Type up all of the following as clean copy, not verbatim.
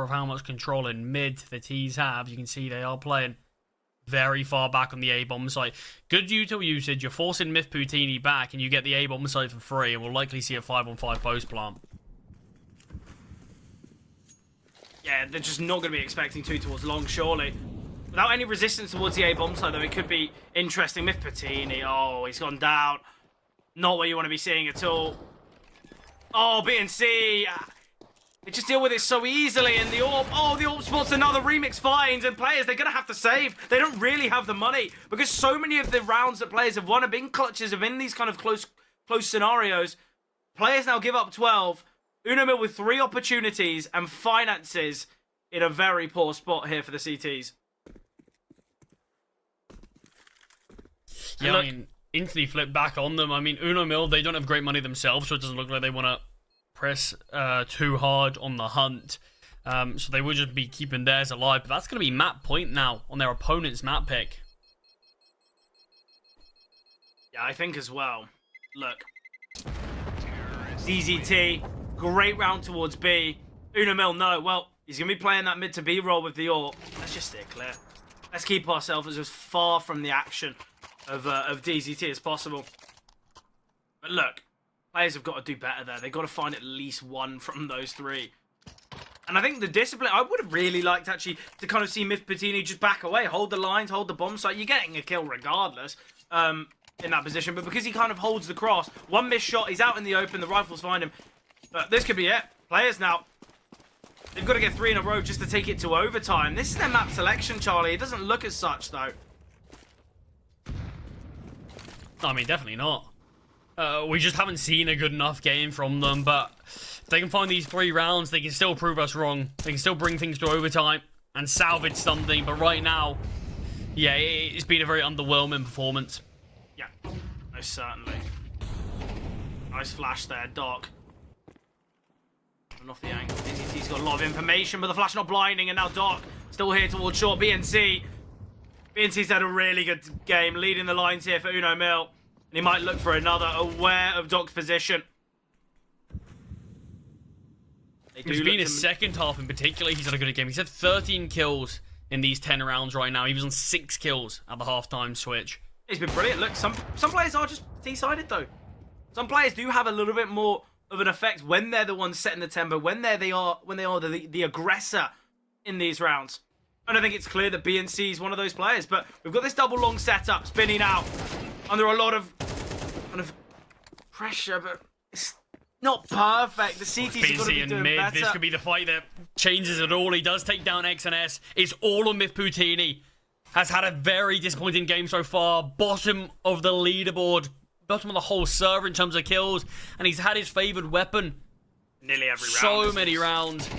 of how much control in mid the T's have. You can see they are playing very far back on the A-bomb site. Good util usage. You're forcing Myth Patini back, and you get the A-bomb site for free, and we'll likely see a 5-on-5 post plant. Yeah, they're just not going to be expecting two towards long, surely. Without any resistance towards the A-bomb site, though, it could be interesting. Myth Patini, oh, he's gone down. Not what you want to be seeing at all. Oh, B&C. They just deal with it so easily, and the AWP, oh, the AWP spots another remix find, and players, they're going to have to save. They don't really have the money, because so many of the rounds that players have won have been clutches, have been these kind of close scenarios. Players now give up 12. Uno Mille with 3 opportunities, and finances in a very poor spot here for the CTs. Yeah, look, I mean, instantly flip back on them. I mean, Uno Mille, they don't have great money themselves, so it doesn't look like they want to press too hard on the hunt. So they would just be keeping theirs alive. But that's going to be map point now on their opponent's map pick. Yeah, I think as well. Look. DZT, great round towards B. Uno Mille, no. Well, he's going to be playing that mid to B role with the AWP. Let's just steer clear. Let's keep ourselves as far from the action of DZT as possible. But look. Players have got to do better there. They've got to find at least one from those 3. And I think the discipline, I would have really liked actually to kind of see Myth Patini just back away, hold the lines, hold the bomb site. You're getting a kill regardless in that position. But because he kind of holds the cross, one missed shot, he's out in the open, the rifles find him. But this could be it. Players now, they've got to get 3 in a row just to take it to overtime. This is their map selection, Charlie. It doesn't look as such, though. I mean, definitely not. We just haven't seen a good enough game from them, but if they can find these 3 rounds, they can still prove us wrong. They can still bring things to overtime and salvage something, but right now, yeah, it's been a very underwhelming performance. Yeah, most certainly. Nice flash there, Doc. And off the angle, DZT's got a lot of information, but the flash not blinding, and now Doc still here towards short. B&C. B&C's had a really good game, leading the lines here for Uno Mille. And he might look for another, aware of Doc's position. It's been his second half in particular. He's had a good game. He's had 13 kills in these 10 rounds right now. He was on 6 kills at the halftime switch. He's been brilliant. Look, some players are just T-sided though. Some players do have a little bit more of an effect when they're the ones setting the tempo, when they are the aggressor in these rounds. And I think it's clear that B&C is one of those players. But we've got this double long setup spinning out under a lot of kind of pressure, but it's not perfect. The CTs have got to be doing mid. better. This could be the fight that changes it all. He does take down X and S. It's all on Myth Patini. Has had a very disappointing game so far. Bottom of the leaderboard. Bottom of the whole server in terms of kills. And he's had his favoured weapon. Nearly every round. So many rounds.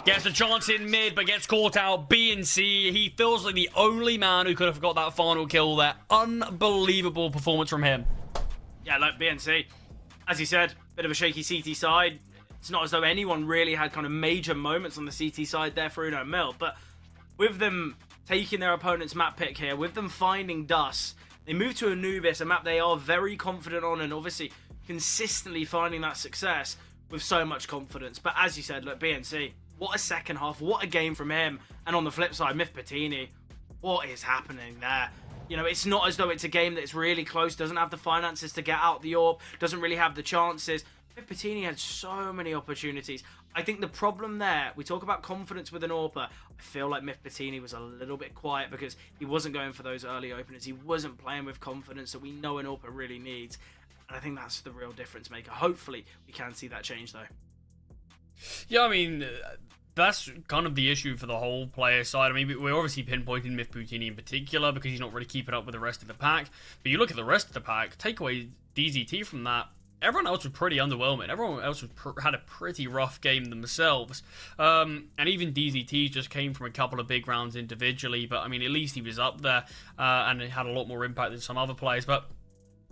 Gets a chance in mid, but gets caught out. B&C, he feels like the only man who could have got that final kill there. Unbelievable performance from him. Yeah, like B&C. As you said, bit of a shaky CT side. It's not as though anyone really had kind of major moments on the CT side there for Uno Mille. But with them taking their opponent's map pick here, with them finding Dust, they move to Anubis, a map they are very confident on, and obviously consistently finding that success with so much confidence. But as you said, look, B&C, what a second half, what a game from him. And on the flip side, Myth Patini, what is happening there? You know, it's not as though it's a game that's really close, doesn't have the finances to get out the AWP, doesn't really have the chances. Myth Patini had so many opportunities. I think the problem there, we talk about confidence with an AWPer, I feel like Myth Patini was a little bit quiet because he wasn't going for those early openers. He wasn't playing with confidence that we know an AWPer really needs. And I think that's the real difference maker. Hopefully, we can see that change though. Yeah, I mean, that's kind of the issue for the whole player side. I mean, we're obviously pinpointing Myth Patini in particular because he's not really keeping up with the rest of the pack. But you look at the rest of the pack, take away DZT from that, everyone else was pretty underwhelming. Everyone else had a pretty rough game themselves. And even DZT just came from a couple of big rounds individually. But, I mean, at least he was up there and it had a lot more impact than some other players. But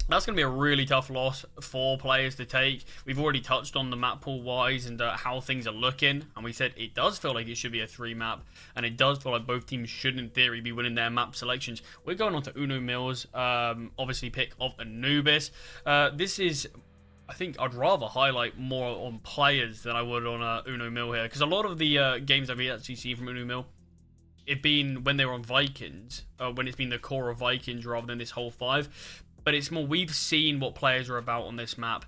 that's going to be a really tough loss for players to take. We've already touched on the map pool wise and how things are looking. And we said it does feel like it should be a 3-map. And it does feel like both teams should, in theory, be winning their map selections. We're going on to Uno Mille's, obviously, pick of Anubis. This is I think I'd rather highlight more on players than I would on Uno Mille here, because a lot of the games I've actually seen from Uno Mille, it been when they were on Vikings, when it's been the core of Vikings rather than this whole 5. But it's more, we've seen what players are about on this map,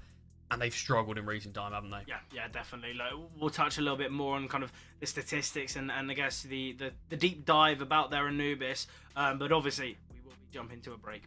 and they've struggled in recent time, haven't they? Yeah, definitely. Like, we'll touch a little bit more on kind of the statistics and I guess the deep dive about their Anubis, but obviously we will be jumping to a break.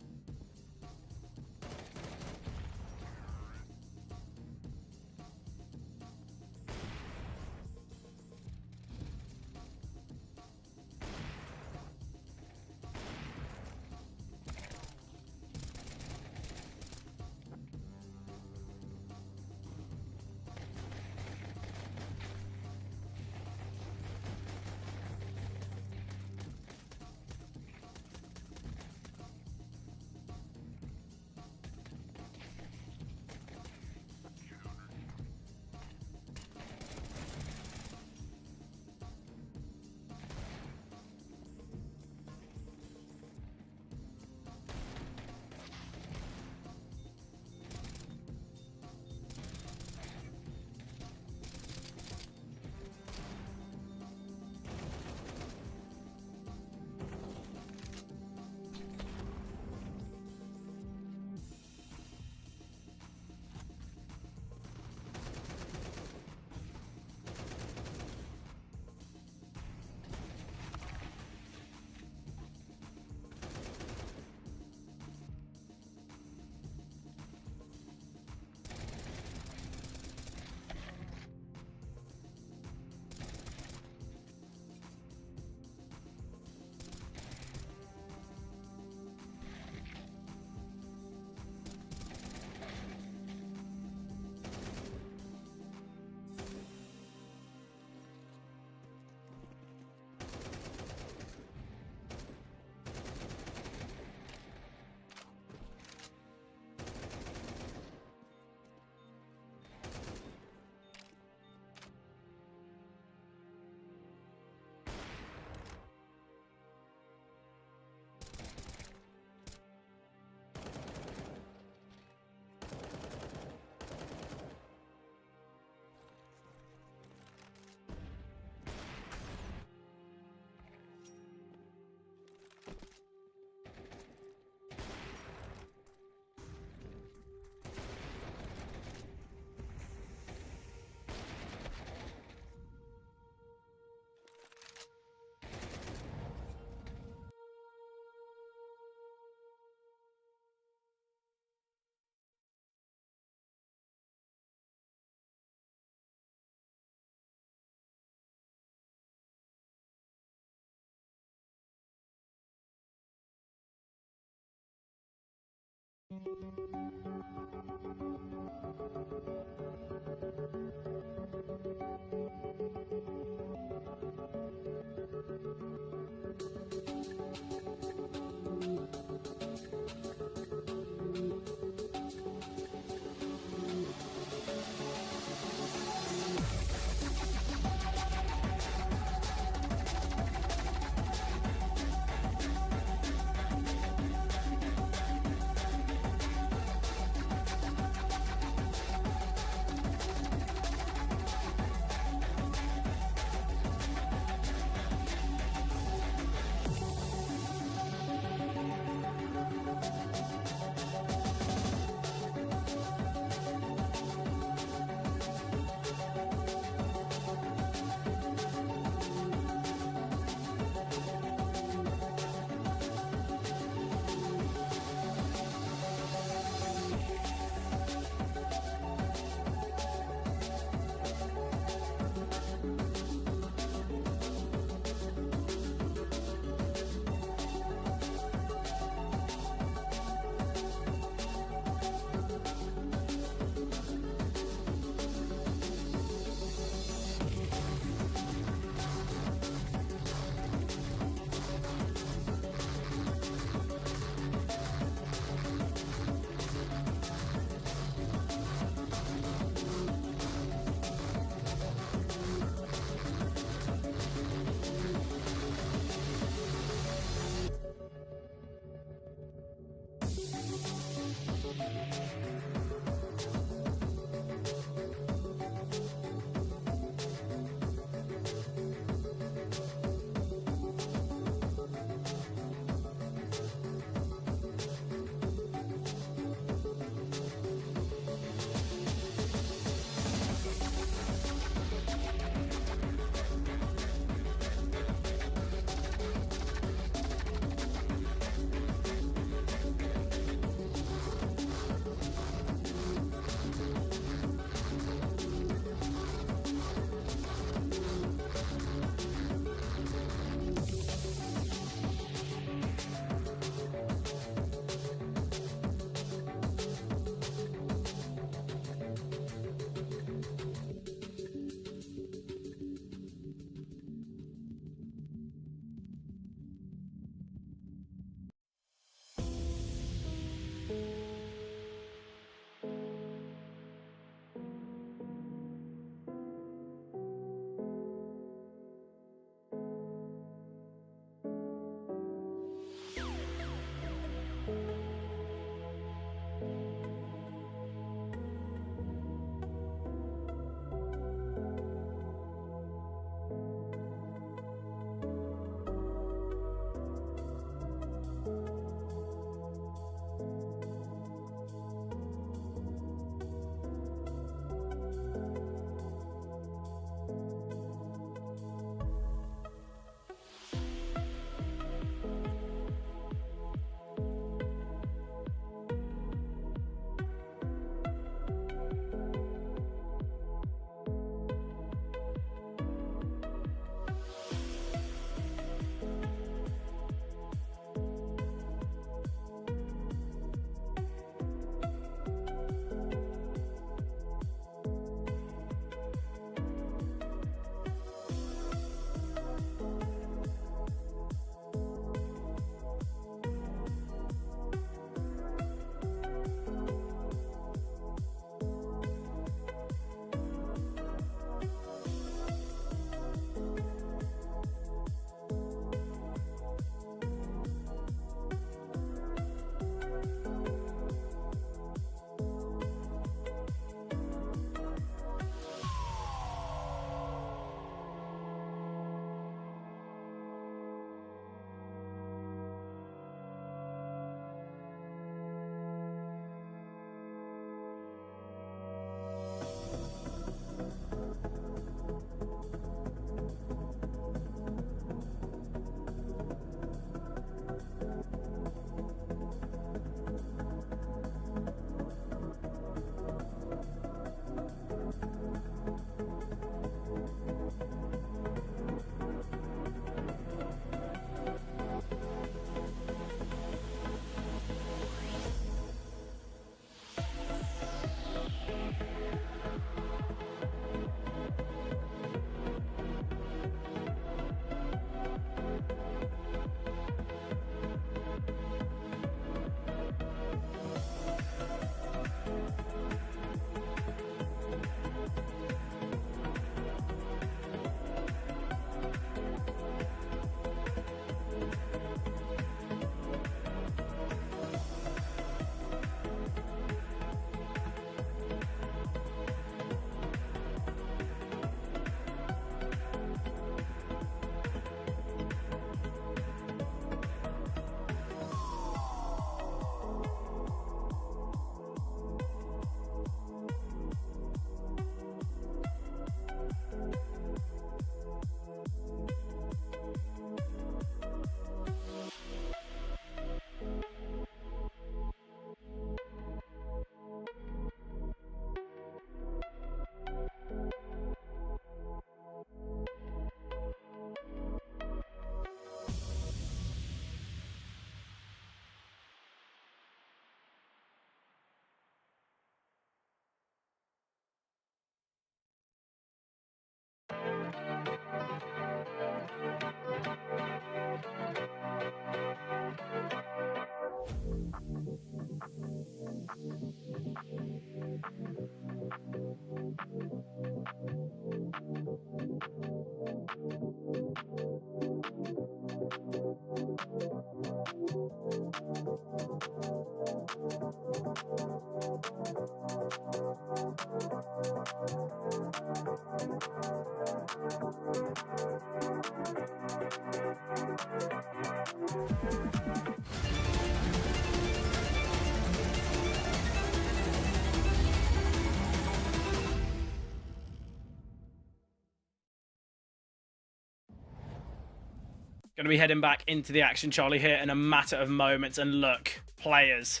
Going to be heading back into the action, Charlie, here in a matter of moments. And look, players,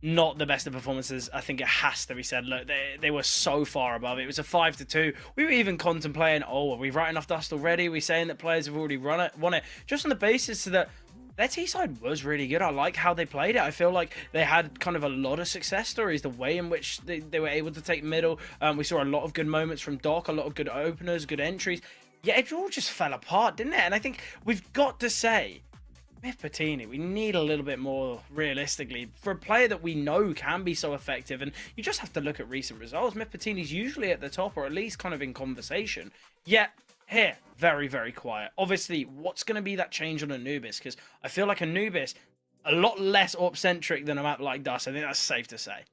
not the best of performances. I think it has to be said. Look, they were so far above. It was a 5-2. We were even contemplating, oh, are we writing off dust already? We're saying that players have already won it, just on the basis that their T-side was really good. I like how they played it. I feel like they had kind of a lot of success stories, the way in which they were able to take middle. We saw a lot of good moments from Doc, a lot of good openers, good entries. Yeah, it all just fell apart, didn't it? And I think we've got to say, Myth Patini, we need a little bit more realistically for a player that we know can be so effective. And you just have to look at recent results. Myth Patini's usually at the top, or at least kind of in conversation. Yet here, very, very quiet. Obviously, what's going to be that change on Anubis? Because I feel like Anubis, a lot less AWP-centric than a map like Dust. I think that's safe to say.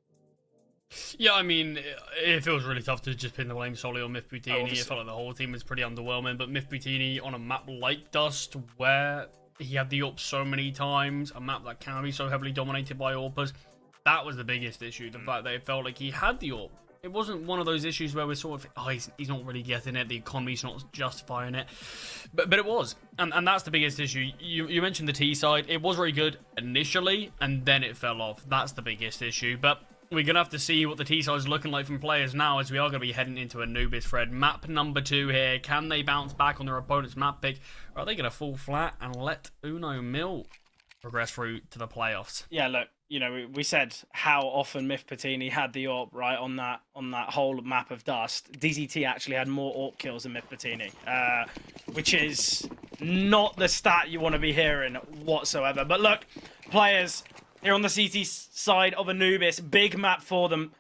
Yeah, I mean, it feels really tough to just pin the blame solely on Myth Patini. Obviously. It felt like the whole team was pretty underwhelming, but Myth Patini on a map like Dust, where he had the AWP so many times, a map that can be so heavily dominated by AWPers, that was the biggest issue. The fact that it felt like he had the AWP. It wasn't one of those issues where we're sort of, oh, he's not really getting it, the economy's not justifying it. But it was. And that's the biggest issue. You mentioned the T side. It was very good initially, and then it fell off. That's the biggest issue. But we're going to have to see what the T side is looking like from players now, as we are going to be heading into Anubis, Fred. Map number 2 here. Can they bounce back on their opponent's map pick? Or are they going to fall flat and let Uno Mille progress through to the playoffs? Yeah, look, you know, we said how often Myth Patini had the AWP, right, on that whole map of Dust. DZT actually had more AWP kills than Myth Patini, which is not the stat you want to be hearing whatsoever. But look, players here on the CT side of Anubis, big map for them.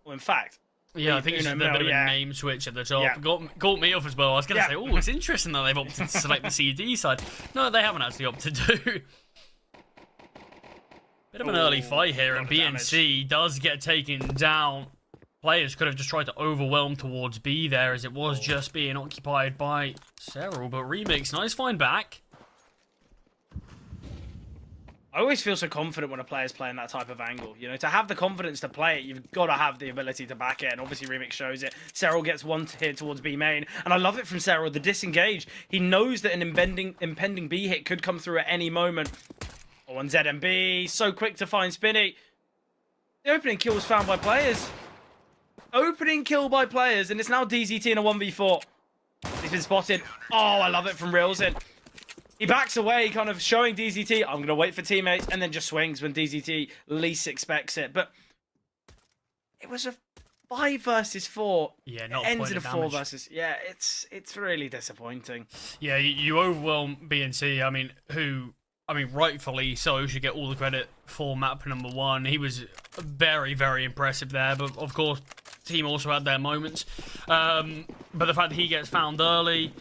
Well, in fact, yeah, I think it's just a bit of a name switch at the top. Yeah. Caught me off as well. I was going to say, oh, it's interesting that they've opted to select the CD side. No, they haven't actually opted to. Bit of an early fight here, and BNC does get taken down. Players could have just tried to overwhelm towards B there, as it was just being occupied by Cyril. But Remix, nice find back. I always feel so confident when a player's playing that type of angle. You know, to have the confidence to play it, you've got to have the ability to back it. And obviously, Remix shows it. Cyril gets one here towards B main. And I love it from Cyril, the disengage. He knows that an impending B hit could come through at any moment. Oh, and ZMB, so quick to find Spinny. The opening kill was found by players. Opening kill by players, and it's now DZT in a 1v4. He's been spotted. Oh, I love it from Rilzin. He backs away, kind of showing DZT, I'm going to wait for teammates, and then just swings when DZT least expects it. But it was a 5 versus 4. Yeah, not it ends in a 4 damage. versus... Yeah, it's really disappointing. Yeah, you overwhelm BNC. I mean, rightfully so, should get all the credit for map number 1. He was very, very impressive there, but of course, the team also had their moments. But the fact that he gets found early,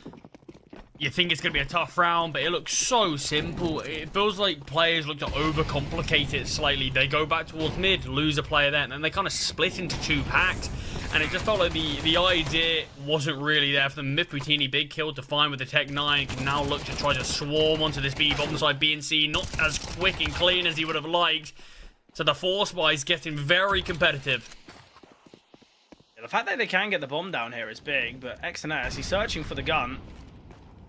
you think it's going to be a tough round, but it looks so simple. It feels like players look to overcomplicate it slightly. They go back towards mid, lose a player there, and then they kind of split into 2 packs. And it just felt like the idea wasn't really there for them. Myth Patini, big kill to find with the Tech 9. Can now look to try to swarm onto this B bomb side. BNC not as quick and clean as he would have liked. So the force buy is getting very competitive. Yeah, the fact that they can get the bomb down here is big, but XNS, he's searching for the gun.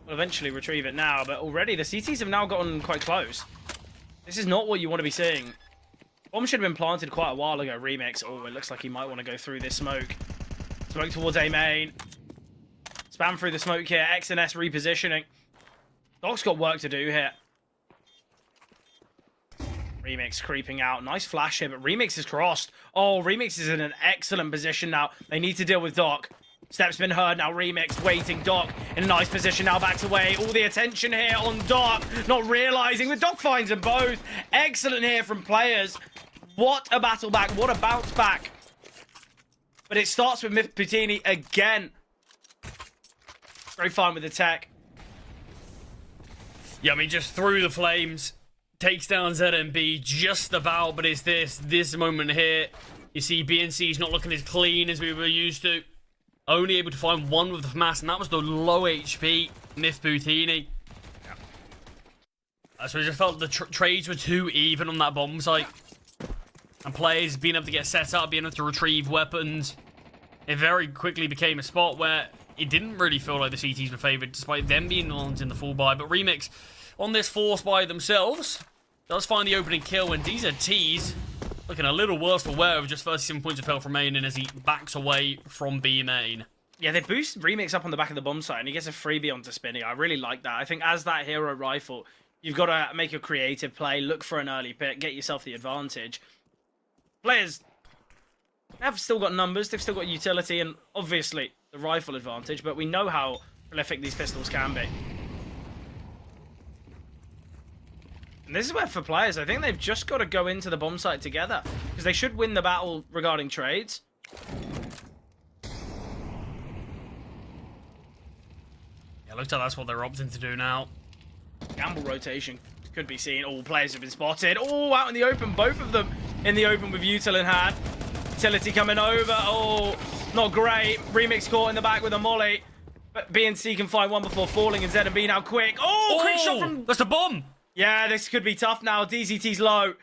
Will eventually retrieve it now, but already the CTs have now gotten quite close. This is not what you want to be seeing. Bomb should have been planted quite a while ago. Remix. Oh, it looks like he might want to go through this smoke. Smoke towards A main. Spam through the smoke here. XNS repositioning. Doc's got work to do here. Remix creeping out. Nice flash here, but Remix is crossed. Oh, Remix is in an excellent position now. They need to deal with Doc. Step's been heard now. Remix waiting. Doc in a nice position now. Backs away. All the attention here on Doc. Not realizing the Doc finds them both. Excellent here from players. What a battle back. What a bounce back. But it starts with Myth Patini again. Very fine with the tech. Yeah, I mean, just through the flames. Takes down ZMB just about, but it's this moment here. You see BNC's not looking as clean as we were used to. Only able to find one with the FAMAS, and that was the low HP. Myth Patini. So I just felt the trades were too even on that bomb site. And players being able to get set up, being able to retrieve weapons. It very quickly became a spot where it didn't really feel like the CTs were favoured, despite them being the ones in the full buy. But Remix, on this force by themselves, does find the opening kill, and DZT's looking a little worse for wear with just 37 points of health remaining as he backs away from B main. Yeah, they boost Remix up on the back of the bomb site, and he gets a freebie onto spinning. I really like that. I think as that hero rifle, you've got to make a creative play, look for an early pick, get yourself the advantage. Players have still got numbers, they've still got utility, and obviously the rifle advantage, but we know how prolific these pistols can be. And this is where, for players, I think they've just got to go into the bomb site together, because they should win the battle regarding trades. Yeah, looks like that's what they're opting to do now. Gamble rotation could be seen. All players have been spotted. Oh, out in the open, both of them in the open with Util in hand. Utility coming over. Oh, not great. Remix caught in the back with a molly. But BNC can find one before falling, and ZB now quick. Oh, quick shot from... That's a bomb! Yeah, this could be tough now. DZT's low.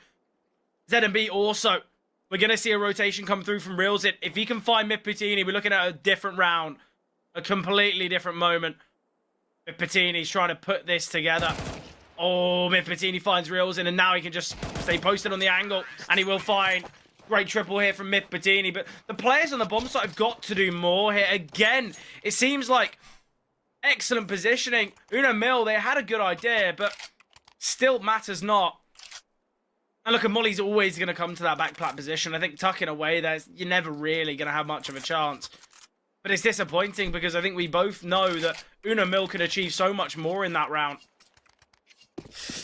ZB also. We're going to see a rotation come through from Realsit. If he can find Myth Patini, we're looking at a different round. A completely different moment. Myth Patini's trying to put this together. Oh, Myth Patini finds Realsit, and now he can just stay posted on the angle, and he will find... Great triple here from Myth Patini, but the players on the bomb site have got to do more here. Again, it seems like excellent positioning. Uno Mille, they had a good idea, but still matters not. And look, Molly's always going to come to that back plat position. I think tucking away there, you're never really going to have much of a chance. But it's disappointing because I think we both know that Uno Mille could achieve so much more in that round.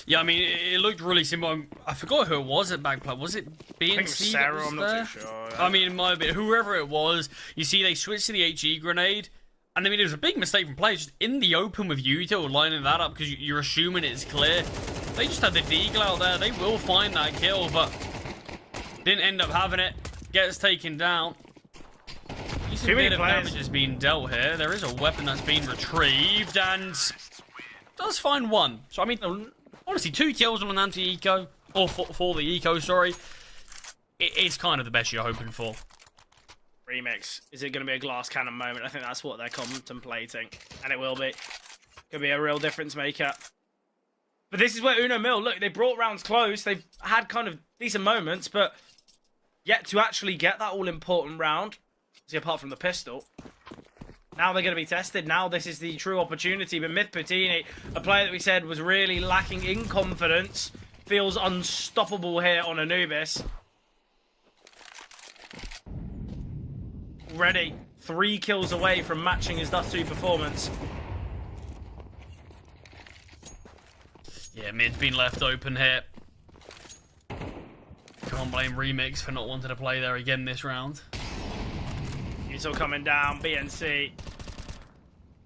Yeah, I mean, it looked really simple. I forgot who it was at backplat. Was it BNC? I think it was Sarah, I'm not too sure. I mean, it might have been whoever it was. You see, they switched to the HE grenade. And I mean, it was a big mistake from players just in the open with Util lining that up because you're assuming it's clear. They just had the deagle out there. They will find that kill, but didn't end up having it. Gets taken down. Too many damage is being dealt here. There is a weapon that's been retrieved and does find one. So, I mean, honestly, 2 kills on an anti-eco, or for the eco, sorry. It's kind of the best you're hoping for. Remix. Is it going to be a glass cannon moment? I think that's what they're contemplating. And it will be. Could be a real difference maker. But this is where Uno Mille, look, they brought rounds close. They've had kind of decent moments, but yet to actually get that all-important round, see, apart from the pistol, now they're going to be tested. Now this is the true opportunity. But Myth Patini, a player that we said was really lacking in confidence, feels unstoppable here on Anubis. Already 3 kills away from matching his Dust 2 performance. Yeah, mid's been left open here. Can't blame Remix for not wanting to play there again this round. Util coming down, BNC.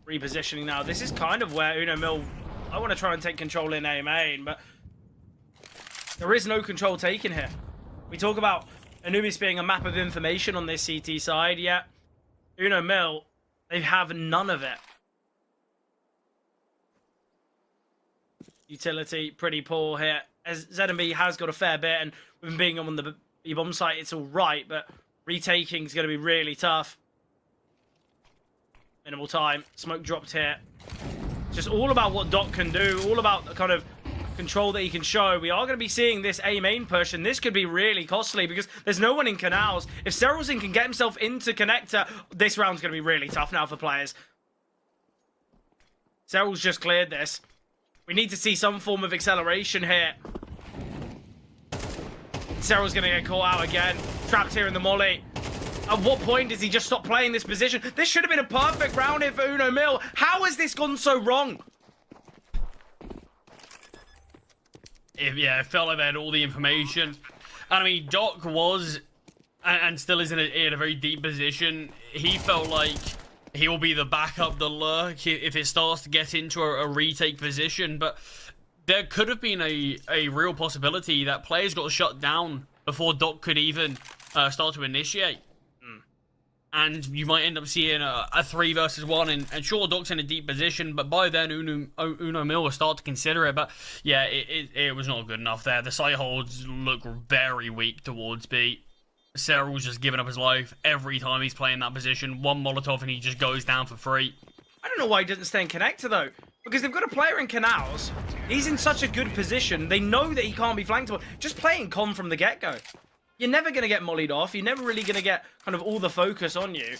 Repositioning now. This is kind of where Uno Mille, I want to try and take control in A main, but there is no control taken here. We talk about Anubis being a map of information on this CT side, yet Uno Mille, they have none of it. Utility, pretty poor here. As ZB has got a fair bit, and with him being on the B-bomb site, it's all right, but retaking is going to be really tough. Minimal time. Smoke dropped here. Just all about what Doc can do, all about the kind of control that he can show. We are going to be seeing this A main push, and this could be really costly because there's no one in canals. If Seralzin can get himself into connector, this round's going to be really tough now for players. Seral's just cleared this. We need to see some form of acceleration here. Seral's going to get caught out again. Trapped here in the molly. At what point does he just stop playing this position? This should have been a perfect round here for Uno Mille. How has this gone so wrong? Yeah, it felt like they had all the information. And I mean, Doc was, and still is in a very deep position. He felt like he will be the backup, the lurk, if it starts to get into a retake position. But there could have been a real possibility that players got shut down before Doc could even start to initiate. and you might end up seeing a 3 versus 1, and sure, Doc's in a deep position, but by then Uno Mille will start to consider it. But yeah, it was not good enough there. The side holds look very weak towards B. Cyril's just giving up his life every time he's playing that position. One Molotov and he just goes down for free. I don't know why he doesn't stay in connector though, because they've got a player in canals. He's in such a good position. They know that he can't be flankable. Just playing con from the get-go. You're never going to get mollied off. You're never really going to get kind of all the focus on you.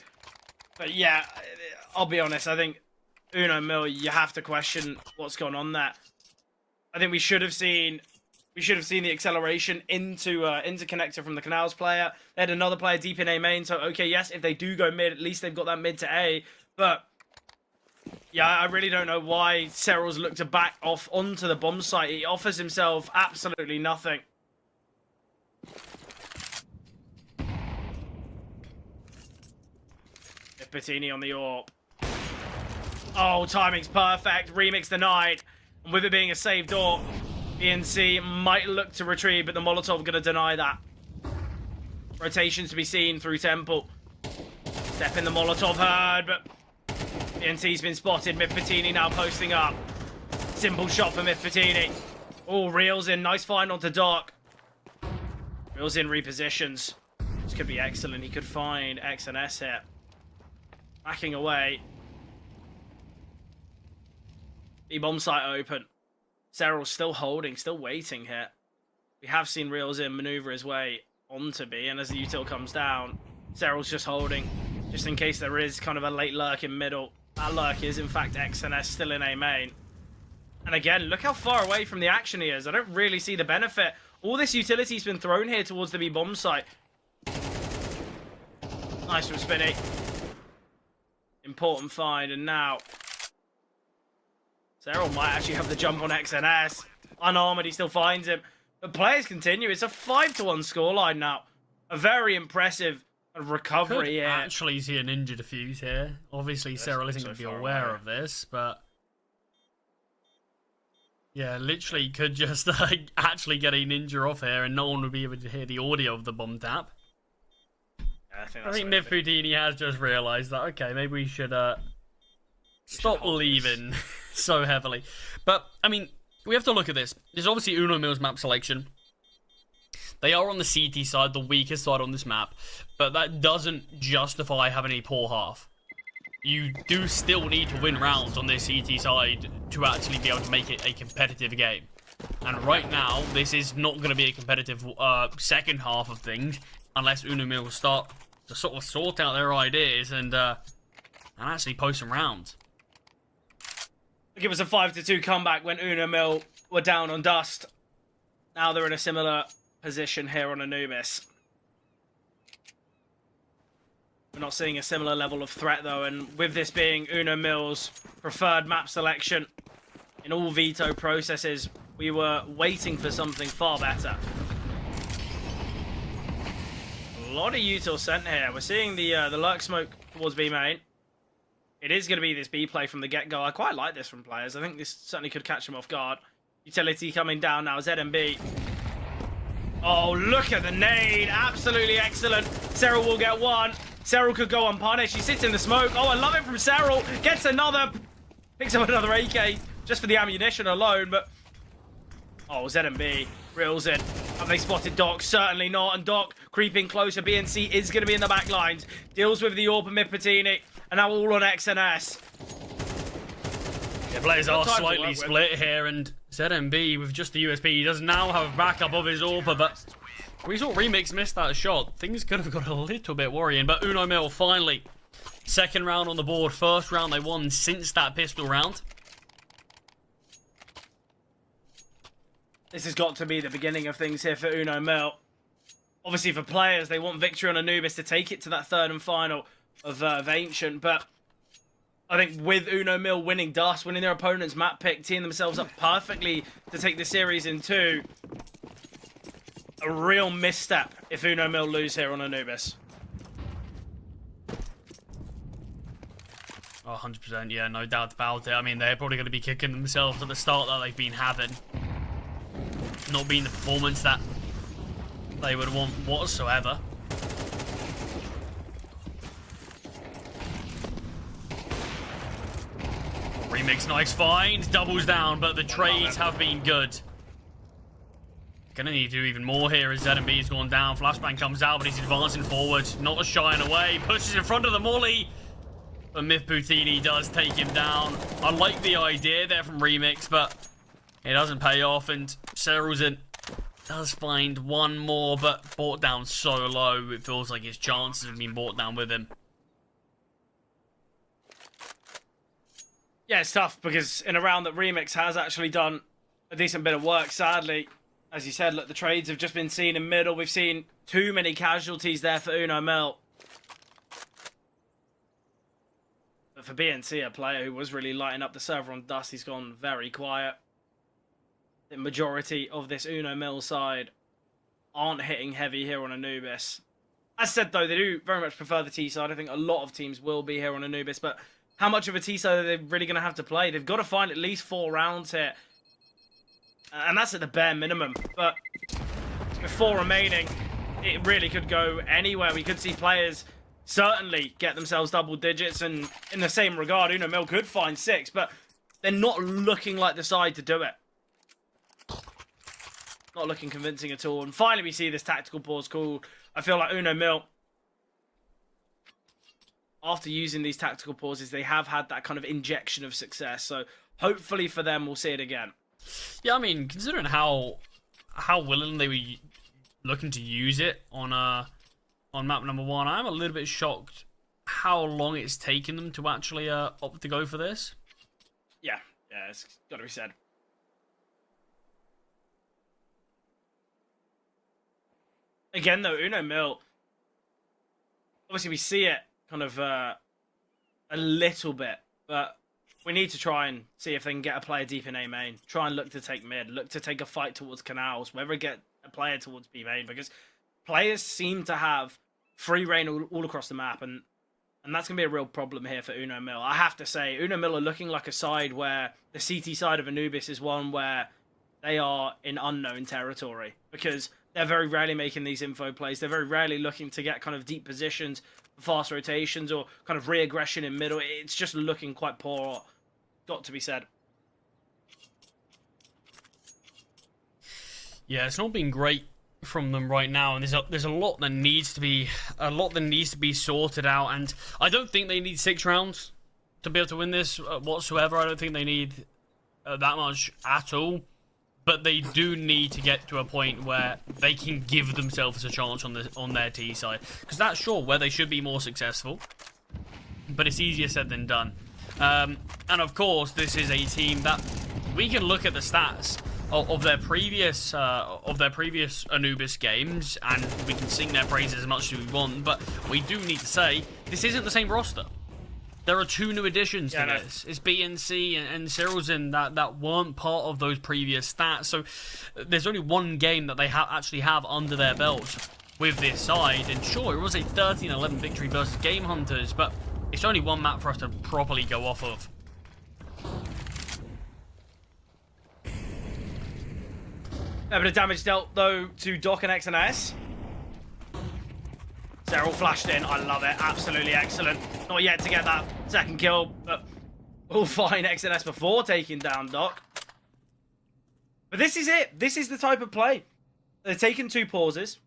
But yeah, I'll be honest. I think Uno Mille, you have to question what's going on there. I think we should have seen the acceleration into connector from the canals player. They had another player deep in A main. So okay, yes, if they do go mid, at least they've got that mid to A. But yeah, I really don't know why Cyril's looked to back off onto the bomb site. He offers himself absolutely nothing. Patini on the AWP. Oh, timing's perfect. Remix denied. And with it being a saved AWP, BNC might look to retrieve, but the Molotov going to deny that. Rotations to be seen through Temple. Step in the Molotov heard, but BNC's been spotted. Mid Patini now posting up. Simple shot for Mid Patini. Oh, reels in. Nice find onto Doc. Reels in, repositions. This could be excellent. He could find X and S here. Backing away. The bomb site open. Cyril's still holding, still waiting here. We have seen Reels in maneuver his way onto B, and as the util comes down, Cyril's just holding, just in case there is kind of a late lurk in middle. That lurk is in fact X and S still in A main. And again, look how far away from the action he is. I don't really see the benefit. All this utility's been thrown here towards the B bomb site. Nice from Spinny. Important find, and now Cyril might actually have the jump on XNS. Unarmored, he still finds him. But players continue. It's a 5-1 scoreline now. A very impressive recovery here. Actually see an injured defuse here. Obviously, Cyril isn't going to be aware of this, but yeah, literally could just actually get a ninja off here, and no one would be able to hear the audio of the bomb tap. I think Mid Patini has just realised that, okay, maybe we should stop leaving so heavily. But, I mean, we have to look at this. There's obviously Uno Mille's map selection. They are on the CT side, the weakest side on this map, but that doesn't justify having a poor half. You do still need to win rounds on this CT side to actually be able to make it a competitive game. And right now, this is not going to be a competitive second half of things, unless Uno Mille start to sort of sort out their ideas and actually post some rounds. It was a 5-2 comeback when Uno Mille were down on dust. Now they're in a similar position here on Anubis. We're not seeing a similar level of threat though, and with this being Uno Mille's preferred map selection in all veto processes, we were waiting for something far better. A lot of util sent here. We're seeing the lurk smoke towards B main. It is going to be this B play from the get-go. I quite like this from players. I think this certainly could catch them off guard. Utility coming down now. ZMB. Oh, look at the nade. Absolutely excellent. Cyril will get one. Cyril could go unpunished. He sits in the smoke. Oh, I love it from Cyril. Gets another. Picks up another AK just for the ammunition alone. But oh, ZMB reels in. Have they spotted Doc? Certainly not. And Doc creeping closer. BNC is going to be in the back lines. Deals with the AWP and Mid Patini. And now all on X and S. The players are slightly split here, and ZMB with just the USP, he does now have a backup of his AWP, but we saw Remix miss that shot. Things could have got a little bit worrying, but Uno Mille finally. Second round on the board, first round they won since that pistol round. This has got to be the beginning of things here for Uno Mille. Obviously for players, they want victory on Anubis to take it to that third and final of Ancient, but I think with Uno Mille winning dust, winning their opponent's map pick, teeing themselves up perfectly to take the series in 2, a real misstep if Uno Mille lose here on Anubis. Oh, 100%, yeah, no doubt about it. I mean, they're probably going to be kicking themselves at the start that they've been having. Not being the performance that they would want whatsoever. Remix, nice find. Doubles down, but the trades have been good. Gonna need to do even more here as ZMB's gone down. Flashbang comes out, but he's advancing forward. Not shying away. Pushes in front of the molly. But Myth Patini does take him down. I like the idea there from Remix, but it doesn't pay off. And Seralzen does find one more, but brought down so low. It feels like his chances have been brought down with him. Yeah, it's tough because in a round that Remix has actually done a decent bit of work, sadly, as you said, look, the trades have just been seen in middle. We've seen too many casualties there for Uno Mille. But for BNC, a player who was really lighting up the server on Dust, he's gone very quiet. The majority of this Uno Mille side aren't hitting heavy here on Anubis. As said, though, they do very much prefer the T side. I think a lot of teams will be here on Anubis, but how much of a T side are they really going to have to play? They've got to find at least 4 rounds here. And that's at the bare minimum. But with 4 remaining, it really could go anywhere. We could see players certainly get themselves double digits. And in the same regard, Uno Mille could find 6. But they're not looking like the side to do it. Not looking convincing at all. And finally, we see this tactical pause called. I feel like Uno Mille, after using these tactical pauses, they have had that kind of injection of success. So hopefully for them, we'll see it again. Yeah, I mean, considering how willing they were looking to use it on map number 1, I'm a little bit shocked how long it's taken them to actually opt to go for this. Yeah, it's got to be said. Again, though, Uno Mille, obviously we see it kind of a little bit, but we need to try and see if they can get a player deep in A main. Try and look to take mid, look to take a fight towards canals, whether get a player towards B main, because players seem to have free reign all across the map, and that's going to be a real problem here for Uno Mille. I have to say, Uno Mille are looking like a side where the CT side of Anubis is one where they are in unknown territory, because they're very rarely making these info plays. They're very rarely looking to get kind of deep positions, fast rotations, or kind of re-aggression in middle. It's just looking quite poor, got to be said. Yeah, it's not been great from them right now, and there's a lot that needs to be sorted out. And I don't think they need 6 rounds to be able to win this whatsoever. I don't think they need that much at all. But they do need to get to a point where they can give themselves a chance on their T side, because that's sure where they should be more successful. But it's easier said than done. And of course, this is a team that we can look at the stats of their previous Anubis games, and we can sing their praises as much as we want. But we do need to say this isn't the same roster. There are 2 new additions to this. It's BNC and Seralzen that weren't part of those previous stats. So there's only 1 game that they actually have under their belt with this side. And sure, it was a 13-11 victory versus Game Hunters, but it's only 1 map for us to properly go off of. A bit of damage dealt, though, to Doc and XNS. Serral flashed in. I love it. Absolutely excellent. Not yet to get that 2nd kill, but we'll find XNS before taking down Doc. But this is it. This is the type of play. They're taking 2 pauses.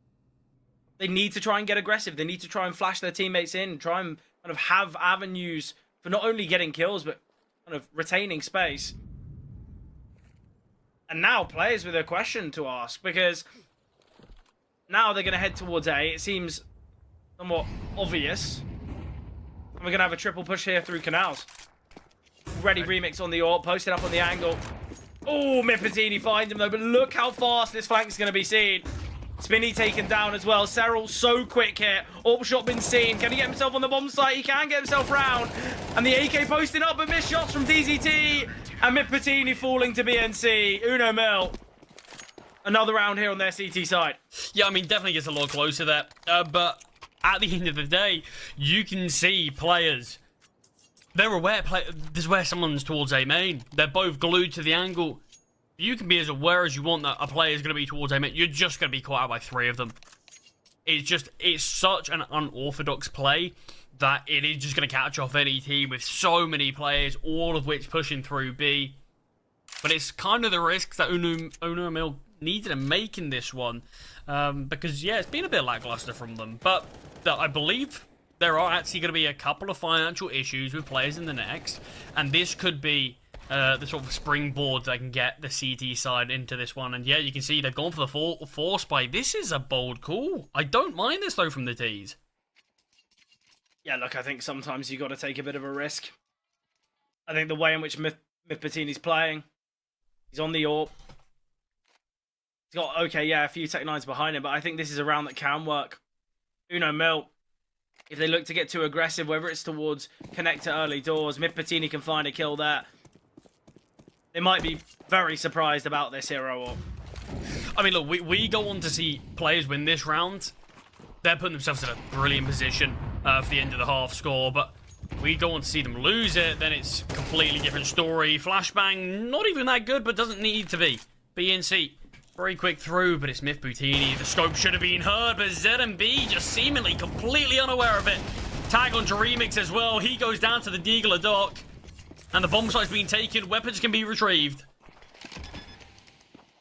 They need to try and get aggressive. They need to try and flash their teammates in, try and kind of have avenues for not only getting kills, but kind of retaining space. And now players with a question to ask, because now they're going to head towards A. It seems somewhat obvious. And we're going to have a triple push here through canals. Ready Remix on the AWP, posted up on the angle. Oh, Mipatini finds him though, but look how fast this flank is going to be seen. Spinny taken down as well. Serral so quick here. AWP shot been seen. Can he get himself on the bomb site? He can get himself round. And the AK posted up, but missed shots from DZT. And Mipatini falling to BNC. Uno Mille. Another round here on their CT side. Yeah, I mean, definitely gets a lot closer there. But at the end of the day, you can see players. They're aware there's where someone's towards A main. They're both glued to the angle. You can be as aware as you want that a player is going to be towards A main. You're just going to be caught out by 3 of them. It's such an unorthodox play that it is just going to catch off any team with so many players, all of which pushing through B. But it's kind of the risk that Uno Mille needed to make in this one. Because, yeah, it's been a bit lackluster from them. But I believe there are actually going to be a couple of financial issues with players in the next. And this could be the sort of springboard that can get the CT side into this one. And, yeah, you can see they've gone for the force buy. This is a bold call. I don't mind this, though, from the T's. Yeah, look, I think sometimes you got to take a bit of a risk. I think the way in which Myth Patini's playing, he's on the AWP. He's got, okay, yeah, a few Tech 9s behind him, but I think this is a round that can work. Uno Mille, if they look to get too aggressive, whether it's towards connect to early doors, Myth Patini can find a kill there. They might be very surprised about this hero AWP. I mean, look, we go on to see players win this round. They're putting themselves in a brilliant position for the end of the half score, but we go on to see them lose it, then it's a completely different story. Flashbang, not even that good, but doesn't need to be. BNC, very quick through, but it's Myth Patini. The scope should have been heard, but ZMB just seemingly completely unaware of it. Tag onto Remix as well. He goes down to the Deagler dock, and the bomb site's been taken. Weapons can be retrieved.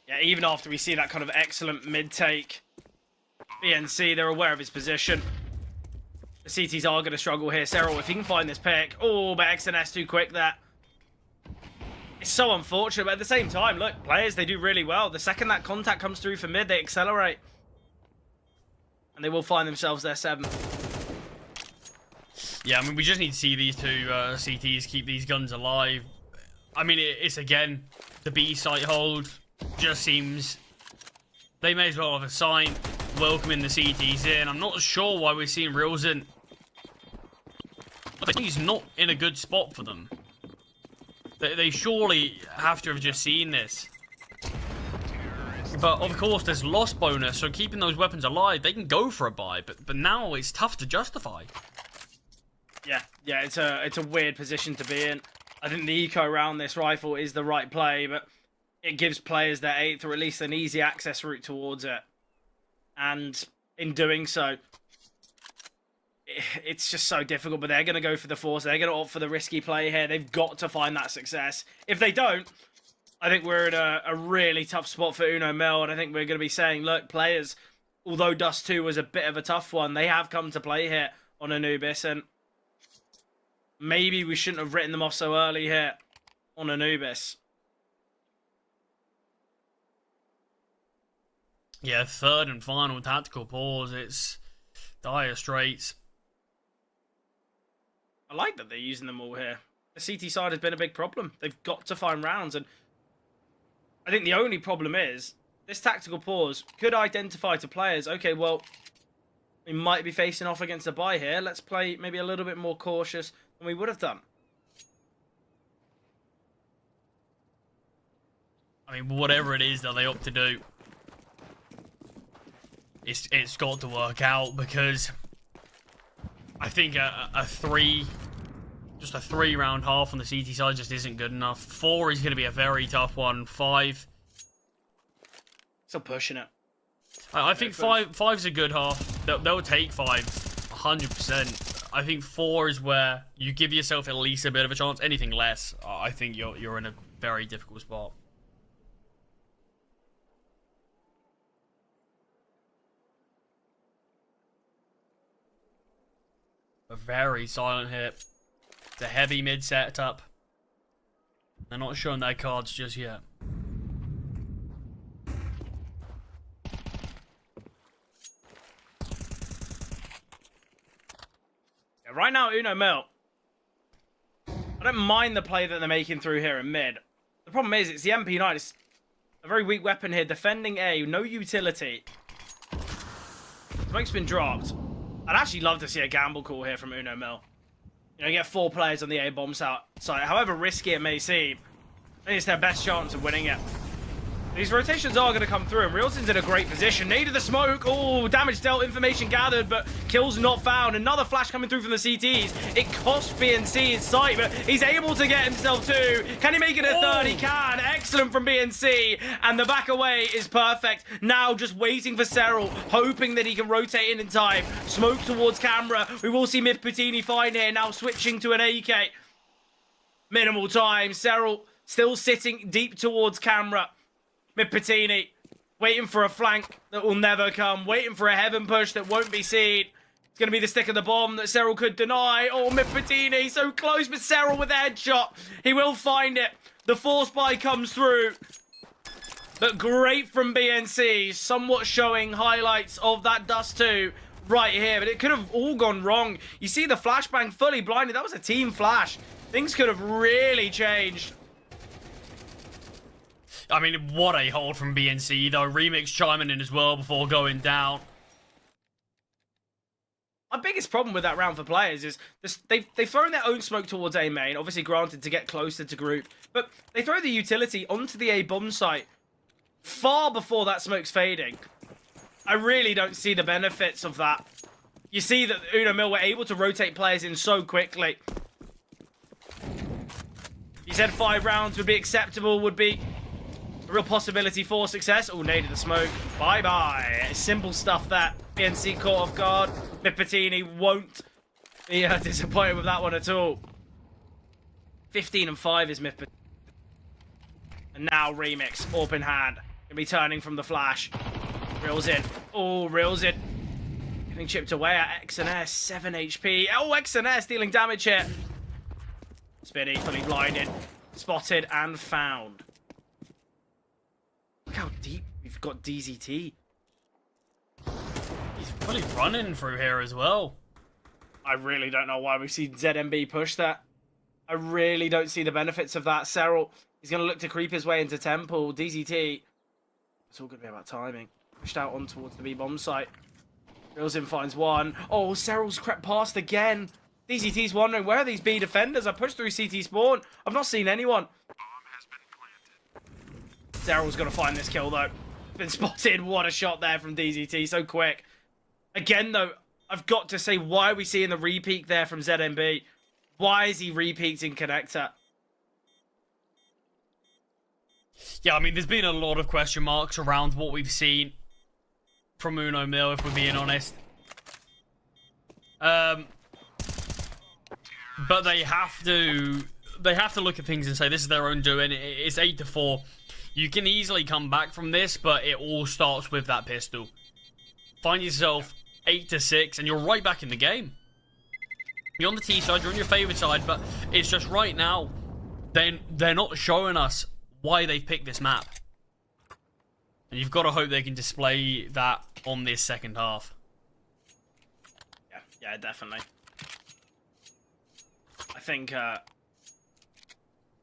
Yeah, even after we see that kind of excellent mid-take, BNC, they're aware of his position. The CTs are going to struggle here. Cyril, if he can find this pick. Oh, but XNS too quick there. It's so unfortunate, but at the same time, look, players, they do really well. The second that contact comes through for mid, they accelerate. And they will find themselves their 7th. Yeah, I mean, we just need to see these two CTs keep these guns alive. I mean, it's, again, the B site hold just seems... They may as well have a sign welcoming the CTs in. I'm not sure why we're seeing Rilzen. I think he's not in a good spot for them. They surely have to have just seen this. But of course, there's loss bonus, so keeping those weapons alive, they can go for a buy. But now it's tough to justify. Yeah, it's a weird position to be in. I think the eco around this rifle is the right play, but it gives players their 8th or at least an easy access route towards it. And in doing so, it's just so difficult. But they're going to go for the force. They're going to opt for the risky play here. They've got to find that success. If they don't, I think we're in a really tough spot for Uno Mille. And I think we're going to be saying, look, players, although Dust 2 was a bit of a tough one, they have come to play here on Anubis. And maybe we shouldn't have written them off so early here on Anubis. Yeah, third and final tactical pause. It's dire straits. I like that they're using them all here. The CT side has been a big problem. They've got to find rounds, and I think the only problem is this tactical pause could identify to players, okay, well, we might be facing off against a buy here. Let's play maybe a little bit more cautious than we would have done. I mean, whatever it is that they opt to do, it's got to work out, because I think just a 3 round half on the CT side just isn't good enough. 4 is going to be a very tough one. 5, still pushing it. I think 5's a good half. They'll take 5, 100%. I think 4 is where you give yourself at least a bit of a chance. Anything less, I think you're in a very difficult spot. A very silent hit. It's a heavy mid setup. They're not showing their cards just yet. Yeah, right now, Uno Mille, I don't mind the play that they're making through here in mid. The problem is, it's the MP9. It's a very weak weapon here. Defending A, no utility. Smoke's been dropped. I'd actually love to see a gamble call here from Uno Mille. You know, get 4 players on the A-bomb site. However risky it may seem, I think it's their best chance of winning it. These rotations are going to come through, and Reelson's in a great position. Needed the smoke. Oh, damage dealt, information gathered, but kills not found. Another flash coming through from the CTs. It cost BNC his sight, but he's able to get himself two. Can he make it a third? He can. Excellent from BNC, and the back away is perfect. Now just waiting for Cyril, hoping that he can rotate in time. Smoke towards camera. We will see Myth Patini fine here, now switching to an AK. Minimal time. Cyril still sitting deep towards camera. Patini waiting for a flank that will never come, waiting for a heaven push that won't be seen. It's going to be the stick of the bomb that Cyril could deny. Oh, Patini so close, but Cyril with a headshot. He will find it. The force buy comes through. But great from BNC, somewhat showing highlights of that Dust 2 right here. But it could have all gone wrong. You see the flashbang fully blinded. That was a team flash. Things could have really changed. I mean, what a hold from BNC, though. Remix chiming in as well before going down. My biggest problem with that round for players is they've thrown their own smoke towards A main, obviously granted to get closer to group, but they throw the utility onto the A bomb site far before that smoke's fading. I really don't see the benefits of that. You see that Uno Mille were able to rotate players in so quickly. He said 5 rounds would be acceptable, would be a real possibility for success. Oh, naded the smoke. Bye-bye. Simple stuff that. BNC caught off guard. Patini won't be disappointed with that one at all. 15-5 is Myth. And now Remix, AWP in hand. Gonna be turning from the flash. Reels in. Oh, reels in. Getting chipped away at XNS. 7 HP. Oh, XNS dealing damage here. Spinny, fully blinded. Spotted and found. Look how deep we've got DZT. He's fully running through here as well. I really don't know why we've seen ZMB push that. I really don't see the benefits of that. Cyril, he's going to look to creep his way into Temple. DZT, it's all going to be about timing. Pushed out on towards the B-bomb site. Reels in, finds one. Oh, Cyril's crept past again. DZT's wondering, where are these B defenders? I pushed through CT spawn. I've not seen anyone. Cyril's going to find this kill, though. Been spotted. What a shot there from DZT. So quick. Again, though, I've got to say, why are we seeing the repeat there from ZMB? Why is he repeating connector? Yeah, I mean, there's been a lot of question marks around what we've seen from Uno Mille, if we're being honest. But they have to look at things and say this is their own doing. It's 8-4. You can easily come back from this, but it all starts with that pistol. Find yourself 8-6, and you're right back in the game. You're on the T side, you're on your favorite side, but it's just right now, they're not showing us why they've picked this map. And you've got to hope they can display that on this second half. Yeah, definitely. I think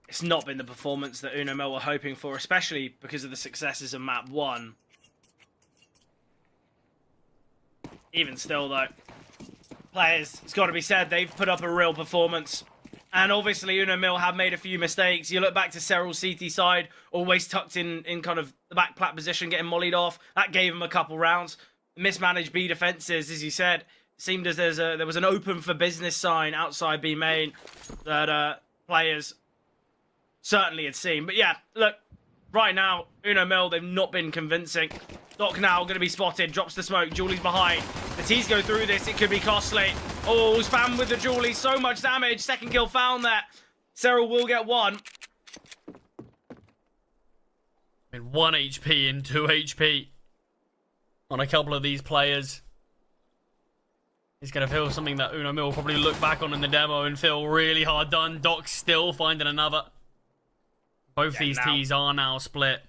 it's not been the performance that Uno Mille were hoping for, especially because of the successes of map 1. Even still, though, players, it's got to be said, they've put up a real performance. And obviously, Uno Mille have made a few mistakes. You look back to Cyril's CT side, always tucked in kind of the back plat position, getting mollied off. That gave him a couple rounds. Mismanaged B defenses, as you said. It seemed as there was an open for business sign outside B main that players certainly had seen. But yeah, look, right now, Uno Mille, they've not been convincing. Doc now going to be spotted, drops the smoke, Julie's behind. The T's go through this, it could be costly. Oh, spam with the Julie, so much damage. Second kill found there. Cyril will get one. I mean, 1 HP and 2 HP on a couple of these players. He's going to feel something that Uno Mille will probably look back on in the demo and feel really hard done. Doc still finding another. Both these T's are now split.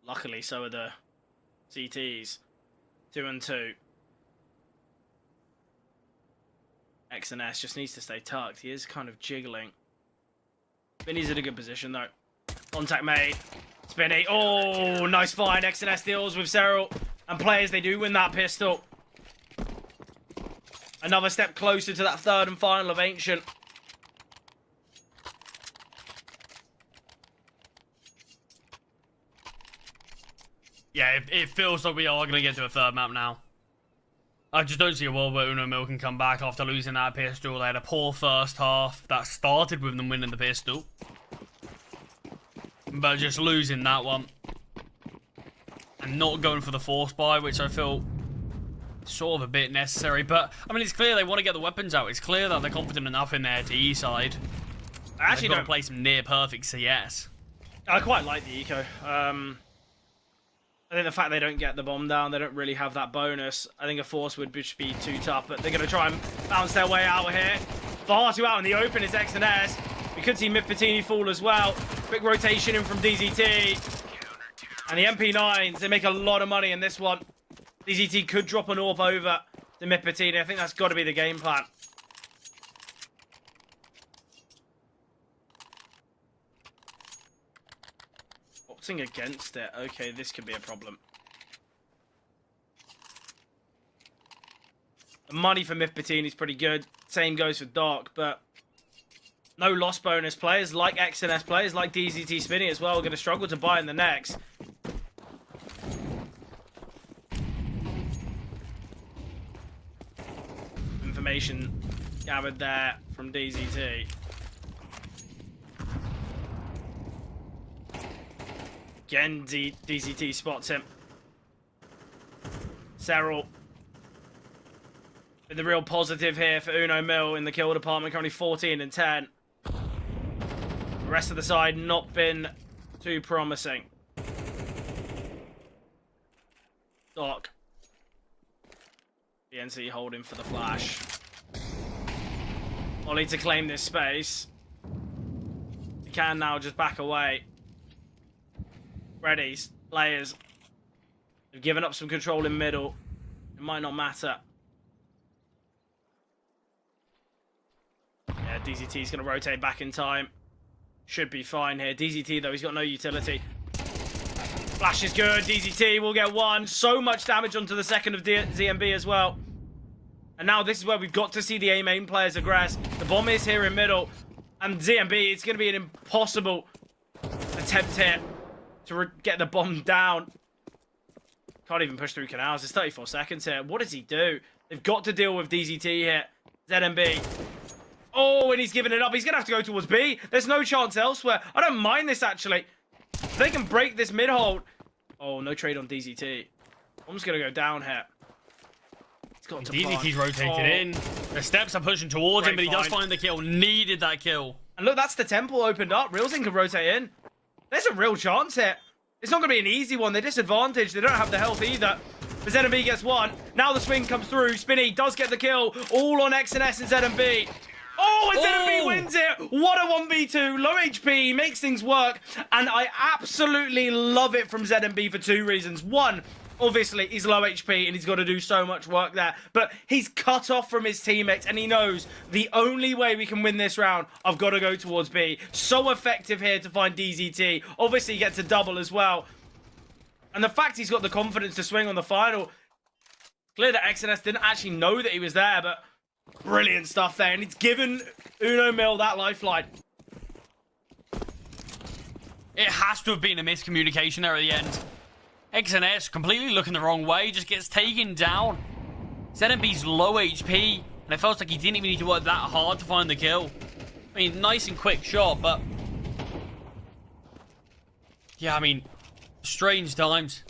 Luckily, so are the CTs. 2 and 2. XNS just needs to stay tucked. He is kind of jiggling. Vinny's in a good position, though. Contact made. Spinny. Oh, nice find. XNS deals with Cyril. And players, they do win that pistol. Another step closer to that third and final of Ancient. Yeah, it feels like we are going to get to a third map now. I just don't see a world where Uno Mille can come back after losing that pistol. They had a poor first half that started with them winning the pistol. But just losing that one. And not going for the force buy, which I feel sort of a bit necessary. But, I mean, it's clear they want to get the weapons out. It's clear that they're confident enough in their DE side. I actually don't play some near perfect CS. I quite like the eco. I think the fact they don't get the bomb down, they don't really have that bonus. I think a force would just be too tough, but they're going to try and bounce their way out here. Far too out in the open is X and S. We could see Patini fall as well. Quick rotation in from DZT. And the MP9s, they make a lot of money in this one. DZT could drop an AWP over to Patini. I think that's got to be the game plan. Opting against it. Okay, this could be a problem. The money for Patini is pretty good. Same goes for Dark, but no loss bonus players like XNS players, like DZT Spinny as well, are going to struggle to buy in the next. Information gathered there from DZT. Again, DZT spots him. Serral. With the real positive here for Uno Mille in the kill department, currently 14 and 10. The rest of the side not been too promising. Doc. BNC holding for the flash. Ollie to claim this space. He can now just back away. Readies, players. They've given up some control in middle. It might not matter. Yeah, DZT's going to rotate back in time. Should be fine here. DZT, though, he's got no utility. Flash is good. DZT will get one. So much damage onto the second of ZMB as well. And now this is where we've got to see the A main players aggress. The bomb is here in middle. And ZMB, it's going to be an impossible attempt here to get the bomb down. Can't even push through canals. There's 34 seconds here. What does he do? They've got to deal with DZT here. ZMB. Oh, and he's giving it up. He's going to have to go towards B. There's no chance elsewhere. I don't mind this, actually. If they can break this mid-hold. Oh, no trade on DZT. I'm just going to go down here. He's got to DZT's rotated in. The steps are pushing towards him, but he does find the kill. Needed that kill. And look, that's the temple opened up. Realzing can rotate in. There's a real chance here. It's not going to be an easy one. They're disadvantaged. They don't have the health either. But ZMB gets one. Now the swing comes through. Spinny does get the kill. All on XNS and ZMB. Oh, and ZMB wins it. What a 1v2. Low HP. Makes things work. And I absolutely love it from ZMB for two reasons. One, obviously, he's low HP and he's got to do so much work there. But he's cut off from his teammates and he knows the only way we can win this round, I've got to go towards B. So effective here to find DZT. Obviously, he gets a double as well. And the fact he's got the confidence to swing on the final, clear that XNS didn't actually know that he was there, but brilliant stuff there. And it's given Uno Mille that lifeline. It has to have been a miscommunication there at the end. XNS completely looking the wrong way, just gets taken down. ZMB's low HP, and it felt like he didn't even need to work that hard to find the kill. I mean, nice and quick shot, but yeah, I mean, strange times.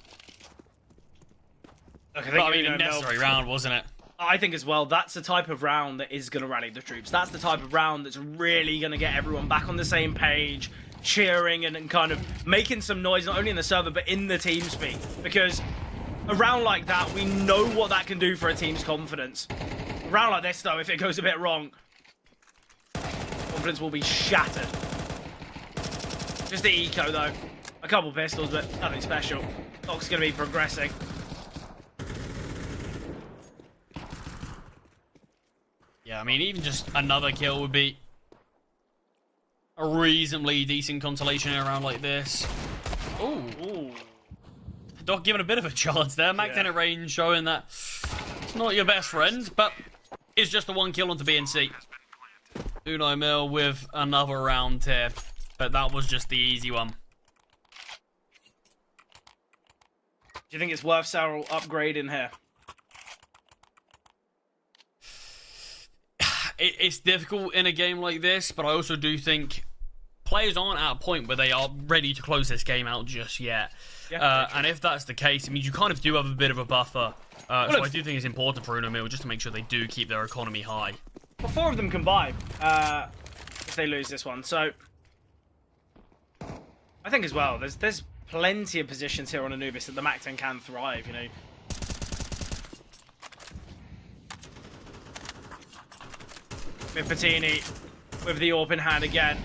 Look, I mean, a necessary round, wasn't it? I think as well, that's the type of round that is going to rally the troops. That's the type of round that's really going to get everyone back on the same page, cheering and kind of making some noise, not only in the server, but in the team speak. Because a round like that, we know what that can do for a team's confidence. A round like this, though, if it goes a bit wrong, confidence will be shattered. Just the eco, though. A couple pistols, but nothing special. Doc's going to be progressing. Yeah, I mean, even just another kill would be a reasonably decent consolation in a round like this. Ooh. Doc giving a bit of a chance there. Mac 10 at range showing that it's not your best friend, but it's just the one kill onto BNC. Uno Mille with another round here, but that was just the easy one. Do you think it's worth Sarah upgrading here? It's difficult in a game like this, but I also do think players aren't at a point where they are ready to close this game out just yet. Yeah, and if that's the case, it means you kind of do have a bit of a buffer. So I do think it's important for Uno Mille just to make sure they do keep their economy high. Well, 4 of them can buy if they lose this one. So I think as well, there's plenty of positions here on Anubis that the MAC-10 can thrive, you know. With Patini, with the AWP in hand again.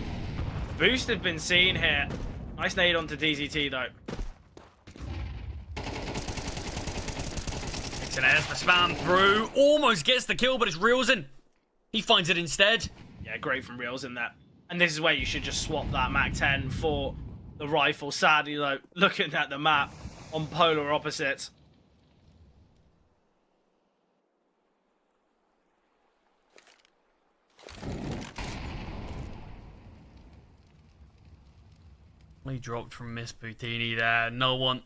Boost has been seen here. Nice nade onto DZT though. There's the spam through. Almost gets the kill, but it's Reelson. He finds it instead. Yeah, great from Reelson there. And this is where you should just swap that MAC-10 for the rifle. Sadly though, looking at the map on polar opposites. He dropped from Miss Patini there. No one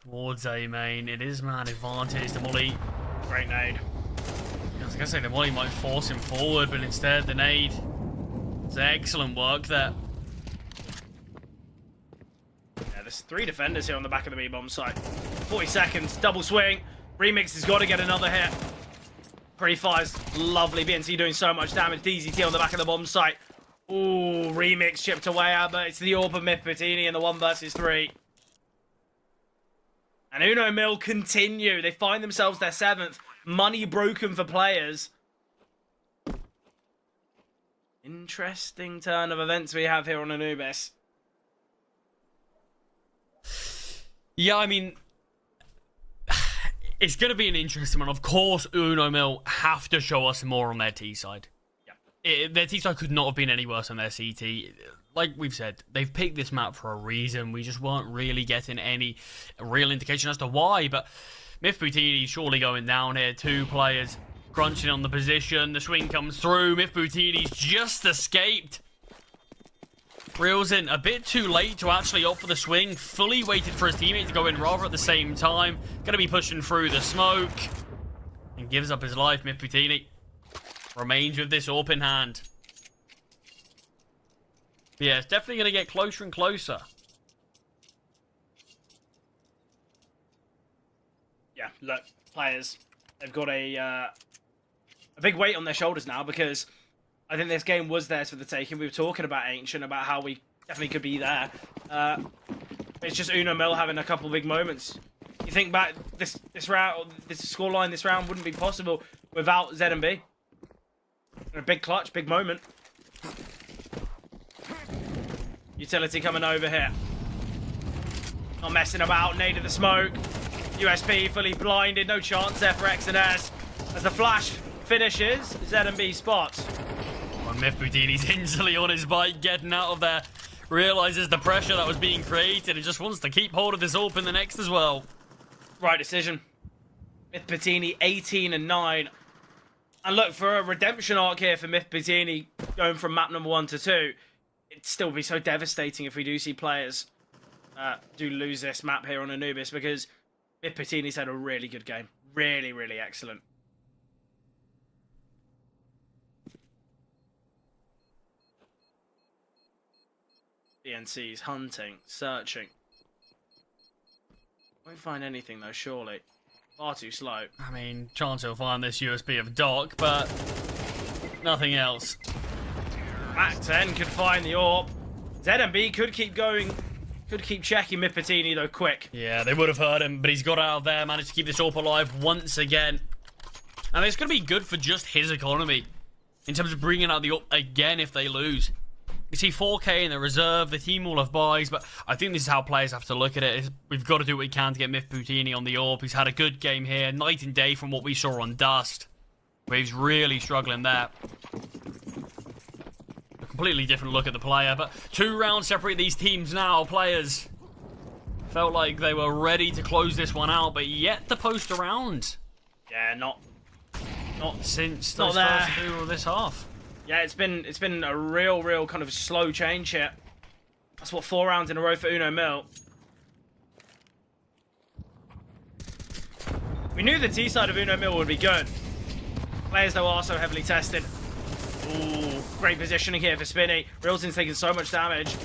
towards A main. It is man advantage. The molly. Great nade. I was gonna say the molly might force him forward, but instead the nade. It's excellent work there. Yeah, there's 3 defenders here on the back of the B-bomb site. 40 seconds, double swing. Remix has got to get another hit. Pre-fires, lovely. BNC doing so much damage. DZT on the back of the bomb site. Ooh, Remix chipped away out, but it's the AWP of Myth Patini in the 1 versus 3. And Uno Mille continue. They find themselves their 7th. Money broken for players. Interesting turn of events we have here on Anubis. Yeah, I mean, it's going to be an interesting one. Of course, Uno Mille have to show us more on their T side. Their T side could not have been any worse than their CT. Like we've said, they've picked this map for a reason. We just weren't really getting any real indication as to why. But Myth Patini surely going down here. 2 players crunching on the position. The swing comes through. Myth Patini's just escaped. Reelson a bit too late to actually opt for the swing. Fully waited for his teammate to go in rather at the same time. Going to be pushing through the smoke. And gives up his life, Myth Patini. Remains with this AWP in hand. Yeah, it's definitely going to get closer and closer. Yeah, look, players, they've got a big weight on their shoulders now because I think this game was theirs for the taking. We were talking about Ancient, about how we definitely could be there. It's just Uno Mille having a couple big moments. You think back, this round, this scoreline, this round wouldn't be possible without ZMB. A big clutch, big moment. Utility coming over here. Not messing about, naded the smoke. USP fully blinded, no chance there for X&S. As the flash finishes, ZMB spots. Well, Myth Patini's instantly on his bike, getting out of there. Realises the pressure that was being created and just wants to keep hold of this AWP in the next as well. Right decision. Myth Patini 18 and 9. And look, for a redemption arc here for Myth Patini, going from map number 1 to 2, it'd still be so devastating if we do see players do lose this map here on Anubis, because Myth Patini's had a really good game. Really, really excellent. BNC's hunting, searching. Won't find anything though, surely. Far too slow. I mean, chance he'll find this USB of Doc, but nothing else. MAC-10 could find the AWP. ZMB could keep going, could keep checking Myth Patini though quick. Yeah, they would have heard him, but he's got out of there, managed to keep this AWP alive once again. And it's going to be good for just his economy in terms of bringing out the AWP again if they lose. You see 4K in the reserve, the team will have buys, but I think this is how players have to look at it. We've got to do what we can to get Myth Patini on the AWP. He's had a good game here, night and day from what we saw on Dust, where he's really struggling there. A completely different look at the player, but 2 rounds separate these teams now. Players felt like they were ready to close this one out, but yet to post around. Yeah, not since those first 2 of this half. Yeah, it's been a real kind of slow change here. That's what 4 rounds in a row for Uno Mille. We knew the T side of Uno Mille would be good. Players, though, are so heavily tested. Ooh, great positioning here for Spinny. Reelzin's taking so much damage.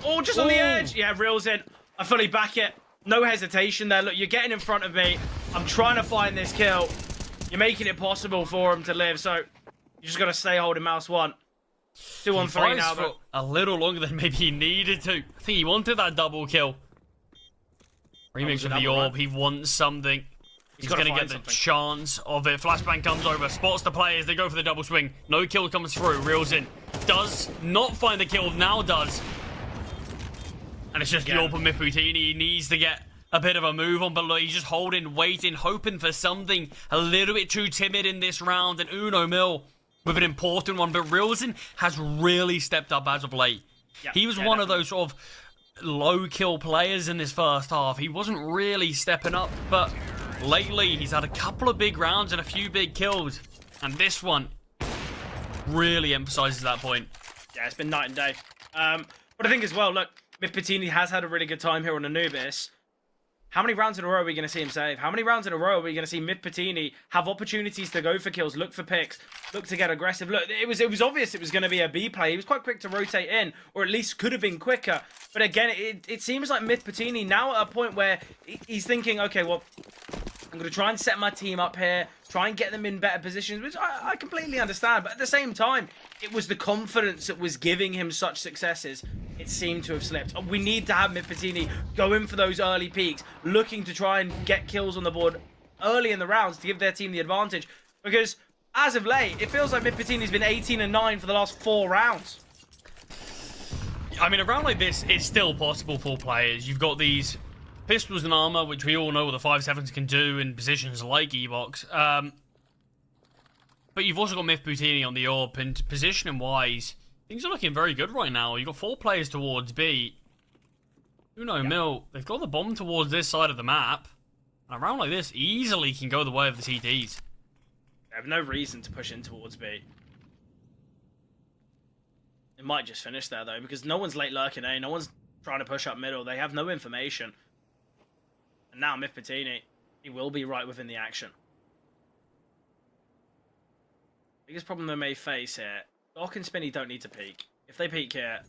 Oh, just on the edge. Yeah, Reelzin. I fully back it. No hesitation there. Look, you're getting in front of me. I'm trying to find this kill. You're making it possible for him to live, so you just got to stay holding mouse 1. 2 on 3 now, but a little longer than maybe he needed to. I think he wanted that double kill. Remix with the orb. He wants something. He's going to get the chance of it. Flashbang comes over, spots the players. They go for the double swing. No kill comes through. Reelzin does not find the kill. Now does. And it's just the orb of Mifutini. He needs to get a bit of a move on, but look, he's just holding, waiting, hoping for something a little bit too timid in this round. And Uno Mille with an important one. But Reelzin has really stepped up as of late. Yeah, he was one of those sort of low kill players in this first half. He wasn't really stepping up, but lately he's had a couple of big rounds and a few big kills, and this one really emphasizes that point. Yeah, it's been night and day. But I think as well, look, Mifutini has had a really good time here on Anubis. How many rounds in a row are we going to see him save? How many rounds in a row are we going to see Mifutini have opportunities to go for kills, look for picks, look to get aggressive? Look, it was obvious it was going to be a B play. He was quite quick to rotate in, or at least could have been quicker. But again, it seems like Mifutini now at a point where he's thinking, okay, well, I'm going to try and set my team up here, try and get them in better positions, which I completely understand. But at the same time, it was the confidence that was giving him such successes. It seemed to have slipped. We need to have Mifutini go in for those early peaks, looking to try and get kills on the board early in the rounds to give their team the advantage. Because as of late, it feels like Mifutini's been 18-9 for the last 4 rounds. I mean, a round like this is still possible for players. You've got these pistols and armor, which we all know what the 5.7s can do in positions like E-Box. But you've also got Mifutini on the orb, and positioning-wise, things are looking very good right now. You've got 4 players towards B. Uno Mille, they've got the bomb towards this side of the map. And a round like this easily can go the way of the CTs. They have no reason to push in towards B. It might just finish there, though, because no one's late lurking A. No one's trying to push up middle. They have no information. And now Mifutini, he will be right within the action. Biggest problem they may face here, Doc and Spinny don't need to peek. If they peek here,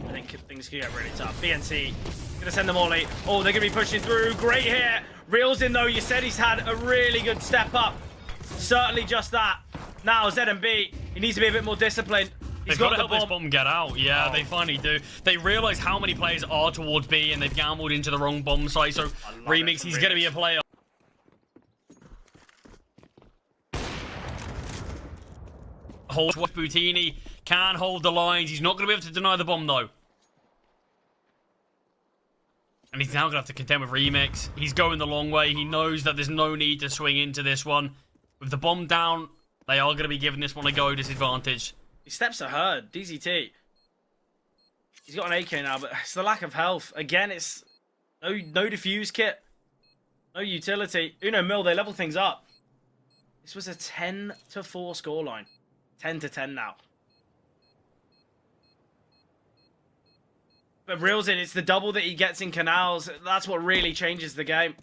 I think things could get really tough. BNC, gonna send them Ollie. Oh, they're gonna be pushing through. Great here. Reelzin, though, you said he's had a really good step up. Certainly just that. Now, ZMB, he needs to be a bit more disciplined. They've got to help this bomb get out. Yeah, they finally do. They realise how many players are towards B, and they've gambled into the wrong bomb site. So, Remix, he's going to be a player. Butini can hold the lines. He's not going to be able to deny the bomb, though. And he's now going to have to contend with Remix. He's going the long way. He knows that there's no need to swing into this one. With the bomb down, they are going to be giving this one a go disadvantage. He steps ahead. DZT. He's got an AK now, but it's the lack of health. Again, it's no defuse kit. No utility. Uno Mille, they level things up. This was a 10-4 scoreline. 10-10 now. But Reelzin, it's the double that he gets in canals. That's what really changes the game.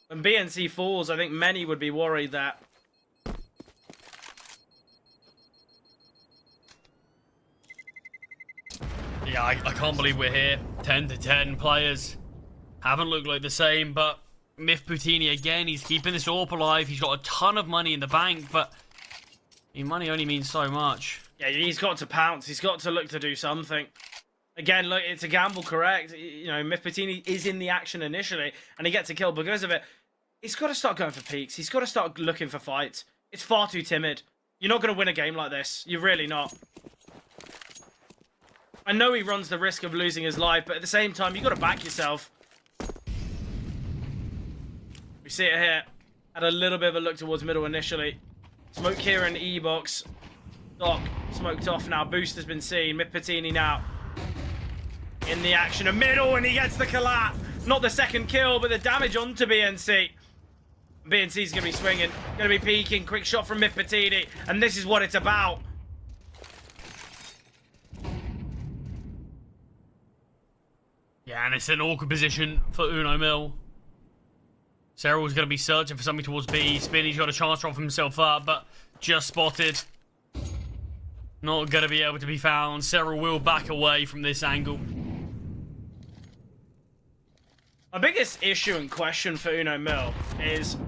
When BNC falls, I think many would be worried that yeah, I can't believe we're here. 10-10 players. Haven't looked like the same, but Mifutini again, he's keeping this AWP alive. He's got a ton of money in the bank, but money only means so much. Yeah, he's got to pounce. He's got to look to do something. Again, look, it's a gamble, correct? You know, Mifutini is in the action initially, and he gets a kill because of it. He's got to start going for peaks. He's got to start looking for fights. It's far too timid. You're not going to win a game like this. You're really not. I know he runs the risk of losing his life, but at the same time, you've got to back yourself. We see it here. Had a little bit of a look towards middle initially. Smoke here in E-Box. Doc smoked off now. Boost has been seen. Mifutini now in the action of middle, and he gets the collapse. Not the second kill, but the damage onto BNC. BNC's going to be swinging. Going to be peeking. Quick shot from Mifutini. And this is what it's about. Yeah, Yeah, and it's an awkward position for Uno Mille. Cyril's going to be searching for something towards B. Spinny's got a chance to offer himself up, but just spotted. Not going to be able to be found. Cyril will back away from this angle. My biggest issue and question for Uno Mille is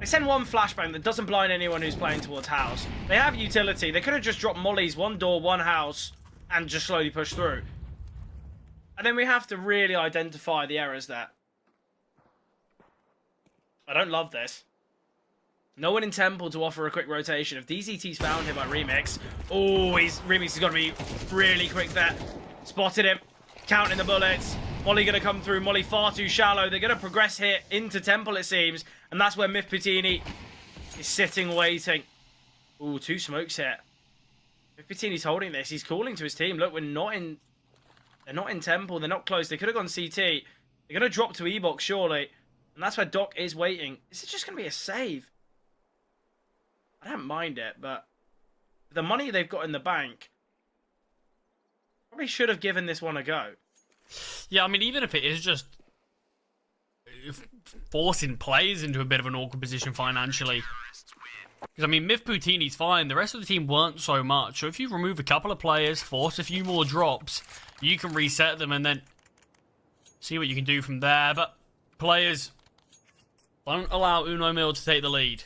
they send one flashbang that doesn't blind anyone who's playing towards house. They have utility. They could have just dropped mollies, one door, one house, and just slowly push through. And then we have to really identify the errors there. I don't love this. No one in Temple to offer a quick rotation. If DZT's found here by Remix, oh, Remix has got to be really quick there. Spotted him, counting the bullets. Molly going to come through. Molly far too shallow. They're going to progress here into Temple, it seems. And that's where Myth Patini is sitting, waiting. Ooh, 2 smokes here. Myth Patini's holding this. He's calling to his team. Look, they're not in Temple. They're not close. They could have gone CT. They're going to drop to E-Box, surely. And that's where Doc is waiting. Is it just going to be a save? I don't mind it, but the money they've got in the bank, probably should have given this one a go. Yeah, I mean, even if it is just forcing players into a bit of an awkward position financially. Because, I mean, Myth Poutini's fine. The rest of the team weren't so much. So if you remove a couple of players, force a few more drops, you can reset them and then see what you can do from there. But players, don't allow Uno Mille to take the lead.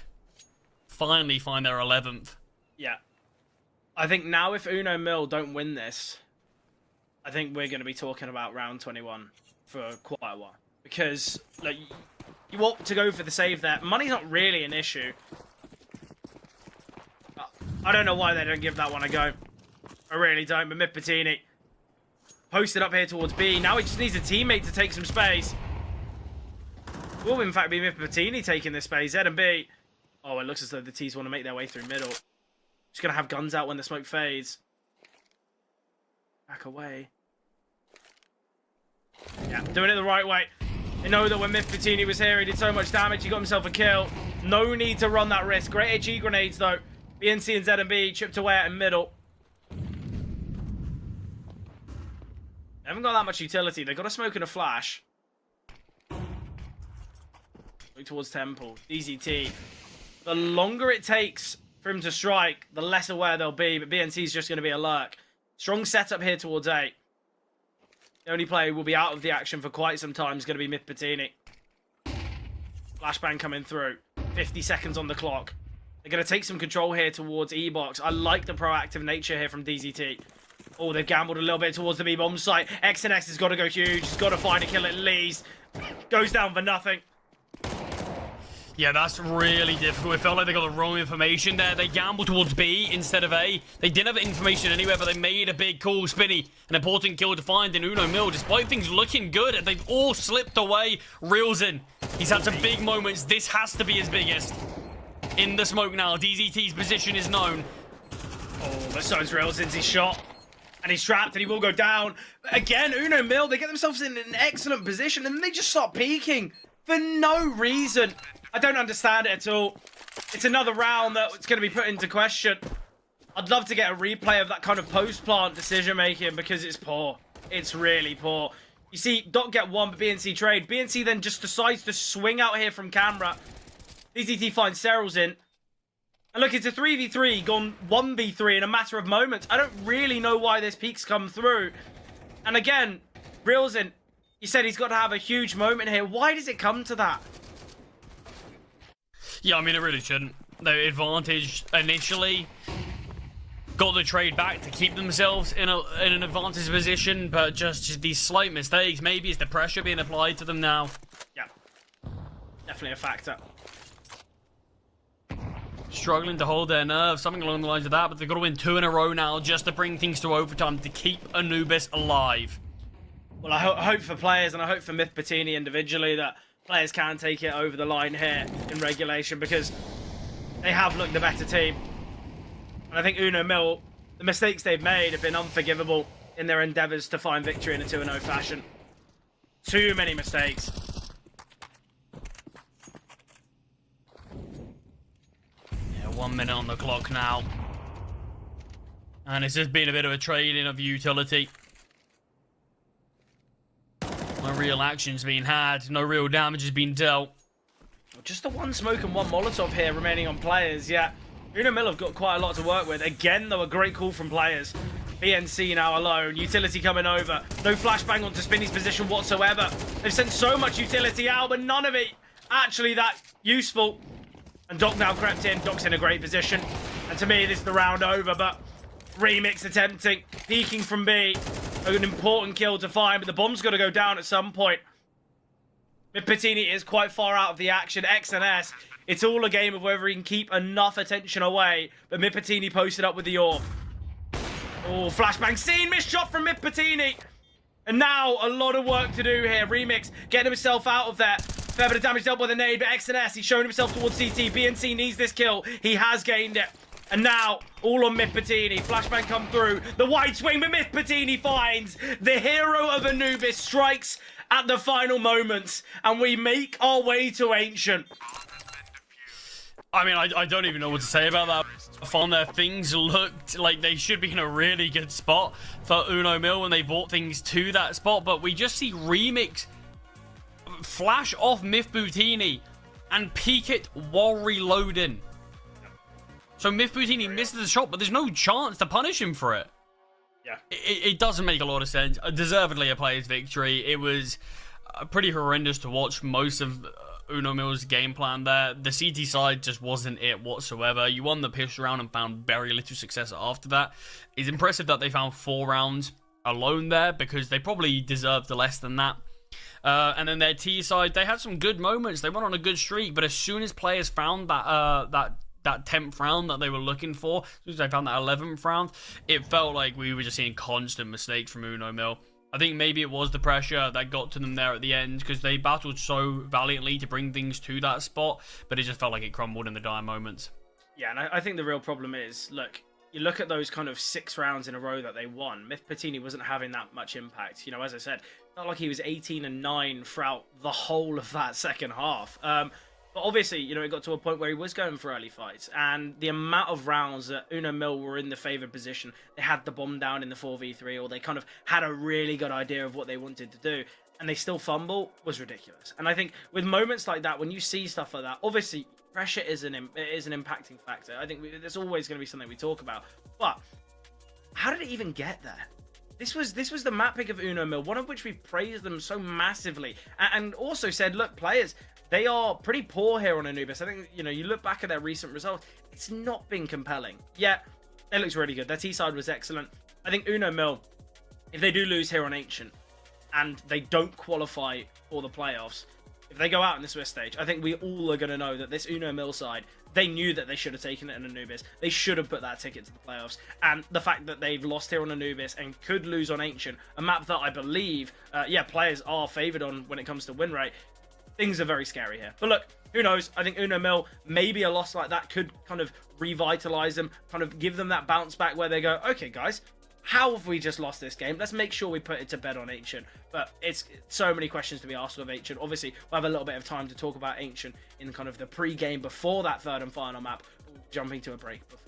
Finally find their 11th. Yeah. I think now if Uno Mille don't win this, I think we're going to be talking about round 21 for quite a while. Because like, you want to go for the save there. Money's not really an issue. I don't know why they don't give that one a go. I really don't. But Myth Patini posted up here towards B. Now he just needs a teammate to take some space. Will in fact be Myth Patini taking this space. Z and B. Oh, it looks as though the T's want to make their way through middle. Just going to have guns out when the smoke fades. Back away. Yeah, doing it the right way. They know that when Myth Patini was here, he did so much damage, he got himself a kill. No need to run that risk. Great HE grenades, though. BNC and ZB chipped away at in middle. They haven't got that much utility. They've got a smoke and a flash. Look towards Temple. DZT. The longer it takes for him to strike, the less aware they'll be. But BNC is just going to be a lurk. Strong setup here towards A. The only player who will be out of the action for quite some time is going to be Myth Patini. Flashbang coming through. 50 seconds on the clock. They're going to take some control here towards E-Box. I like the proactive nature here from DZT. Oh, they've gambled a little bit towards the B-bomb site. XNX has got to go huge. He's got to find a kill at least. Goes down for nothing. Yeah, that's really difficult. It felt like they got the wrong information there. They gambled towards B instead of A. They didn't have information anywhere, but they made a big call. Spinny, an important kill to find in Uno Mille. Despite things looking good, they've all slipped away. Reels in. He's had some big moments. This has to be his biggest. In the smoke now. DZT's position is known. Oh, but so's Reelsin's. He's shot. And he's trapped and he will go down. Again, Uno Mille, they get themselves in an excellent position and then they just start peeking for no reason. I don't understand it at all. It's another round that's going to be put into question. I'd love to get a replay of that kind of post-plant decision-making because it's poor. It's really poor. You see, Doc get one, but BNC trade. BNC then just decides to swing out here from camera. DZT finds Cyril's in. And look, it's a 3v3 gone 1v3 in a matter of moments. I don't really know why this peek's come through. And again, Reelsin, he said he's got to have a huge moment here. Why does it come to that? Yeah, I mean, it really shouldn't. The advantage initially got the trade back to keep themselves in an advantage position, but just these slight mistakes. Maybe it's the pressure being applied to them now. Yeah, definitely a factor. Struggling to hold their nerve, something along the lines of that, but they've got to win 2 in a row now just to bring things to overtime to keep Anubis alive. Well, I hope for players and I hope for Myth Patini individually that players can take it over the line here in regulation because they have looked the better team. And I think Uno Mille, the mistakes they've made have been unforgivable in their endeavours to find victory in a 2-0 fashion. Too many mistakes. Yeah, 1 minute on the clock now. And it's just been a bit of a trading of utility. real action's being had. No real damage has been dealt. Just the one smoke and one Molotov here remaining on players. Yeah, Uno Mille have got quite a lot to work with. Again, though, a great call from players. BNC now alone. Utility coming over. No flashbang onto Spinny's position whatsoever. They've sent so much utility out, but none of it actually that useful. And Doc now crept in. Doc's in a great position. And to me, this is the round over, but Remix attempting, peeking from B. An important kill to find, but the bomb's got to go down at some point. Patini is quite far out of the action. X and S. It's all a game of whether he can keep enough attention away. But Patini posted up with the orb. Oh, flashbang seen. Missed shot from Patini. And now a lot of work to do here. Remix getting himself out of there. Fair bit of damage dealt by the nade, but X and S, he's shown himself towards CT. BNC needs this kill. He has gained it. And now, all on Patini. Flashbang come through. The wide swing, but Patini finds the hero of Anubis, strikes at the final moments. And we make our way to Ancient. I mean, I don't even know what to say about that. I found that things looked like they should be in a really good spot for Uno Mille when they brought things to that spot. But we just see Remix flash off Patini and peek it while reloading. So Patini misses the shot, but there's no chance to punish him for it. Yeah. It doesn't make a lot of sense. Deservedly a player's victory. It was pretty horrendous to watch most of Uno Mille's game plan there. The CT side just wasn't it whatsoever. You won the pistol round and found very little success after that. It's impressive that they found 4 rounds alone there, because they probably deserved less than that. And then their T side, they had some good moments. They went on a good streak, but as soon as players found that 10th round that they were looking for, as soon as they found that 11th round, it felt like we were just seeing constant mistakes from Uno Mille. I think maybe it was the pressure that got to them there at the end, because they battled so valiantly to bring things to that spot, but it just felt like it crumbled in the dire moments. Yeah, and I think the real problem is, look, you look at those kind of 6 rounds in a row that they won. Patini wasn't having that much impact. You know, as I said, not like he was 18-9 throughout the whole of that second half. But obviously, you know, it got to a point where he was going for early fights. And the amount of rounds that Uno Mille were in the favoured position, they had the bomb down in the 4v3, or they kind of had a really good idea of what they wanted to do, and they still fumble, was ridiculous. And I think with moments like that, when you see stuff like that, obviously pressure is an impacting factor. I think there's always going to be something we talk about. But how did it even get there? This was the map pick of Uno Mille, one of which we praised them so massively, and also said, look, players, they are pretty poor here on Anubis. I think, you know, you look back at their recent results, it's not been compelling. Yeah, it looks really good. Their T side was excellent. I think Uno Mille, if they do lose here on Ancient, and they don't qualify for the playoffs, if they go out in the Swiss stage, I think we all are going to know that this Uno Mille side, they knew that they should have taken it in Anubis. They should have put that ticket to the playoffs. And the fact that they've lost here on Anubis and could lose on Ancient, a map that I believe, players are favoured on when it comes to win rate, things are very scary here. But look, who knows? I think Uno Mille, maybe a loss like that could kind of revitalise them, kind of give them that bounce back where they go, okay, guys, how have we just lost this game? Let's make sure we put it to bed on Ancient. But it's so many questions to be asked of Ancient. Obviously, we'll have a little bit of time to talk about Ancient in kind of the pre-game before that third and final map, jumping to a break before.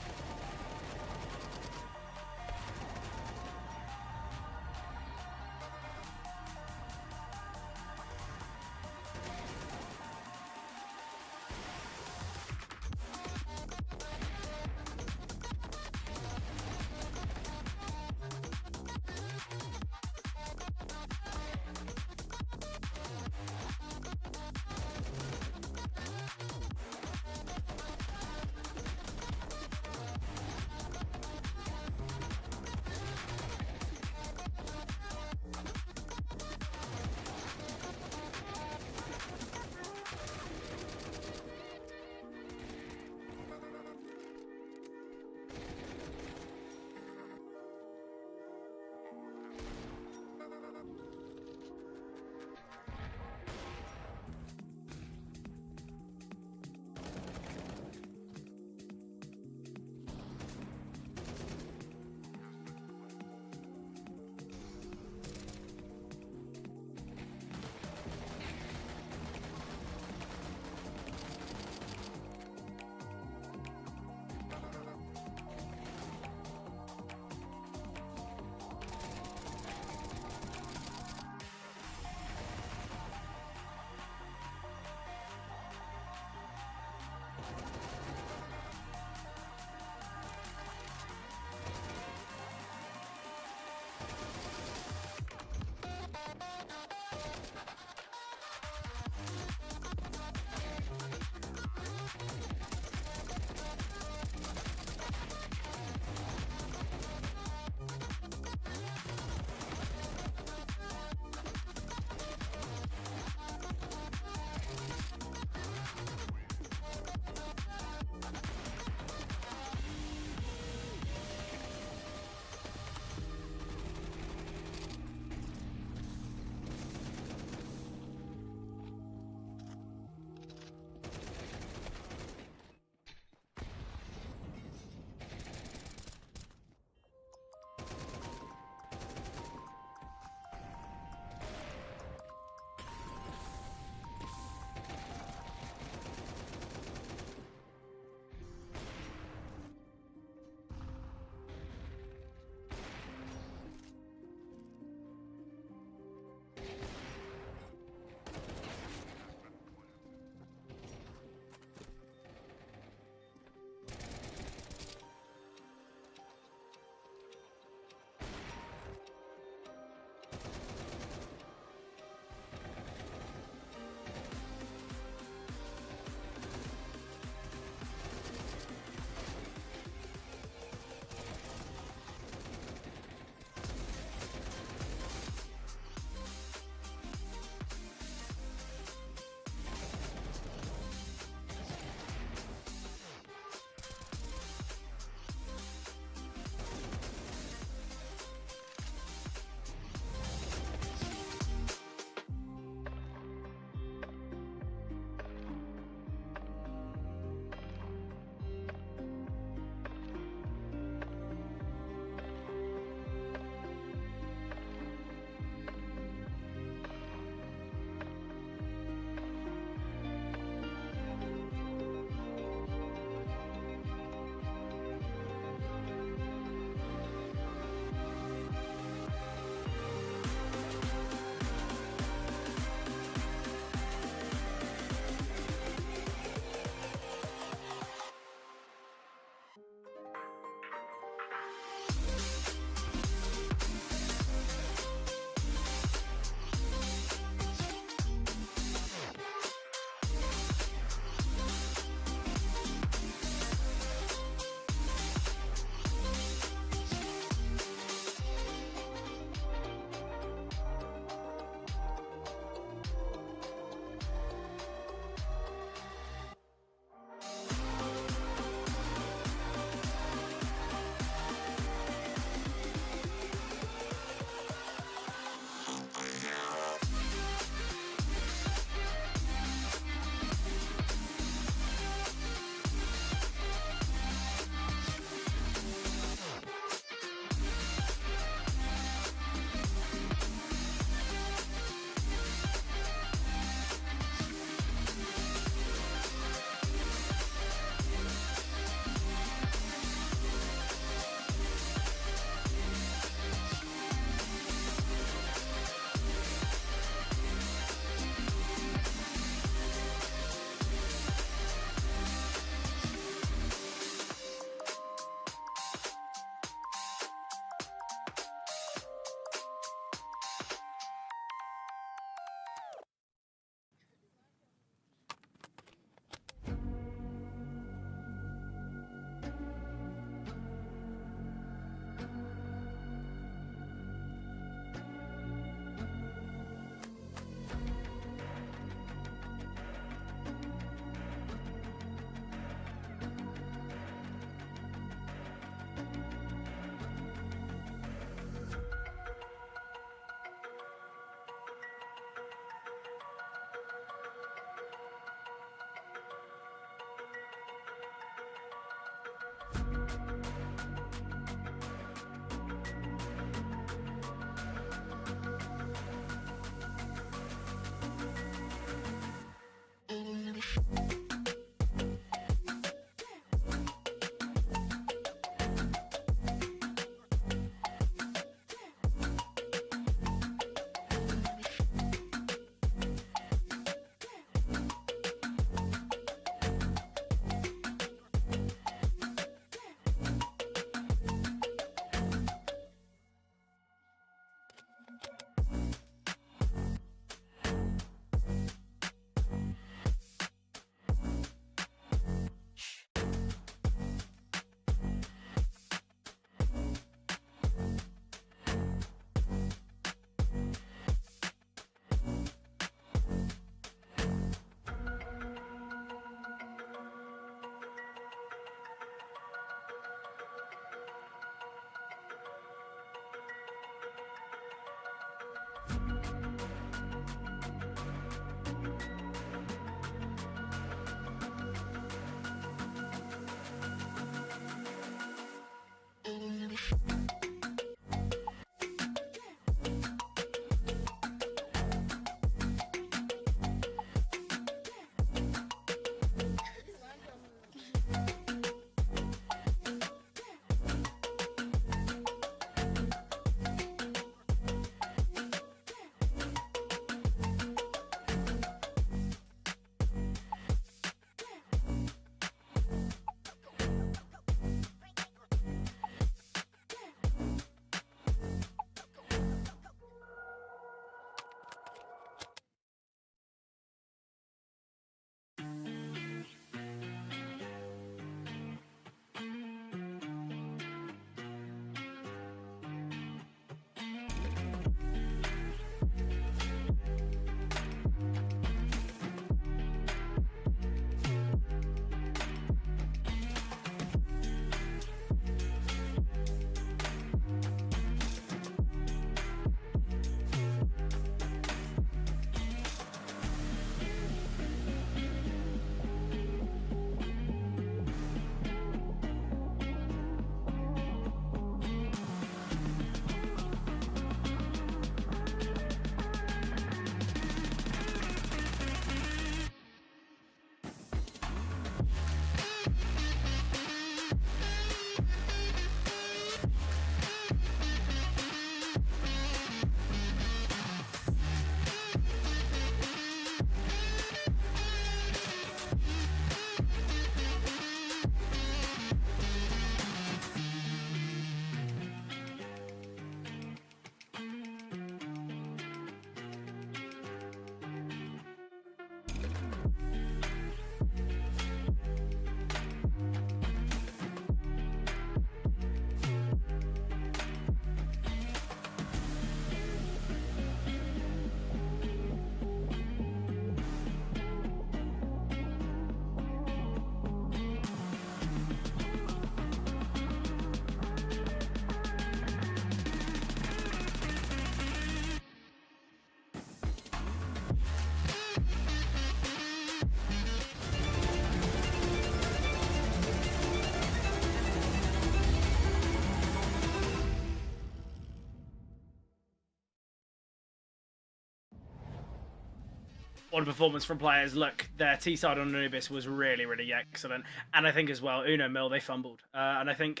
What a performance from players. Look, their T-side on Anubis was really, really excellent. And I think as well, Uno Mille, they fumbled. And I think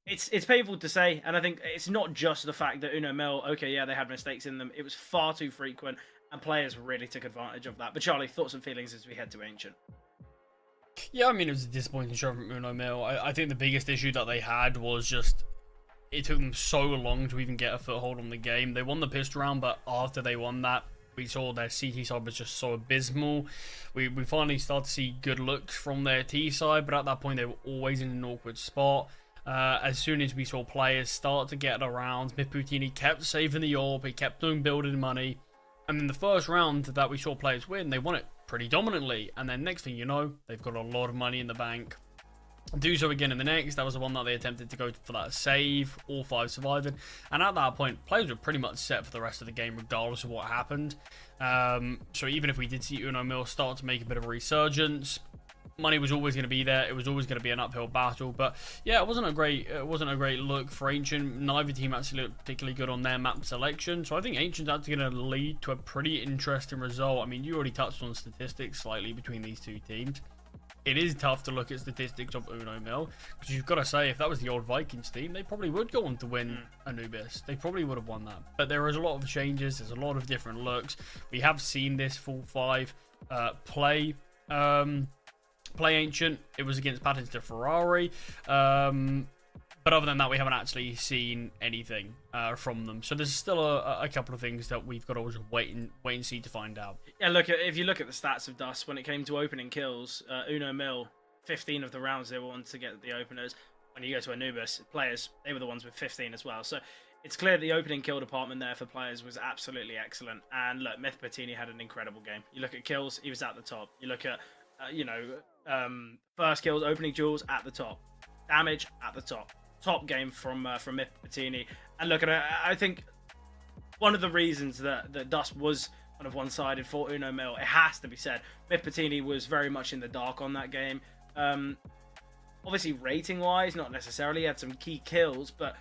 it's painful to say. And I think it's not just the fact that Uno Mille, okay, yeah, they had mistakes in them. It was far too frequent. And players really took advantage of that. But Charlie, thoughts and feelings as we head to Ancient? Yeah, I mean, it was a disappointing show from Uno Mille. I think the biggest issue that they had was just it took them so long to even get a foothold on the game. They won the pistol round, but after they won that, we saw their CT side was just so abysmal. We finally started to see good looks from their T side, but at that point they were always in an awkward spot. As soon as we saw players start to get around, Myth Patini kept saving the orb, he kept doing building money, and in the first round that we saw players win, they won it pretty dominantly, and then next thing you know, they've got a lot of money in the bank. Do so again in the next. That was the one that they attempted to go for that save, all 5 surviving, and at that point players were pretty much set for the rest of the game regardless of what happened. So even if we did see Uno Mille start to make a bit of a resurgence, money was always going to be there. It was always going to be an uphill battle. But yeah, it wasn't a great look for Ancient. Neither team actually looked particularly good on their map selection, so I think Ancient's actually going to lead to a pretty interesting result. I mean, you already touched on statistics slightly between these two teams. It is tough to look at statistics of Uno Mille, because you've got to say, if that was the old Vikings team, they probably would go on to win Anubis. They probably would have won that. But there is a lot of changes. There's a lot of different looks. We have seen this full 5 play Ancient. It was against Patins to Ferrari. But other than that, we haven't actually seen anything from them. So there's still a couple of things that we've got to just wait and see to find out. Yeah, look, if you look at the stats of Dust, when it came to opening kills, Uno Mille, 15 of the rounds they were on to get the openers. When you go to Anubis, players, they were the ones with 15 as well. So it's clear the opening kill department there for players was absolutely excellent. And look, Myth Patini had an incredible game. You look at kills, he was at the top. You look at, first kills, opening duels, at the top. Damage, at the top. Top game from Myth Patini. And look, I think one of the reasons that Dust was kind of one-sided for Uno Mille, it has to be said, Myth Patini was very much in the dark on that game. Obviously, rating-wise, not necessarily. He had some key kills, but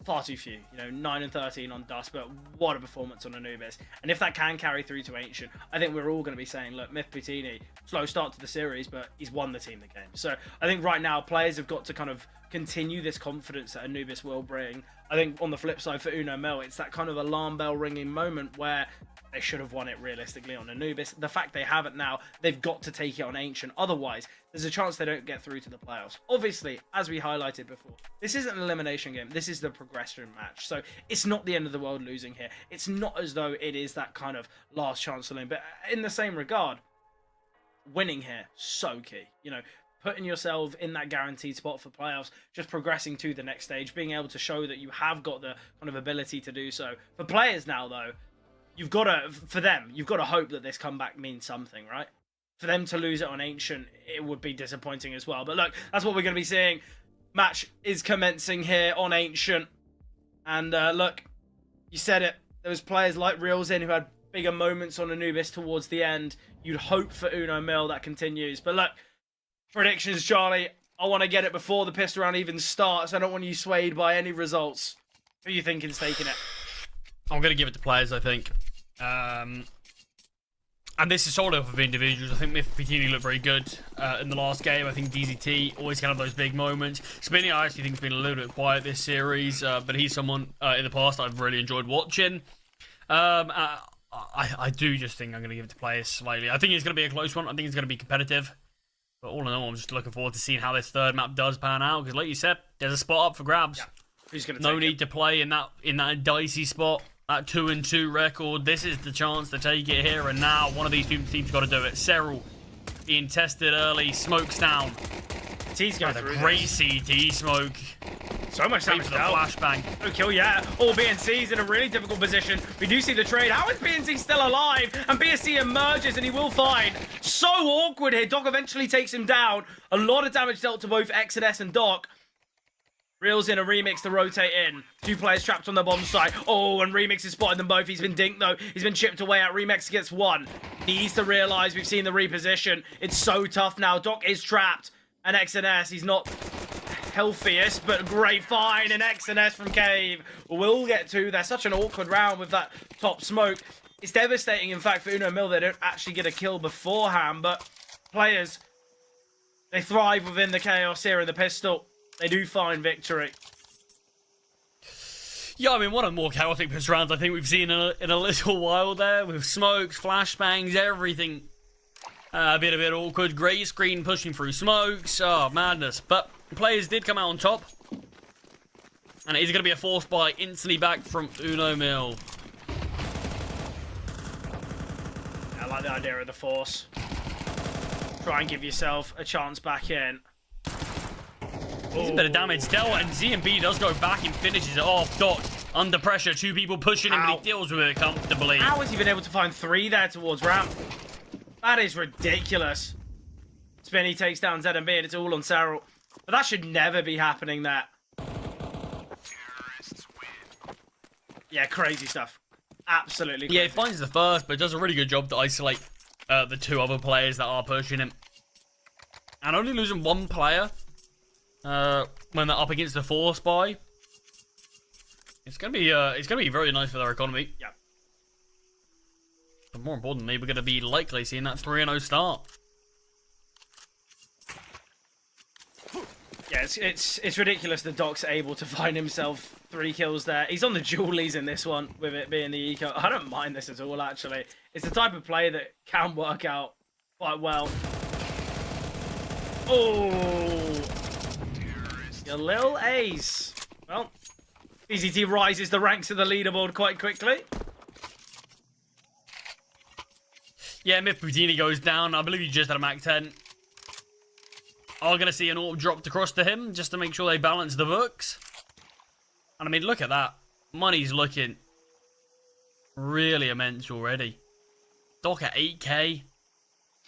far too few. 9 and 13 on Dust, but what a performance on Anubis. And if that can carry through to Ancient, I think we're all going to be saying, look, Myth Patini, slow start to the series, but he's won the team the game. So I think right now, players have got to kind of continue this confidence that Anubis will bring. I think on the flip side for Uno Mille, it's that kind of alarm bell ringing moment where they should have won it realistically on Anubis. The fact they haven't now, they've got to take it on Ancient. Otherwise, there's a chance they don't get through to the playoffs. Obviously, as we highlighted before, this isn't an elimination game. This is the progression match. So it's not the end of the world losing here. It's not as though it is that kind of last chance to win. But in the same regard, winning here, so key. Putting yourself in that guaranteed spot for playoffs, just progressing to the next stage, being able to show that you have got the kind of ability to do so. For players now, though, you've got to hope that this comeback means something, right? For them to lose it on Ancient, it would be disappointing as well. But look, that's what we're going to be seeing. Match is commencing here on Ancient. And look, you said it. There was players like Reelsin who had bigger moments on Anubis towards the end. You'd hope for Uno Mille that continues. But look, predictions, Charlie. I want to get it before the pistol round even starts. I don't want you swayed by any results. Who are you thinking's taking it? I'm going to give it to players, I think. And this is solely off of individuals. I think Myth Patini looked very good in the last game. I think DZT always can have those big moments. Spinny, I actually think, has been a little bit quiet this series, but he's someone in the past I've really enjoyed watching. I do just think I'm going to give it to players slightly. I think it's going to be a close one. I think it's going to be competitive. But all in all, I'm just looking forward to seeing how this third map does pan out. Because like you said, there's a spot up for grabs. Yeah. Who's going to No need to play in that dicey spot. That 2-2 record. This is the chance to take it here and now. One of these two teams got to do it. Cyril being tested early. Smokes down. T's going through great CT smoke. So much damage for the flashbang. No kill yet. All BNC's in a really difficult position. We do see the trade. How is BNC still alive? And BNC emerges and he will find. So awkward here. Doc eventually takes him down. A lot of damage dealt to both X&S and Doc. Reels in a Remix to rotate in. Two players trapped on the bomb site. Oh, and Remix is spotted them both. He's been dinked, though. He's been chipped away at. Remix gets one. Needs to realise we've seen the reposition. It's so tough now. Doc is trapped. And X&S, he's not healthiest, but great find. And X&S from Cave will get to. They're such an awkward round with that top smoke. It's devastating, in fact, for Uno Mille. They don't actually get a kill beforehand, but players, they thrive within the chaos here in the pistol. They do find victory. Yeah, I mean, one of the more chaotic piss rounds I think we've seen in a little while there, with smokes, flashbangs, everything. A bit awkward. Grey screen pushing through smokes. Oh, madness. But players did come out on top. And it is going to be a force buy instantly back from Uno Mille. I like the idea of the force. Try and give yourself a chance back in. There's a bit of damage dealt, and ZMB does go back and finishes it off. Doc, under pressure, 2 people pushing him, but he deals with it comfortably. How has he been able to find 3 there towards ramp? That is ridiculous. Spinny takes down ZMB, and it's all on Cyril. But that should never be happening there. Yeah, crazy stuff. Absolutely crazy. Yeah, he finds the first, but does a really good job to isolate the 2 other players that are pushing him. And only losing 1 player when they're up against the force buy. It's gonna be very nice for their economy. Yeah. But more importantly, we're gonna be likely seeing that 3-0 start. Yeah, it's ridiculous that Doc's able to find himself 3 kills there. He's on the dualies in this one, with it being the eco. I don't mind this at all, actually. It's the type of play that can work out quite well. Oh! Your little ace. Well, CCT rises the ranks of the leaderboard quite quickly. Yeah, Myth Patini goes down. I believe he just had a Mac 10. Are going to see an orb dropped across to him just to make sure they balance the books. And I mean, look at that. Money's looking really immense already. Doc at 8k.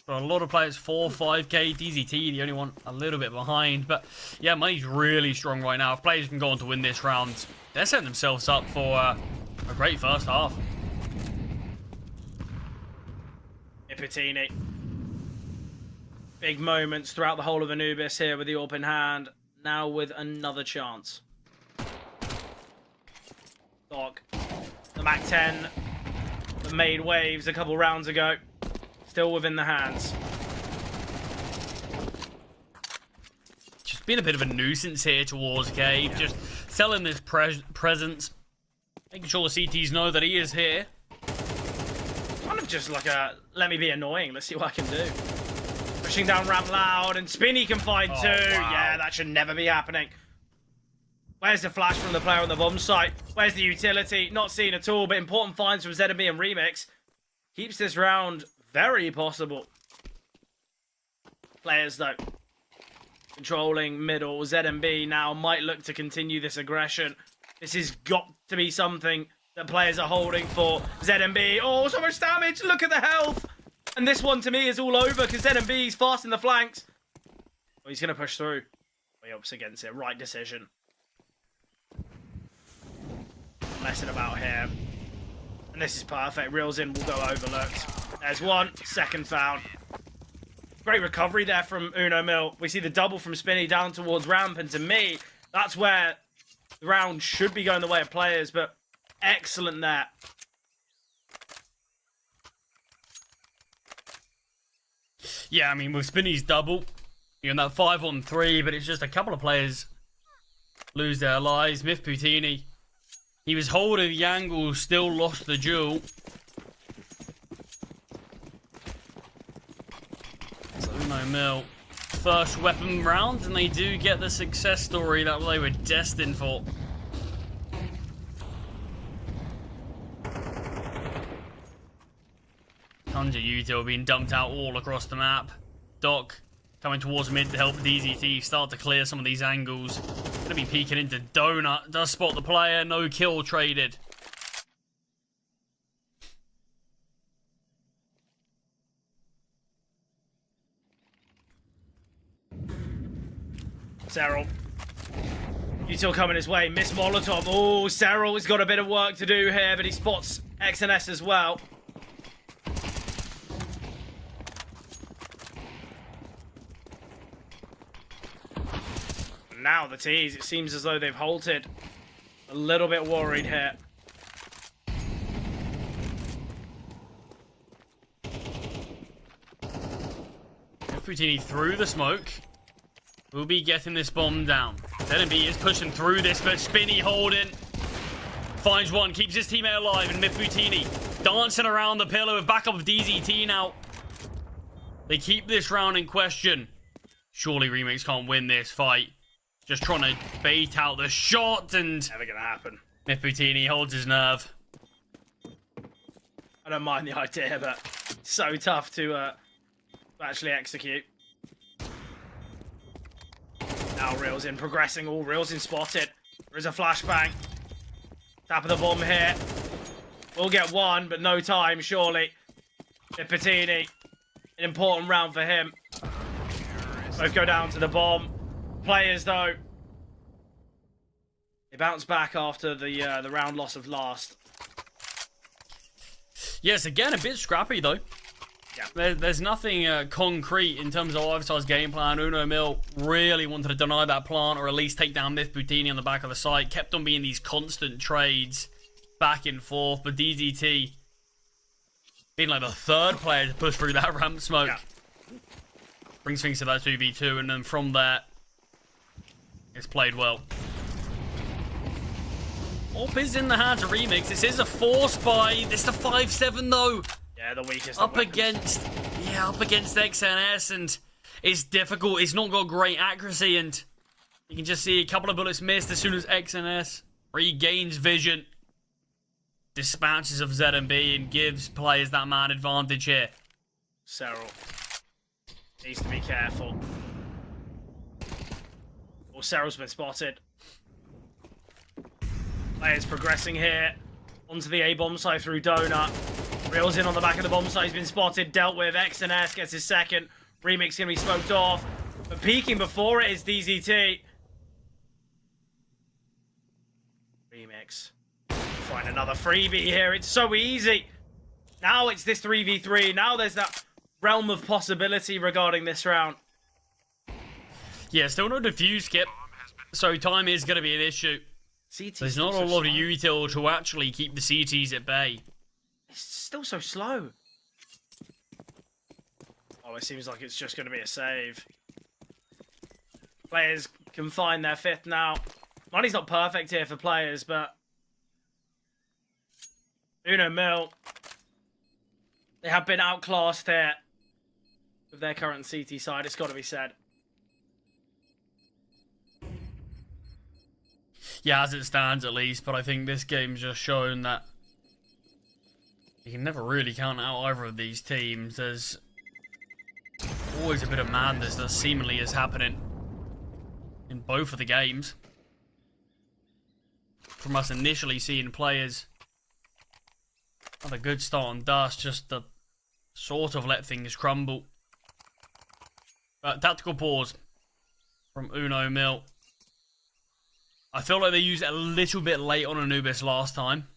But a lot of players 4, 5k. DZT, the only one a little bit behind. But yeah, money's really strong right now. If players can go on to win this round, they're setting themselves up for a great first half. Patini. Big moments throughout the whole of Anubis here with the orb in hand. Now with another chance. Doc. The Mac 10 that made waves a couple rounds ago. Still within the hands. Just being a bit of a nuisance here towards Gabe. Just selling this presence. Making sure the CTs know that he is here. Kind of just like a, let me be annoying. Let's see what I can do. Pushing down ramp loud, and Spinny can find 2. Wow. Yeah, that should never be happening. Where's the flash from the player on the bomb site? Where's the utility? Not seen at all, but important finds from ZMB and Remix. Keeps this round very possible. Players, though, controlling middle. ZMB now might look to continue this aggression. This has got to be something that players are holding for. ZMB, oh, so much damage. Look at the health. And this one, to me, is all over because ZMB is fast in the flanks. Oh, he's going to push through. He ups against it. Right decision. Messing about here. And this is perfect. Reels in will go overlooked. There's one. Second found. Great recovery there from Uno Mille. We see the double from Spinny down towards ramp. And to me, that's where the round should be going the way of players. But excellent there. Yeah, I mean, with Spinny's double, you're in that 5-on-3, but it's just a couple of players lose their lives. Myth Patini, he was holding the angle, still lost the duel. So Uno Mille, first weapon round, and they do get the success story that they were destined for. Conjure Util being dumped out all across the map. Doc coming towards mid to help DZT start to clear some of these angles. Gonna be peeking into Donut. Does spot the player. No kill traded. Cyril. Util coming his way. Miss Molotov. Oh, Cyril has got a bit of work to do here, but he spots XNS as well. Now the T's, it seems as though they've halted. A little bit worried here. Patini through the smoke. We'll be getting this bomb down. ZMB is pushing through this, but Spinny holding. Finds one, keeps his teammate alive, and Patini dancing around the pillar with backup of DZT now. They keep this round in question. Surely Remix can't win this fight. Just trying to bait out the shot, and Never gonna happen. Patini holds his nerve. I don't mind the idea, but it's so tough to actually execute. Now Reels in progressing. All Reels in spotted. There is a flashbang. Tap of the bomb here. We'll get one, but no time, surely. Patini, an important round for him. Both go down to the bomb. Players, though, they bounce back after the round loss of last. Yes, again, a bit scrappy, though. Yeah. There's nothing concrete in terms of Ivar's game plan. Uno Mille really wanted to deny that plant, or at least take down Patini on the back of the site. Kept on being these constant trades back and forth, but DZT being like the third player to push through that ramp smoke. Yeah. Brings things to that 2v2, and then from there, it's played well. Orp is in the hands of Remix. This is a force buy. This is the 5-7 though. Yeah, the weakest. Up against XNS, and it's difficult. It's not got great accuracy, and you can just see a couple of bullets missed as soon as XNS regains vision. Dispatches of ZMB and gives players that man advantage here. Cyril needs to be careful. Well, Cyril's been spotted. Players progressing here onto the A bomb site through Donut. Reels in on the back of the bomb site. He's been spotted, dealt with. XNS gets his second. Remix gonna be smoked off. But peeking before it is DZT. Remix. Find another freebie here. It's so easy. Now it's this 3v3. Now there's that realm of possibility regarding this round. Yeah, still no defuse skip. So time is going to be an issue. CT's There's not a lot of util to actually keep the CTs at bay. It's still so slow. Oh, it seems like it's just going to be a save. Players can find their fifth now. Money's not perfect here for players, but Uno Mille, they have been outclassed here with their current CT side, it's got to be said. Yeah, as it stands at least, but I think this game's just shown that you can never really count out either of these teams. There's always a bit of madness that seemingly is happening in both of the games. From us initially seeing players have a good start on Dust, just to sort of let things crumble. Tactical pause from Uno Mille. I feel like they used it a little bit late on Anubis last time.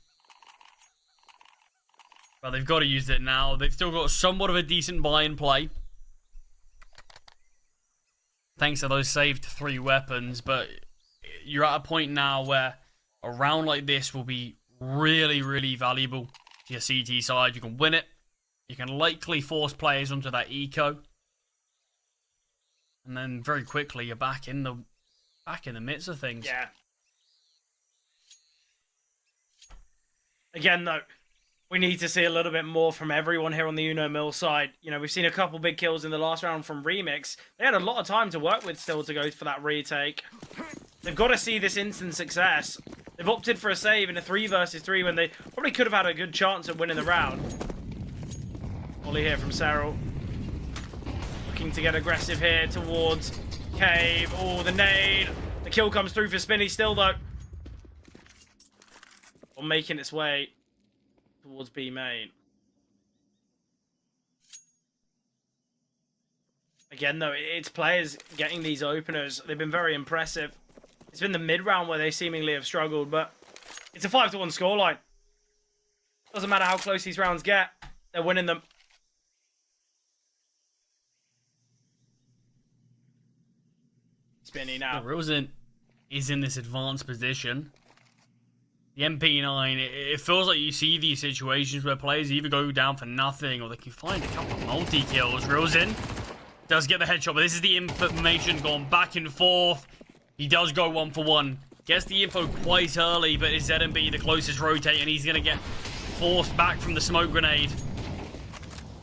But they've got to use it now. They've still got somewhat of a decent buy in play, thanks to those saved 3 weapons. But you're at a point now where a round like this will be really, really valuable to your CT side. You can win it. You can likely force players onto that eco. And then very quickly you're back in the midst of things. Yeah. Again, though, we need to see a little bit more from everyone here on the Uno Mille side. You know, we've seen a couple big kills in the last round from Remix. They had a lot of time to work with still to go for that retake. They've got to see this instant success. They've opted for a save in a 3 versus 3 when they probably could have had a good chance at winning the round. Ollie here from Cyril. Looking to get aggressive here towards Cave. Oh, the nade. The kill comes through for Spinny still, though. Or making its way towards B main. Again, though, it's players getting these openers. They've been very impressive. It's been the mid-round where they seemingly have struggled, but it's a 5-1 scoreline. Doesn't matter how close these rounds get. They're winning them. Spinny now. Rosen is in this advanced position. The MP9, it feels like you see these situations where players either go down for nothing or they can find a couple of multi-kills. Rosen Does get the headshot, but this is the information going back and forth. He does go 1-for-1. Gets the info quite early, but is ZMB the closest rotate, and he's going to get forced back from the smoke grenade.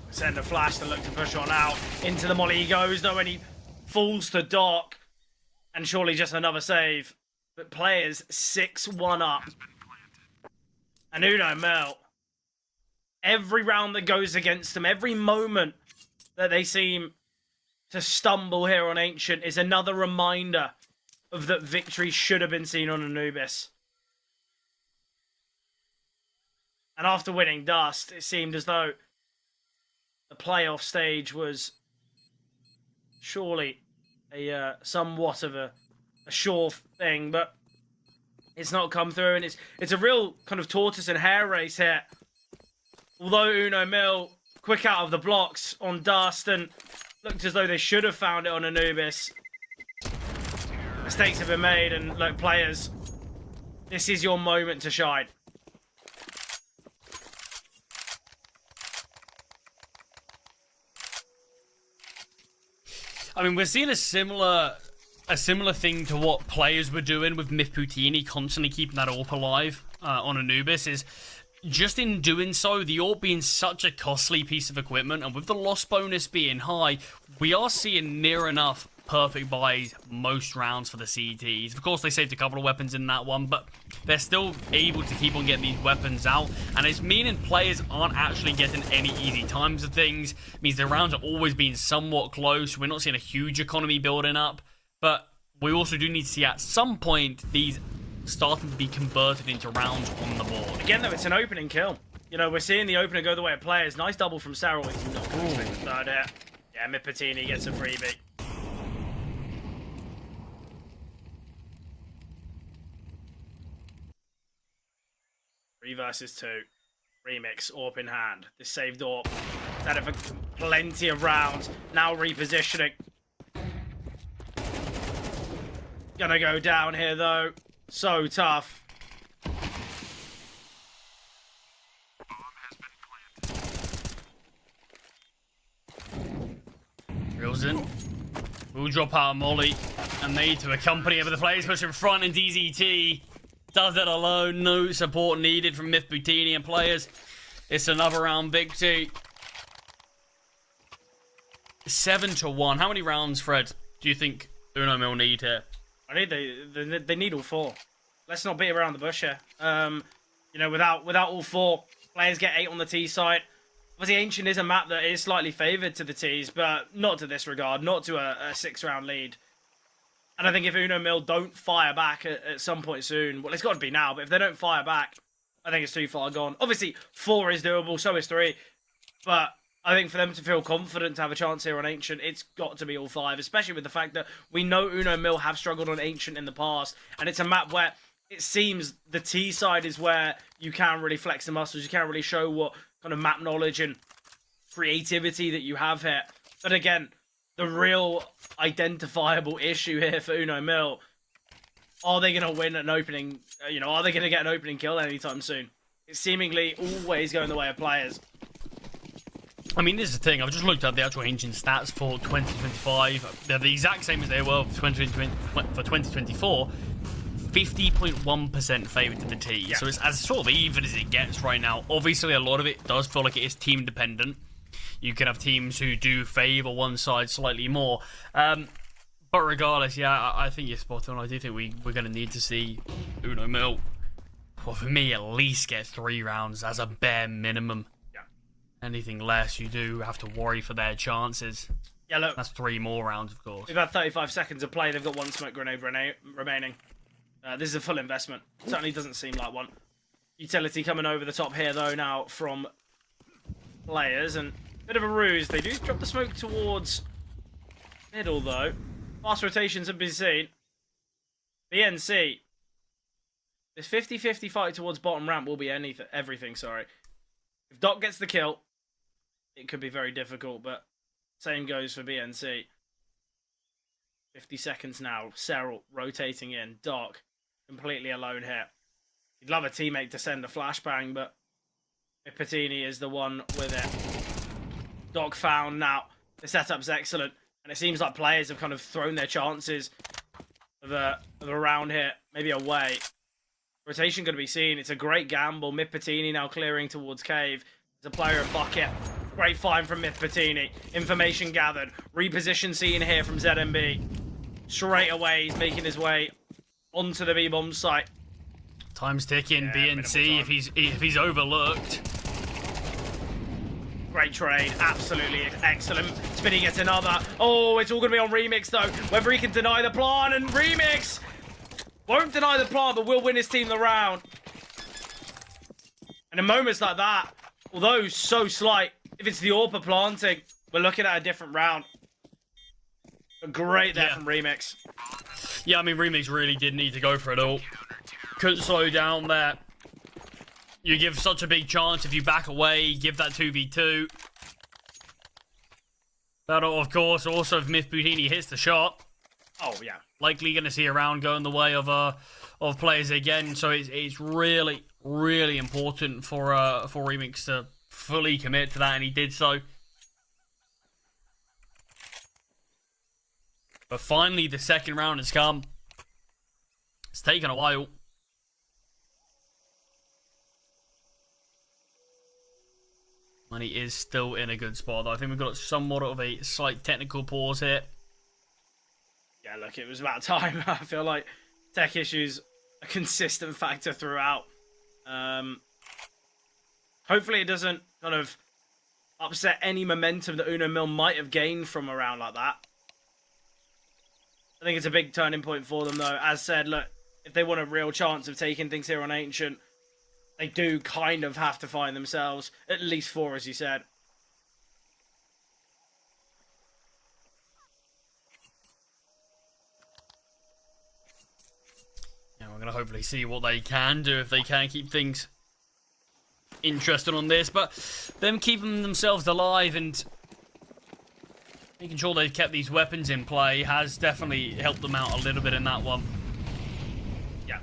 Send a flash to look to push on out. Into the molly he goes, though, and he falls to Doc. And surely just another save. But players 6-1 up. And Uno Mille, every round that goes against them, every moment that they seem to stumble here on Ancient is another reminder of that victory should have been seen on Anubis. And after winning Dust, it seemed as though the playoff stage was surely a somewhat of a sure thing, but it's not come through, and it's a real kind of tortoise and hare race here. Although Uno Mille quick out of the blocks on Dust and looked as though they should have found it on Anubis. Mistakes have been made, and look, players, this is your moment to shine. I mean, we're seeing a similar thing to what players were doing with Myth Patini, constantly keeping that AWP alive on Anubis. Is just in doing so, the AWP being such a costly piece of equipment, and with the loss bonus being high, we are seeing near enough perfect buys most rounds for the CTs. Of course, they saved a couple of weapons in that one, but they're still able to keep on getting these weapons out, and it's meaning players aren't actually getting any easy times of things. It means the rounds are always being somewhat close. We're not seeing a huge economy building up, but we also do need to see at some point these starting to be converted into rounds on the board. Again, though, it's an opening kill. You know, we're seeing the opener go the way of players. Nice double from Sarah. He's not going to take the third hit. Yeah, Myth Patini gets a freebie. 3 versus 2. Remix, AWP in hand. This saved AWP. He's had it for plenty of rounds. Now repositioning. Gonna go down here, though. So tough. Reels in. We'll drop out a molly. And they to accompany it, but the players push in front, and DZT does it alone. No support needed from Myth Patini and players. It's another round victory. 7-1. How many rounds, Fred, do you think Uno Mille need here? I need they need all 4. Let's not beat around the bush here. You know, without all 4, players get 8 on the T side. Obviously, Ancient is a map that is slightly favoured to the Ts, but not to this regard, not to a 6-round lead. And I think if Uno Mille don't fire back at some point soon, well, it's got to be now, but if they don't fire back, I think it's too far gone. Obviously, 4 is doable, so is 3. But I think for them to feel confident to have a chance here on Ancient, it's got to be all 5, especially with the fact that we know Uno Mille have struggled on Ancient in the past, and it's a map where it seems the T side is where you can really flex the muscles, you can't really show what kind of map knowledge and creativity that you have here. But again, the real identifiable issue here for Uno Mille, are they going to win an opening, you know, are they going to get an opening kill anytime soon? It's seemingly always going the way of players. I mean, this is the thing. I've just looked at the actual Ancient stats for 2025. They're the exact same as they were for 2024. 50.1% favourite to the T. Yeah. So it's as sort of even as it gets right now. Obviously, a lot of it does feel like it is team dependent. You can have teams who do favour one side slightly more. But regardless, yeah, I think you're spot on. I do think we're going to need to see Uno Mille, well, for me, at least get 3 rounds as a bare minimum. Yeah. Anything less, you do have to worry for their chances. Yeah, look. That's 3 more rounds, of course. We've had 35 seconds of play. They've got 1 smoke grenade remaining. This is a full investment. Certainly doesn't seem like one. Utility coming over the top here, though, now from players. And a bit of a ruse. They do drop the smoke towards middle, though. Fast rotations have been seen. BNC. This 50-50 fight towards bottom ramp will be everything, sorry. If Doc gets the kill, it could be very difficult, but same goes for BNC. 50 seconds now. Cyril rotating in. Doc completely alone here. You'd love a teammate to send a flashbang, but Patini is the one with it. Doc found now. The setup's excellent. And it seems like players have kind of thrown their chances of a round here, maybe away. Rotation going to be seen. It's a great gamble. Myth Patini now clearing towards Cave. There's a player at Bucket. Great find from Myth Patini. Information gathered. Reposition seen here from ZMB. Straight away, he's making his way onto the B-bomb site. Time's ticking. BNC, if he's overlooked. Great trade. Absolutely excellent. Spinny gets another. Oh, it's all going to be on Remix, though. Whether he can deny the plant, and Remix won't deny the plant, but will win his team the round. And in moments like that, although so slight, if it's the AWP planting, we're looking at a different round. But great there from Remix. Yeah, I mean, Remix really did need to go for it all. Couldn't slow down there. You give such a big chance if you back away, give that 2v2. That'll, of course, also if Myth Patini hits the shot. Oh, yeah. Likely going to see a round going the way of players again. So it's really, really important for Remix to fully commit to that, and he did so. But finally, the second round has come. It's taken a while. And he is still in a good spot, though. I think we've got somewhat of a slight technical pause here. Yeah, look, it was about time. I feel like tech issues a consistent factor throughout. Hopefully it doesn't kind of upset any momentum that Uno Mille might have gained from a round like that. I think it's a big turning point for them, though. As said, look, if they want a real chance of taking things here on Ancient, they do kind of have to find themselves at least 4, as you said. Yeah, we're going to hopefully see what they can do if they can keep things interesting on this. But them keeping themselves alive and making sure they've kept these weapons in play has definitely helped them out a little bit in that one. Yeah.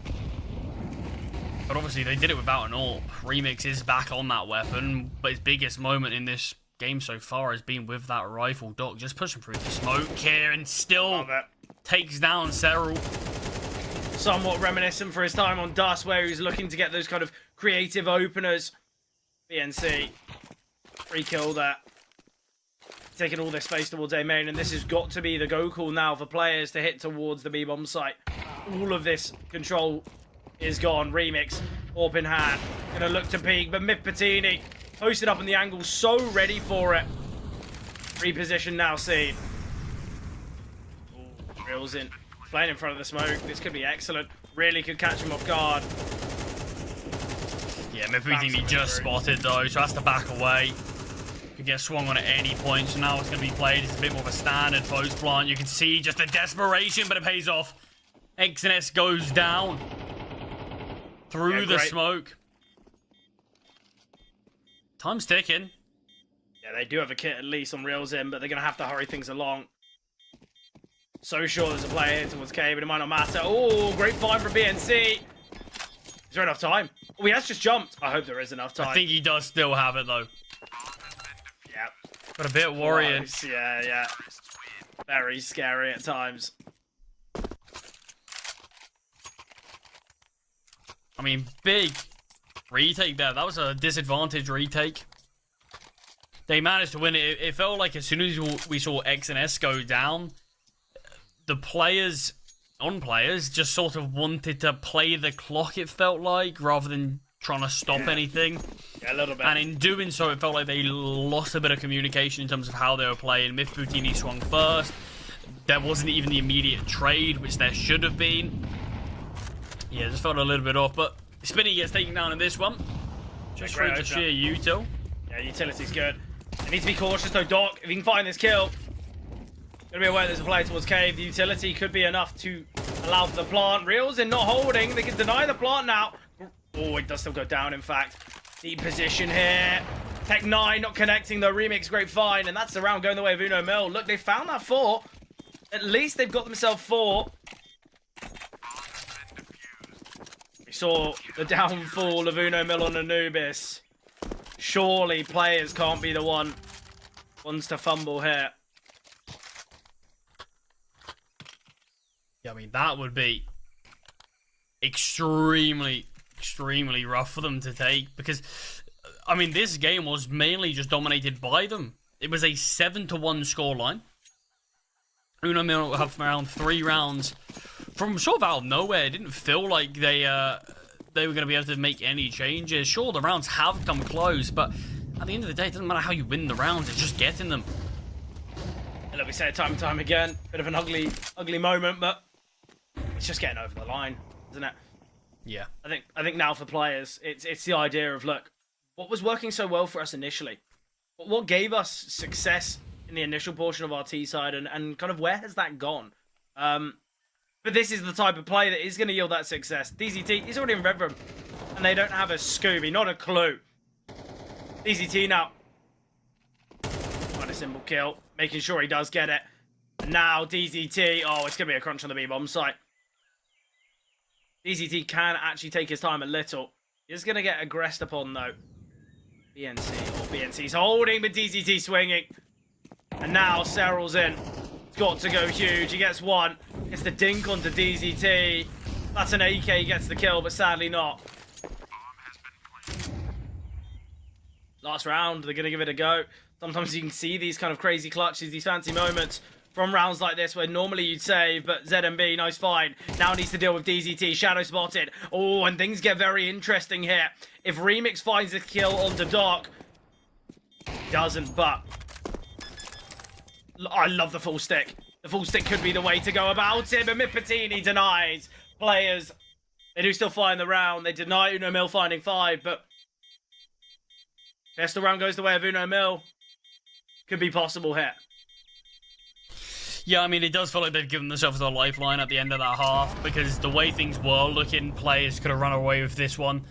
But obviously they did it without an AWP. Remix is back on that weapon, but his biggest moment in this game so far has been with that rifle. Doc just pushing through the smoke here and still takes down Cyril. Somewhat reminiscent for his time on Dust, where he was looking to get those kind of creative openers. BNC. Free kill there. Taking all this space towards A main, and this has got to be the go call now for players to hit towards the B-bomb site. All of this control is gone. Remix, AWP in hand, gonna look to peek, but Myth Patini posted up in the angle, so ready for it. Reposition now seen. Ooh, drills in, playing in front of the smoke. This could be excellent. Really could catch him off guard. Yeah, Myth Patini just spotted though, so has to back away. Could get swung on at any point, so now it's going to be played. It's a bit more of a standard post plant. You can see just the desperation, but it pays off. XNS goes down through the smoke. Time's ticking. Yeah, they do have a kit at least on Reels in, but they're going to have to hurry things along. So sure there's a player here towards K, but it might not matter. Oh, great find from BNC. Is there enough time? Oh, he has just jumped. I hope there is enough time. I think he does still have it, though. Yeah. But a bit worrying. Close. Yeah, yeah. Very scary at times. I mean, big retake there. That was a disadvantage retake. They managed to win it. It felt like as soon as we saw X and S go down, the players just sort of wanted to play the clock, it felt like, rather than trying to stop anything. Yeah, a little bit. And in doing so, it felt like they lost a bit of communication in terms of how they were playing. Myth Patini swung first. There wasn't even the immediate trade, which there should have been. Yeah, it just felt a little bit off. But Spinny gets taken down in this one. Just for the sheer util. Yeah, utility's good. They need to be cautious though, Doc. If he can find this kill, gonna be aware there's a player towards Cave. The utility could be enough to allow for the plant. Reels in not holding. They can deny the plant now. Oh, it does still go down, in fact. Deep position here. Tech 9 not connecting though. Remix, great find. And that's the round going the way of Uno Mille. Look, they found that 4. At least they've got themselves 4. We saw the downfall of Uno Mille on Anubis. Surely players can't be the ones to fumble here. Yeah, I mean, that would be extremely, extremely rough for them to take, because, I mean, this game was mainly just dominated by them. It was a 7-1 scoreline. Uno Mille have around 3 rounds from sort of out of nowhere. It didn't feel like they were going to be able to make any changes. Sure, the rounds have come close, but at the end of the day, it doesn't matter how you win the rounds, it's just getting them. And like we said time and time again, bit of an ugly moment, but it's just getting over the line, isn't it? Yeah. I think now for players, it's the idea of, look, what was working so well for us initially? What gave us success in the initial portion of our T side, and kind of where has that gone? But this is the type of play that is going to yield that success. DZT, he's already in red room, and they don't have a Scooby, not a clue. DZT now. Find a simple kill, making sure he does get it. And now DZT, oh, it's going to be a crunch on the B-bomb site. DZT can actually take his time a little. He's going to get aggressed upon, though. BNC's holding, but DZT swinging. And now Cyril's in. It's got to go huge. He gets one. It's the dink onto DZT. That's an AK. He gets the kill, but sadly not. Last round, they're going to give it a go. Sometimes you can see these kind of crazy clutches, these fancy moments from rounds like this where normally you'd save, but ZMB, nice find. Now needs to deal with DZT, shadow spotted. Oh, and things get very interesting here. If Remix finds a kill onto Doc, doesn't, but I love the full stick. The full stick could be the way to go about it, but Patini denies players. They do still find the round. They deny Uno Mille finding 5, but pistol round goes the way of Uno Mille. Could be possible here. Yeah, I mean, it does feel like they've given themselves a lifeline at the end of that half, because the way things were looking, players could have run away with this one.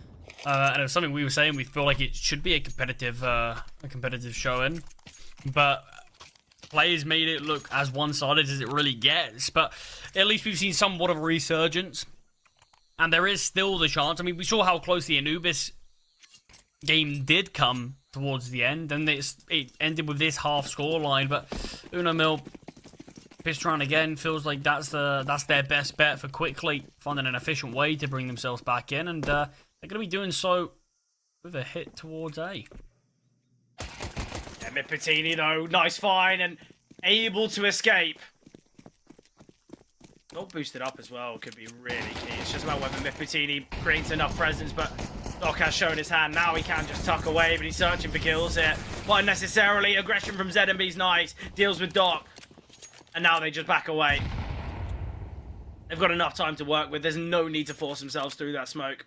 And it was something we were saying, we feel like it should be a competitive showing. But players made it look as one-sided as it really gets. But at least we've seen somewhat of a resurgence. And there is still the chance. I mean, we saw how close the Anubis game did come towards the end. And it ended with this half scoreline. But Uno Mille pissed around again. Feels like that's their best bet for quickly finding an efficient way to bring themselves back in. And they're going to be doing so with a hit towards A. Yeah, Patini, though, nice find and able to escape. Not boosted up as well could be really key. It's just about whether Patini creates enough presence, but Doc has shown his hand. Now he can just tuck away, but he's searching for kills here. Not unnecessarily. Aggression from ZMB's nice. Deals with Doc. And now they just back away. They've got enough time to work with. There's no need to force themselves through that smoke.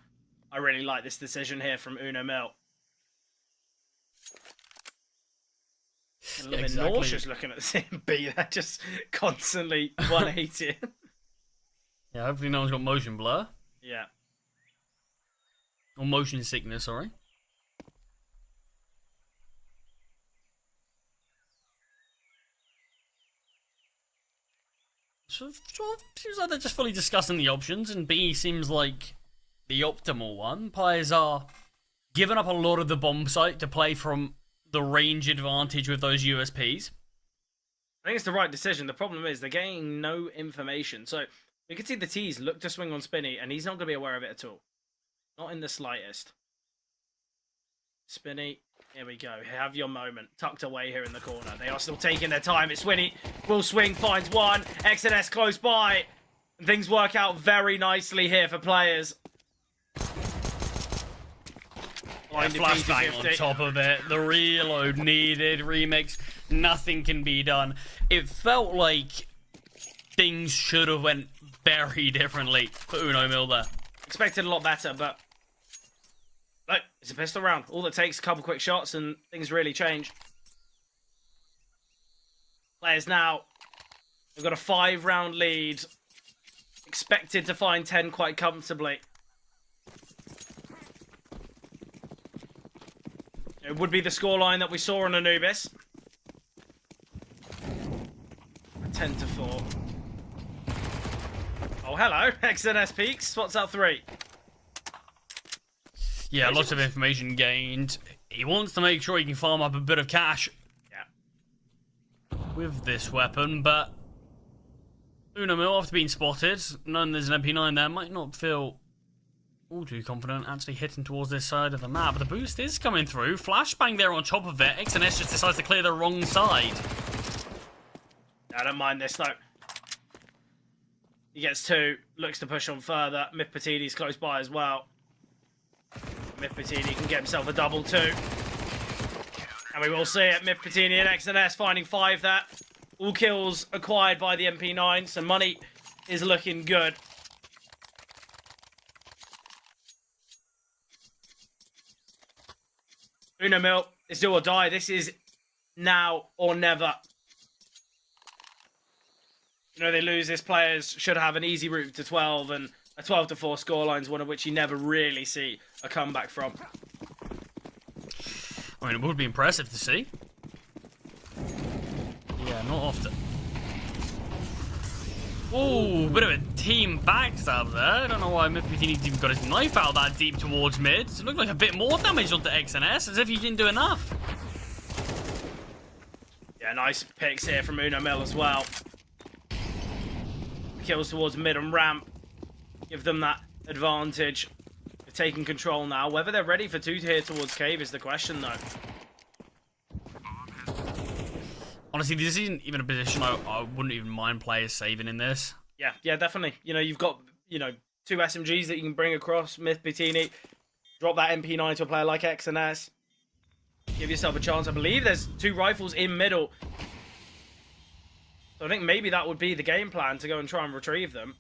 I really like this decision here from Uno Mille. A little bit nauseous looking at CMB. They're just constantly 180. Yeah, hopefully no one's got motion blur. Yeah. Or motion sickness, sorry. So seems like they're just fully discussing the options, and B seems like the optimal one. Players are giving up a lot of the bomb site to play from the range advantage with those USPs. I think it's the right decision. The problem is they're getting no information. So you can see the T's look to swing on Spinny, and he's not going to be aware of it at all. Not in the slightest. Spinny, here we go. Have your moment. Tucked away here in the corner. They are still taking their time. It's Swinny. Will swing, finds one. X&S close by. And things work out very nicely here for players. Yeah, flashbang on top of it. The reload needed. Remix. Nothing can be done. It felt like things should have went very differently for Uno Mille there. Expected a lot better, but look, it's a pistol round. All it takes is a couple quick shots and things really change. Players now, they've got a 5-round lead. Expected to find 10 quite comfortably. It would be the scoreline that we saw on Anubis. 10-4. Oh, hello. X&S peaks. What's up, 3? Yeah, lots of information gained. He wants to make sure he can farm up a bit of cash. Yeah. With this weapon, but Uno Mille, after being spotted, knowing there's an MP9 there, might not feel all too confident actually hitting towards this side of the map. But the boost is coming through. Flashbang there on top of it. XNS just decides to clear the wrong side. I don't mind this, though. He gets 2, looks to push on further. Myth Patini's close by as well. Myth Patini can get himself a double too. And we will see it. Myth Patini and XNS finding 5 there. All kills acquired by the MP9, so money is looking good. Uno Mille is do or die. This is now or never. You know, they lose this, players should have an easy route to 12, and a 12-4 scoreline is one of which you never really see a comeback from. I mean, it would be impressive to see. Yeah, not often. Ooh, bit of a team backstab there. I don't know why Mythbutini's even got his knife out that deep towards mid. It looked like a bit more damage onto XNS, as if he didn't do enough. Yeah, nice picks here from Uno Mille as well. Kills towards mid and ramp. Give them that advantage. They're taking control now. Whether they're ready for 2 here towards cave is the question, though. Honestly, this isn't even a position I wouldn't even mind players saving in this. Yeah, definitely. You know, you've got, 2 SMGs that you can bring across. Myth Patini. Drop that MP9 to a player like XNS. Give yourself a chance. I believe there's 2 rifles in middle. So I think maybe that would be the game plan, to go and try and retrieve them.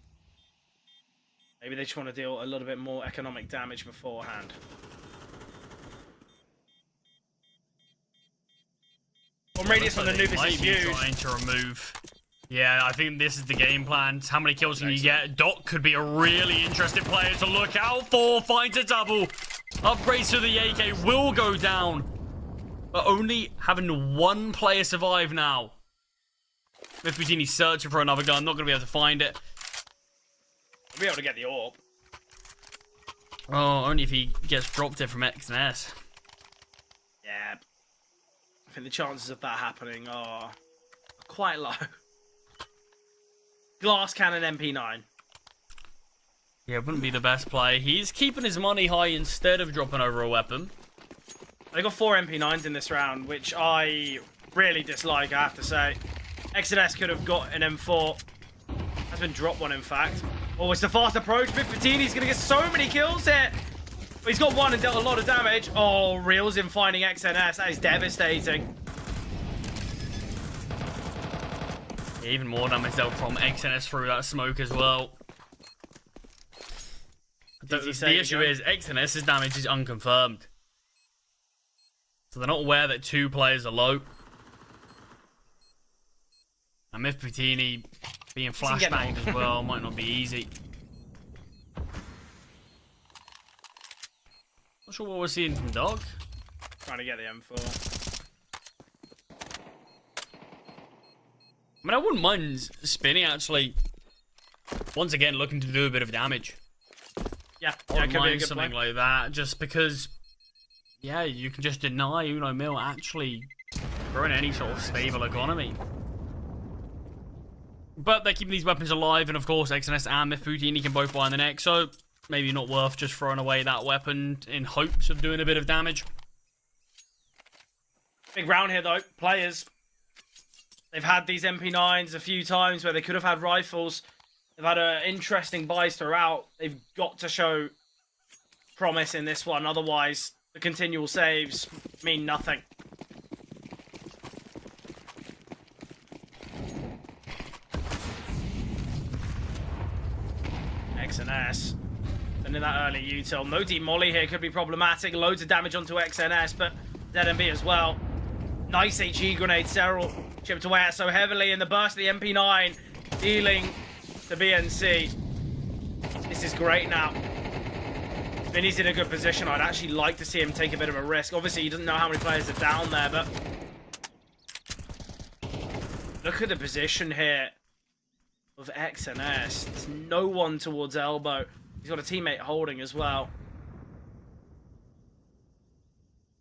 Maybe they just want to deal a little bit more economic damage beforehand. One radius on the Anubis is huge. Trying to remove. Yeah, I think this is the game plan. How many kills can you get? Doc could be a really interesting player to look out for. Finds a double. Upgrades to the AK will go down. But only having 1 player survive now. Mythbutini's searching for another gun. Not going to be able to find it. We'll be able to get the orb. Oh, only if he gets dropped it from XNS. Yeah. I think the chances of that happening are quite low. Glass cannon MP9. Yeah, it wouldn't be the best play. He's keeping his money high instead of dropping over a weapon. They got 4 MP9s in this round, which I really dislike, I have to say. XNS could have got an M4. Has been dropped one, in fact. Oh, it's the fast approach. Mythbutini's going to get so many kills here. But he's got 1 and dealt a lot of damage. Oh, reels in finding XNS. That is devastating. Yeah, even more damage dealt from XNS through that smoke as well. The issue is XNS's damage is unconfirmed. So they're not aware that 2 players are low. And Mythbutini being flashbanged as well might not be easy. Not sure what we're seeing from Dog. Trying to get the M4. I mean, I wouldn't mind spinning, actually. Once again, looking to do a bit of damage. Yeah, I it could be a good something play. like that, just because, yeah, you can just deny Uno Mille actually growing any sort of stable economy. But they're keeping these weapons alive, and of course, XNS and Mythbutini can both buy in the neck, so maybe not worth just throwing away that weapon in hopes of doing a bit of damage. Big round here, though. Players. They've had these MP9s a few times where they could have had rifles. They've had interesting buys throughout. They've got to show promise in this one. Otherwise, the continual saves mean nothing. XNS. And in that early util. No deep molly here could be problematic. Loads of damage onto XNS, but ZMB as well. Nice HE grenade. Cyril chipped away at so heavily in the burst of the MP9. Dealing to BNC. This is great now. Vinny's in a good position. I'd actually like to see him take a bit of a risk. Obviously, he doesn't know how many players are down there, but look at the position here of XNS. There's no one towards elbow. He's got a teammate holding as well.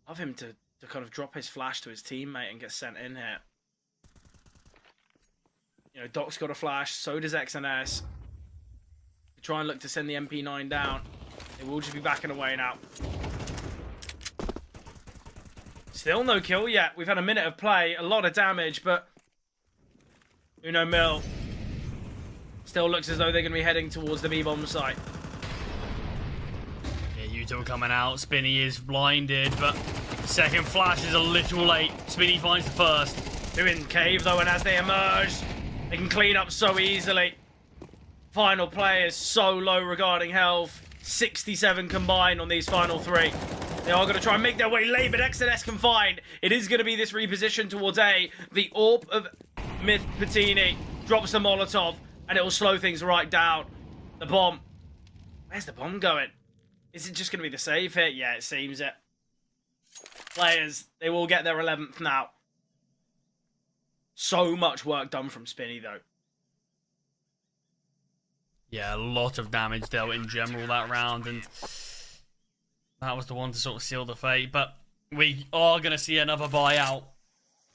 Love him to kind of drop his flash to his teammate and get sent in here. You know, Doc's got a flash, so does XNS. Try and look to send the MP9 down. They will just be backing away now. Still no kill yet. We've had a minute of play, a lot of damage, but Uno Mille still looks as though they're going to be heading towards the B-bomb site. Yeah, Yuto coming out. Spinny is blinded, but second flash is a little late. Spinny finds the first. They're in cave though, and as they emerge, they can clean up so easily. Final play is so low regarding health. 67 combined on these final three. They are going to try and make their way late, but XNS can find. It is going to be this reposition towards A. The AWP of Myth Patini drops the Molotov, and it will slow things right down. The bomb. Where's the bomb going? Is it just going to be the save hit? Yeah, it seems it. Players, they will get their 11th now. So much work done from Spinny, though. Yeah, a lot of damage dealt in general that round, and that was the one to sort of seal the fate. But we are going to see another buyout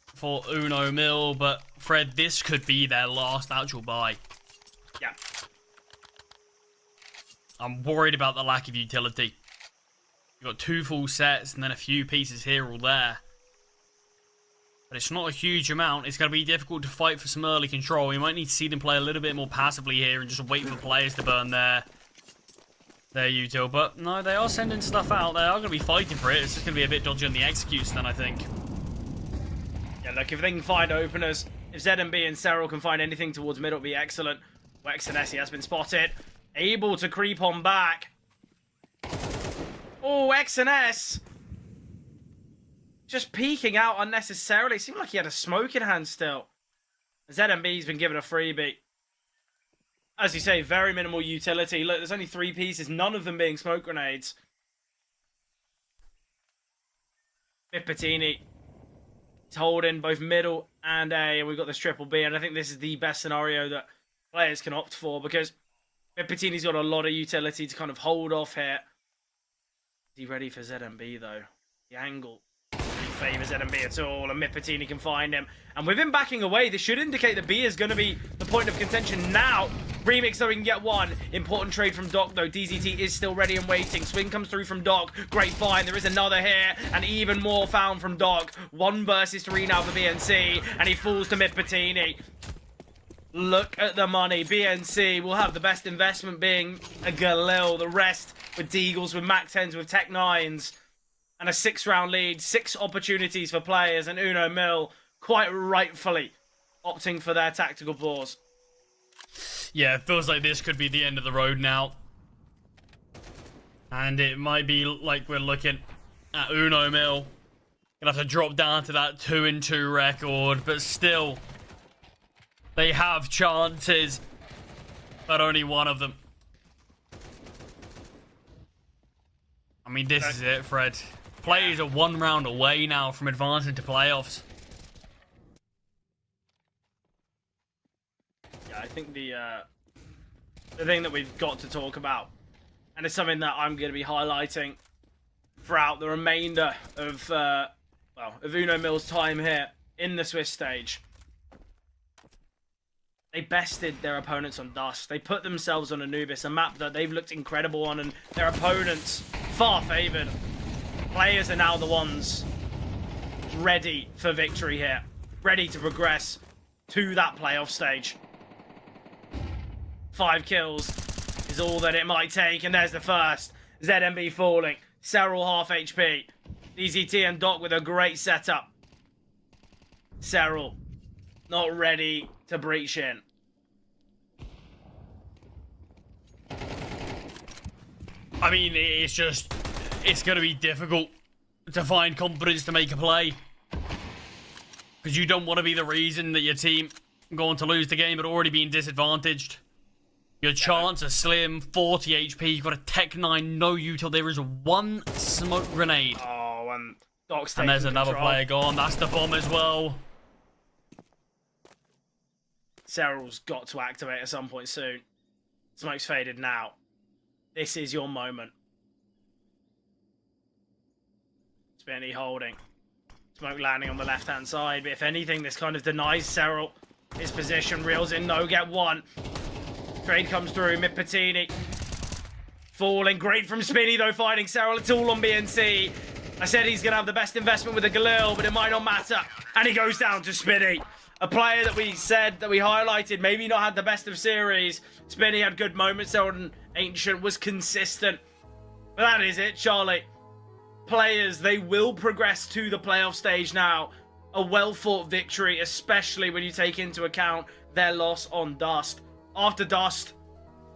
for Uno Mille, but Fred, this could be their last actual buy. Yeah. I'm worried about the lack of utility. You've got 2 full sets and then a few pieces here or there. But it's not a huge amount. It's going to be difficult to fight for some early control. We might need to see them play a little bit more passively here and just wait for players to burn their util. But no, they are sending stuff out. They are going to be fighting for it. It's just going to be a bit dodgy on the executes then, I think. Yeah, look, if they can find openers, if ZMB and Cyril can find anything towards middle, it'll be excellent. XNS has been spotted. Able to creep on back. Oh, XNS. Just peeking out unnecessarily. It seemed like he had a smoke in hand still. ZMB's been given a freebie. As you say, very minimal utility. Look, there's only 3 pieces, none of them being smoke grenades. Patini. He's holding both middle and A, and we've got this triple B, and I think this is the best scenario that players can opt for, because Patini's got a lot of utility to kind of hold off here. Is he ready for ZMB, though? The angle favours ZMB at all, and Patini can find him. And with him backing away, this should indicate that B is going to be the point of contention now. Remix, though, we can get one. Important trade from Doc, though. DZT is still ready and waiting. Swing comes through from Doc. Great find. There is another here, and even more found from Doc. 1 versus 3 now for BNC, and he falls to Patini. Look at the money. BNC will have the best investment being a Galil. The rest with Deagles, with Mac 10s, with Tech 9s. And a 6-round lead, 6 opportunities for players, and Uno Mille quite rightfully opting for their tactical pause. Yeah, it feels like this could be the end of the road now. And it might be like we're looking at Uno Mille. Gonna have to drop down to that 2-2 record, but still, they have chances, but only one of them. I mean, this is it, Fred. Players are 1 round away now from advancing to playoffs. Yeah, I think the thing that we've got to talk about, and it's something that I'm going to be highlighting throughout the remainder of of Uno Mille's time here in the Swiss stage. They bested their opponents on Dust. They put themselves on Anubis, a map that they've looked incredible on, and their opponents far favoured. Players are now the ones ready for victory here, ready to progress to that playoff stage. 5 kills is all that it might take, and there's the first. ZMB falling, Cyril half HP, DZT and Doc with a great setup. Cyril not ready to breach in. I mean, it's going to be difficult to find confidence to make a play. Because you don't want to be the reason that your team going to lose the game but already being disadvantaged. Your chance are slim, 40 HP, you've got a Tech 9, no util, there is 1 smoke grenade. Oh, and Doc's and there's another control. player gone, that's the bomb as well. Cyril's got to activate at some point soon. Smoke's faded now. This is your moment. Spinny holding. Smoke landing on the left-hand side, but if anything, this kind of denies Cyril his position, reels in, no, get one. Trade comes through, mid patini. Falling, great from Spinny though, finding Cyril. It's all on BNC. I said he's going to have the best investment with the Galil, but it might not matter. And he goes down to Spinny. A player that we said, that we highlighted, maybe not had the best of series. Spinny had good moments there, and Ancient was consistent. But that is it, Charlie. Players, they will progress to the playoff stage now. A well-fought victory, especially when you take into account their loss on Dust. After Dust,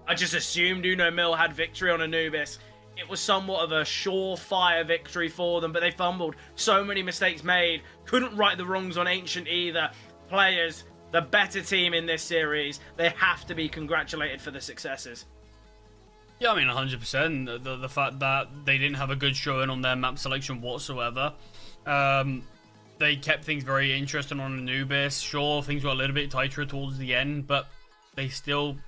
I just assumed Uno Mille had victory on Anubis. It was somewhat of a surefire victory for them, but they fumbled. So many mistakes made. Couldn't right the wrongs on Ancient either. Players, the better team in this series, they have to be congratulated for the successes. Yeah, I mean, 100%. The fact that they didn't have a good showing on their map selection whatsoever. They kept things very interesting on Anubis. Sure, things were a little bit tighter towards the end, but they still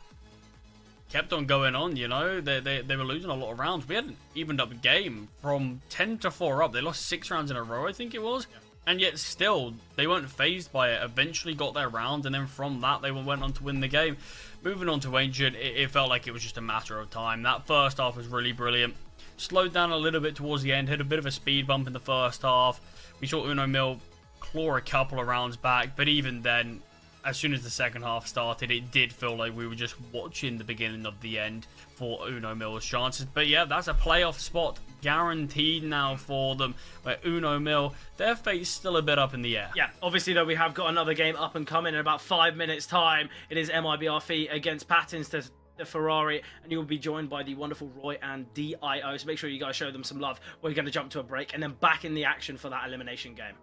kept on going on, you know. They were losing a lot of rounds. We had an evened up game from 10-4 up. They lost 6 rounds in a row, I think it was. Yeah. And yet still, they weren't phased by it. Eventually got their round, and then from that, they went on to win the game. Moving on to Ancient, it felt like it was just a matter of time. That first half was really brilliant. Slowed down a little bit towards the end, hit a bit of a speed bump in the first half. We saw Uno Mille claw a couple of rounds back, but even then, as soon as the second half started, it did feel like we were just watching the beginning of the end for Uno Mille's chances. But yeah, that's a playoff spot guaranteed now for them, where Uno Mille, their fate's still a bit up in the air. Yeah, obviously though, we have got another game up and coming in about 5 minutes time. It is MIBRF against Patins to the Ferrari, and you will be joined by the wonderful Roy and DIO, so make sure you guys show them some love. We're going to jump to a break and then back in the action for that elimination game.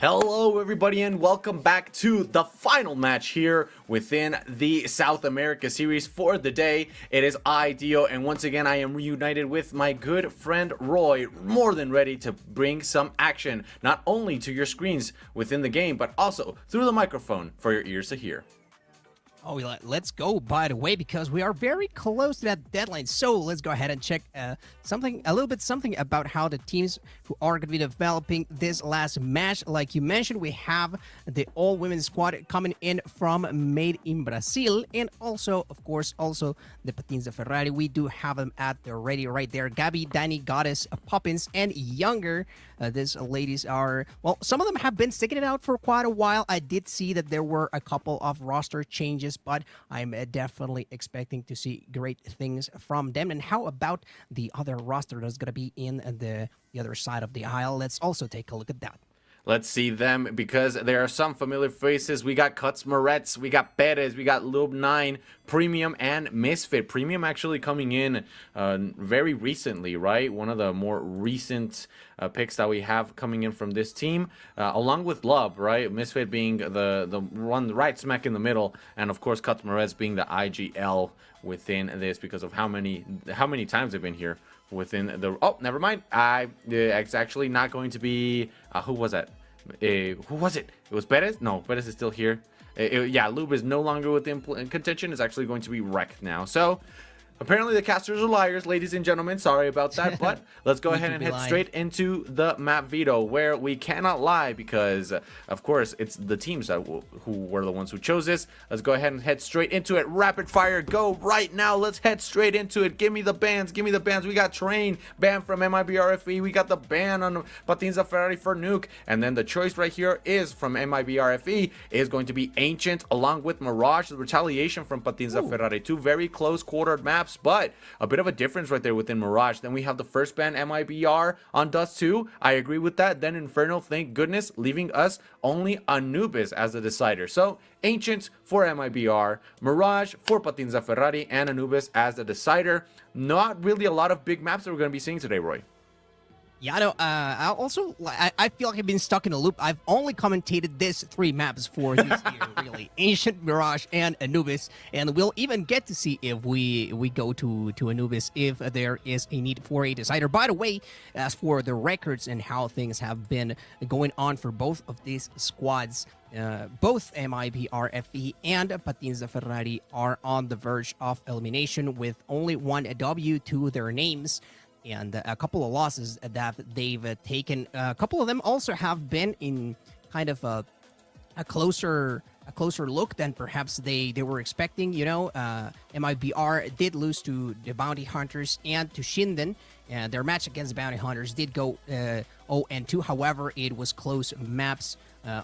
Hello everybody and welcome back to the final match here within the South America series for the day. It is I, Dio, and once again I am reunited with my good friend Roy, more than ready to bring some action, not only to your screens within the game, but also through the microphone for your ears to hear. Oh, let's go, by the way, because we are very close to that deadline. So let's go ahead and check a little bit about how the teams who are going to be developing this last match. Like you mentioned, we have the all-women's squad coming in from Made in Brazil. And also, of course, the Patins de Ferrari. We do have them at the ready right there. Gabby, Danny, Goddess, Poppins, and Younger. These ladies are, well, some of them have been sticking it out for quite a while. I did see that there were a couple of roster changes, but I'm definitely expecting to see great things from them. And how about the other roster that's going to be in the other side of the aisle? Let's also take a look at that. Let's see them, because there are some familiar faces. We got Cuts Moretz, we got Perez, we got Lube9, Premium, and Misfit. Premium actually coming in very recently, right? One of the more recent picks that we have coming in from this team, along with Lub, right? Misfit being the one right smack in the middle, and of course Cuts Moretz being the IGL within this because of how many times they've been here within the... Oh, never mind. It's actually not going to be... who was that? Who was it? It was Perez? No, Perez is still here. Yeah, Lube is no longer within contention. It's actually going to be wrecked now. So... apparently the casters are liars, ladies and gentlemen. Sorry about that, but let's go ahead and head straight into the map veto, where we cannot lie because, of course, it's the teams that who were the ones who chose this. Let's go ahead and head straight into it. Rapid fire, go right now. Let's head straight into it. Give me the bans. Give me the bans. We got Train, ban from MIBRFE. We got the ban on Patins de Ferrari for Nuke. And then the choice right here is from MIBRFE is going to be Ancient along with Mirage. The retaliation from Patins de Ferrari. Two very close quartered maps, but a bit of a difference right there within Mirage. Then we have the first ban MIBR on Dust 2. I agree with that. Then Inferno, thank goodness, leaving us only Anubis as the decider. So Ancient for MIBR, Mirage for Patins de Ferrari, and Anubis as the decider. Not really a lot of big maps that we're going to be seeing today, Roy. Yeah, no, I feel like I've been stuck in a loop. I've only commentated this 3 maps for this year, really. Ancient, Mirage, and Anubis. And we'll even get to see if we go to Anubis if there is a need for a decider. By the way, as for the records and how things have been going on for both of these squads, both MIBRFE and Patins de Ferrari are on the verge of elimination with only one W to their names. And a couple of losses that they've taken. A couple of them also have been in kind of a closer look than perhaps they were expecting. You know, MIBR did lose to the Bounty Hunters and to Shinden. And their match against Bounty Hunters did go 0-2. However, it was close maps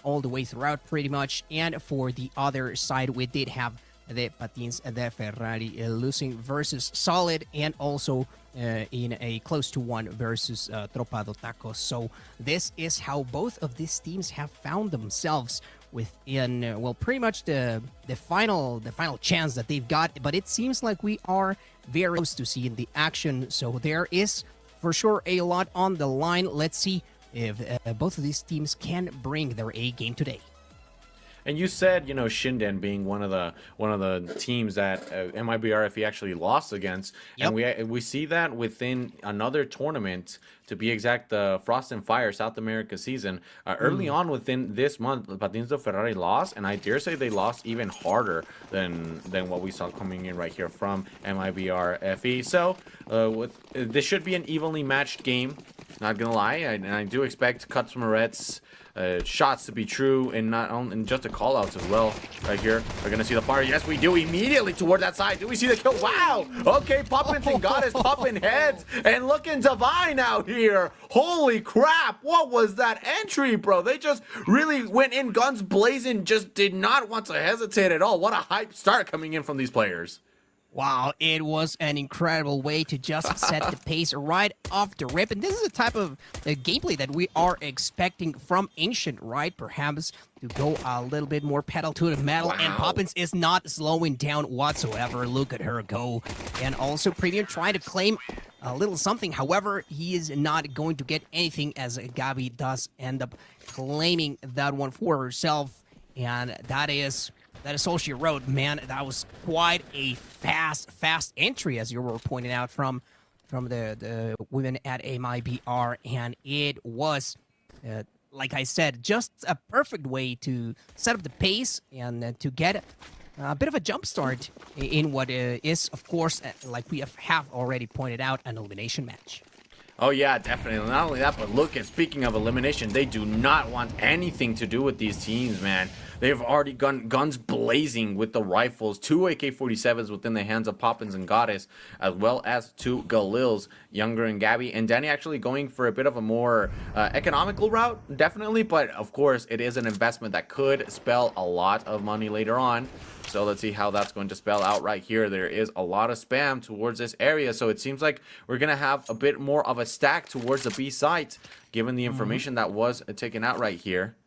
all the way throughout pretty much. And for the other side, we did have the Patins de Ferrari losing versus Solid, and also in a close to 1 versus Tropa do Tacos. So this is how both of these teams have found themselves within, well, pretty much the final chance that they've got. But it seems like we are very close to seeing the action. So there is for sure a lot on the line. Let's see if both of these teams can bring their A game today. And you said, you know, Shinden being one of the teams that MIBRFE actually lost against, and we see that within another tournament, to be exact, the Frost and Fire South America season. Early on within this month, Patins de Ferrari lost, and I dare say they lost even harder than what we saw coming in right here from MIBRFE. So this should be an evenly matched game. Not gonna lie, and I do expect Cuts Moret's shots to be true, and not only and just the callouts as well. Right here, we're gonna see the fire. Yes, we do immediately toward that side. Do we see the kill? Wow. Okay, Poppins and Goddess popping heads and looking divine out here. Holy crap! What was that entry, bro? They just really went in guns blazing. Just did not want to hesitate at all. What a hype start coming in from these players. Wow, it was an incredible way to just set the pace right off the rip. And this is the type of gameplay that we are expecting from Ancient, right? Perhaps to go a little bit more pedal to the metal. Wow. And Poppins is not slowing down whatsoever. Look at her go. And also Premium trying to claim a little something. However, he is not going to get anything, as Gabby does end up claiming that one for herself. And that is all she wrote. Man, that was quite a fast entry, as you were pointing out, from the women at MIBR, and it was, like I said, just a perfect way to set up the pace and to get a bit of a jump start in what is, of course, like we have already pointed out, an elimination match. Oh yeah, definitely. Not only that, but look, and speaking of elimination, they do not want anything to do with these teams, man. They've already guns blazing with the rifles, 2 AK-47s within the hands of Poppins and Goddess, as well as 2 Galils, Younger and Gabby, and Danny actually going for a bit of a more economical route, definitely, but of course, it is an investment that could spell a lot of money later on. So let's see how that's going to spell out right here. There is a lot of spam towards this area, so it seems like we're going to have a bit more of a stack towards the B site, given the information that was taken out right here.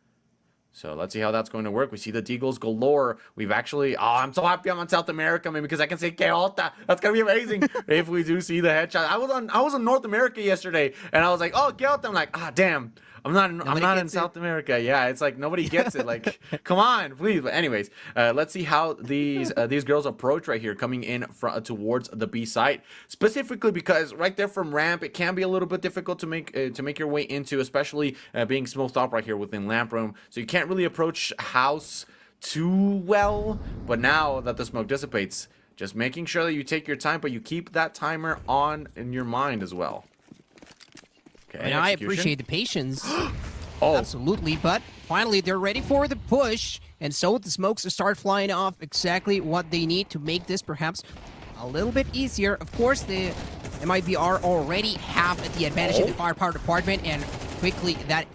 So let's see how that's going to work. We see the Deagles galore. We've actually... Oh, I'm so happy I'm on South America, man, because I can say Keota. That's going to be amazing if we do see the headshot. I was in North America yesterday, and I was like, oh, Keota. I'm like, ah, damn. I'm not in South America. Yeah, it's like nobody gets it. Like, come on, please. But anyways, let's see how these girls approach right here, coming in towards the B site. Specifically because right there from ramp, it can be a little bit difficult to make your way into, especially being smoked up right here within lamp room. So you can't really approach house too well. But now that the smoke dissipates, just making sure that you take your time, but you keep that timer on in your mind as well. Okay, and I appreciate the patience. Oh. Absolutely, but finally they're ready for the push, and so the smokes start flying off, exactly what they need to make this perhaps a little bit easier. Of course, the MIBR already have the advantage in the firepower department, and quickly that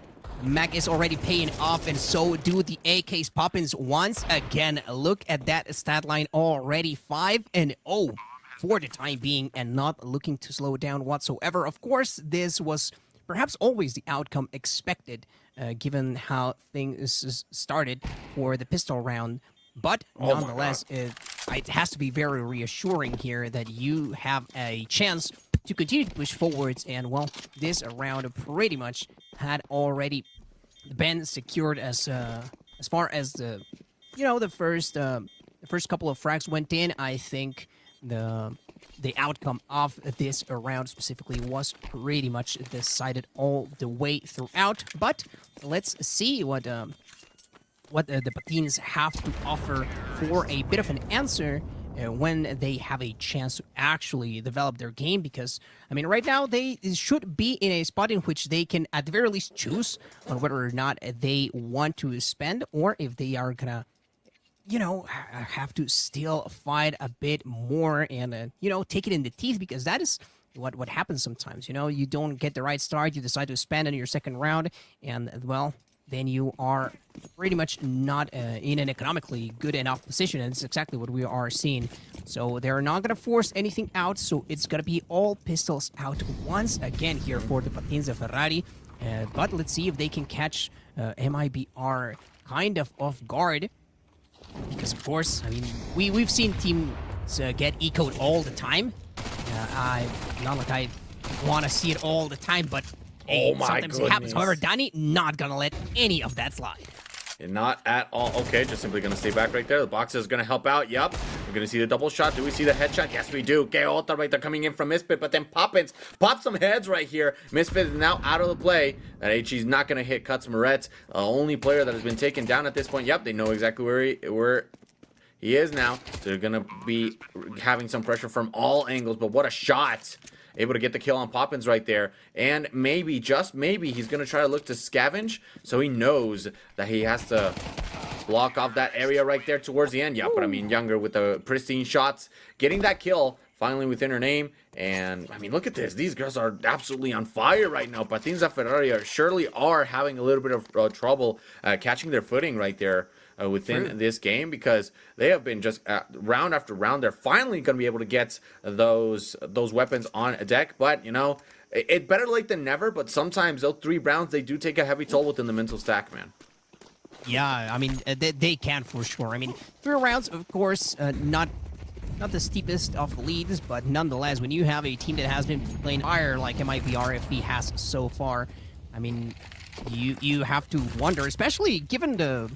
Mac is already paying off, and so do the AKs. Poppins once again. Look at that stat line already, 5-0 for the time being, and not looking to slow down whatsoever. Of course, this was perhaps always the outcome expected, given how things started for the pistol round. But nonetheless, it has to be very reassuring here that you have a chance to continue to push forwards. And well, this round pretty much had already been secured as far as the first couple of frags went in. I think the outcome of this round specifically was pretty much decided all the way throughout. But let's see what the Patines have to offer for a bit of an answer when they have a chance to actually develop their game. Because, I mean, right now they should be in a spot in which they can at the very least choose on whether or not they want to spend, or if they are gonna have to still fight a bit more and, take it in the teeth, because that is what happens sometimes. You don't get the right start, you decide to spend in your second round, and, well, then you are pretty much not in an economically good enough position, and it's exactly what we are seeing. So they're not going to force anything out, so it's going to be all pistols out once again here for the Patins de Ferrari. But let's see if they can catch MIBR kind of off guard. Because, of course, I mean, we've seen teams get ecoed all the time. Not like I want to see it all the time, but hey, sometimes it happens. However, Danny not gonna let any of that slide. Not at all. Okay, just simply going to stay back right there. The box is going to help out. Yup. We're going to see the double shot. Do we see the headshot? Yes, we do. Okay, Ulta right there coming in from Misfit, but then Poppins pops some heads right here. Misfit is now out of the play. That HE's not going to hit Cuts Moretz. The only player that has been taken down at this point. Yep, they know exactly where he is now. So they're going to be having some pressure from all angles, but what a shot. Able to get the kill on Poppins right there. And maybe, just maybe, he's going to try to look to scavenge. So he knows that he has to block off that area right there towards the end. Yeah, but I mean, Younger with the pristine shots. Getting that kill finally within her name. And, I mean, look at this. These girls are absolutely on fire right now. Patins Ferrari surely are having a little bit of trouble catching their footing right there. Within this game, because they have been just round after round. They're finally going to be able to get those weapons on deck, but you know, it better late than never. But sometimes those 3 rounds, they do take a heavy toll within the mental stack, man. Yeah, I mean, they can for sure. I mean, 3 rounds, of course, not the steepest of leads, but nonetheless, when you have a team that has been playing higher like MIBRFE has so far, I mean, you have to wonder, especially given the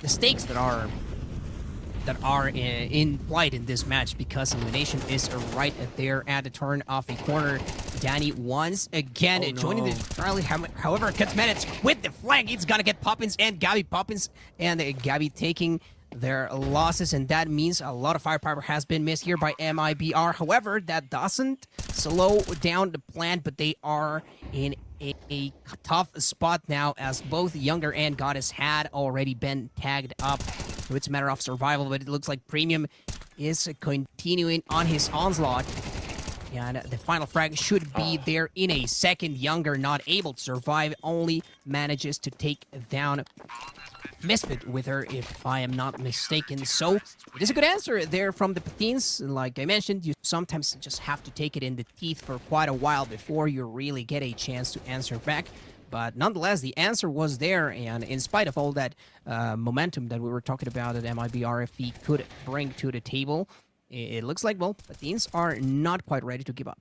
stakes that are in flight in this match, because elimination is right there at the turn of a corner. Danny once again joining the Charlie. However, Cuts Moretz with the flank. He's gonna get Poppins and Gabby. Poppins and Gabby taking their losses, and that means a lot of firepower has been missed here by MIBR. However, that doesn't slow down the plan, but they are in a tough spot now, as both Younger and Goddess had already been tagged up. So it's a matter of survival, but it looks like Premium is continuing on his onslaught. And the final frag should be there in a second. Younger not able to survive, only manages to take down Misfit with her, if I am not mistaken. So it is a good answer there from the Patins. Like I mentioned, you sometimes just have to take it in the teeth for quite a while before you really get a chance to answer back. But nonetheless, the answer was there, and in spite of all that momentum that we were talking about that MIBRFE could bring to the table, it looks like, well, Patins are not quite ready to give up.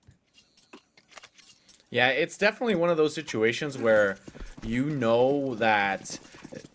Yeah, it's definitely one of those situations where you know that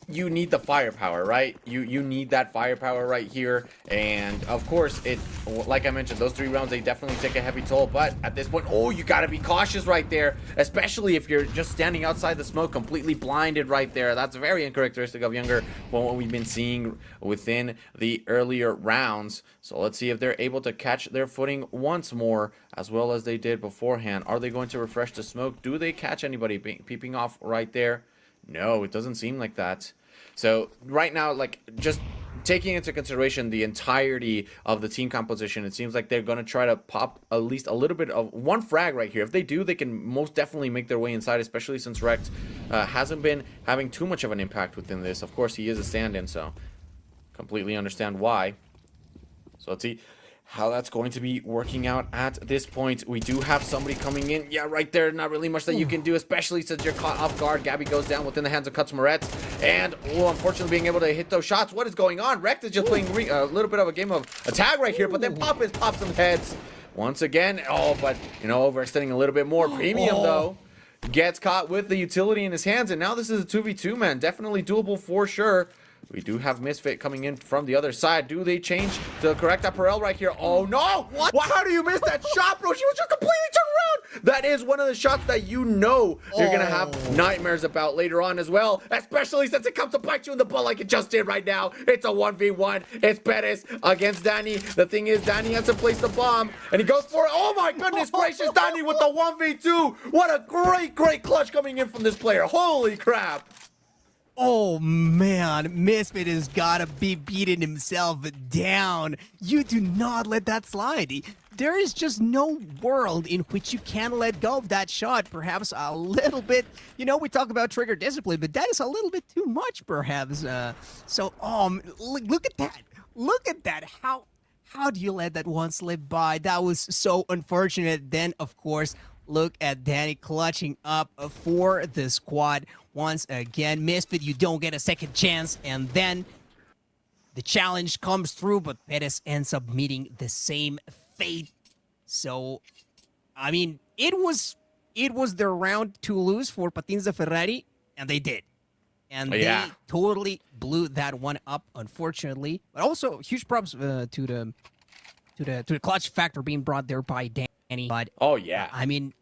you need the firepower, right? You need that firepower right here. And of course, it, like I mentioned, those 3 rounds, they definitely take a heavy toll. But at this point, oh, you got to be cautious right there, especially if you're just standing outside the smoke, completely blinded right there. That's very uncharacteristic of Younger from what we've been seeing within the earlier rounds. So let's see if they're able to catch their footing once more, as well as they did beforehand. Are they going to refresh the smoke? Do they catch anybody peeping off right there? No, it doesn't seem like that. So right now, like, just taking into consideration the entirety of the team composition, it seems like they're going to try to pop at least a little bit of one frag right here. If they do, they can most definitely make their way inside, especially since Rex hasn't been having too much of an impact within this. Of course, he is a stand-in, so completely understand why. So let's see how that's going to be working out at this point. We do have somebody coming in. Yeah, right there. Not really much that you can do, especially since you're caught off guard. Gabby goes down within the hands of Cuts Moretz. And, unfortunately, being able to hit those shots. What is going on? Rex is just playing a little bit of a game of a tag right here, but then Poppins pops some heads once again. Oh, but, you know, overextending a little bit more. Premium, though, gets caught with the utility in his hands, and now this is a 2v2, man. Definitely doable for sure. We do have Misfit coming in from the other side. Do they change to the correct apparel right here? Oh, no! What? Well, how do you miss that shot, bro? She was just completely turned around. That is one of the shots that you know you're going to have nightmares about later on as well, especially since it comes to bite you in the butt like it just did right now. It's a 1v1. It's Pettis against Danny. The thing is, Danny has to place the bomb, and he goes for it. Oh, my goodness gracious, Danny with the 1v2. What a great clutch coming in from this player. Holy crap. Oh man, Misfit has gotta be beating himself down. You do not let that slide. There is just no world in which you can let go of that shot. Perhaps a little bit, you know, we talk about trigger discipline, but that is a little bit too much, perhaps. Look at that. Look at that. How do you let that one slip by? That was so unfortunate. Then, of course, look at Danny clutching up for the squad once again. Misfit, you don't get a second chance, and then the challenge comes through, but Pettis ends up meeting the same fate. So, I mean, it was their round to lose for Patins Ferrari, and they did. and Yeah. they totally blew that one up, unfortunately. But also, huge props to the clutch factor being brought there by Danny. But Oh yeah. I mean,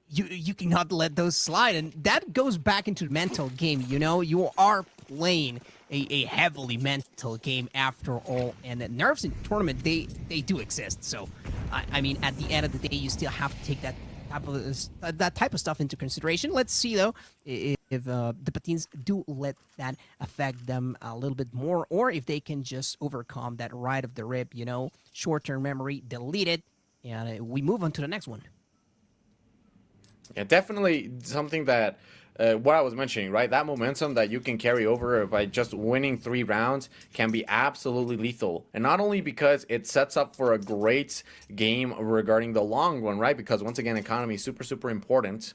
you cannot let those slide, and that goes back into the mental game. You know, you are playing a heavily mental game after all, and the nerves in tournament they do exist. So, I mean, at the end of the day, you still have to take that type of stuff into consideration. Let's see though if the Patins do let that affect them a little bit more, or if they can just overcome that right of the rip. You know, short-term memory, delete it, and we move on to the next one. Yeah, definitely something that what I was mentioning, right? That momentum that you can carry over by just winning 3 rounds can be absolutely lethal. And not only because it sets up for a great game regarding the long run, right? Because once again, economy is super, super important.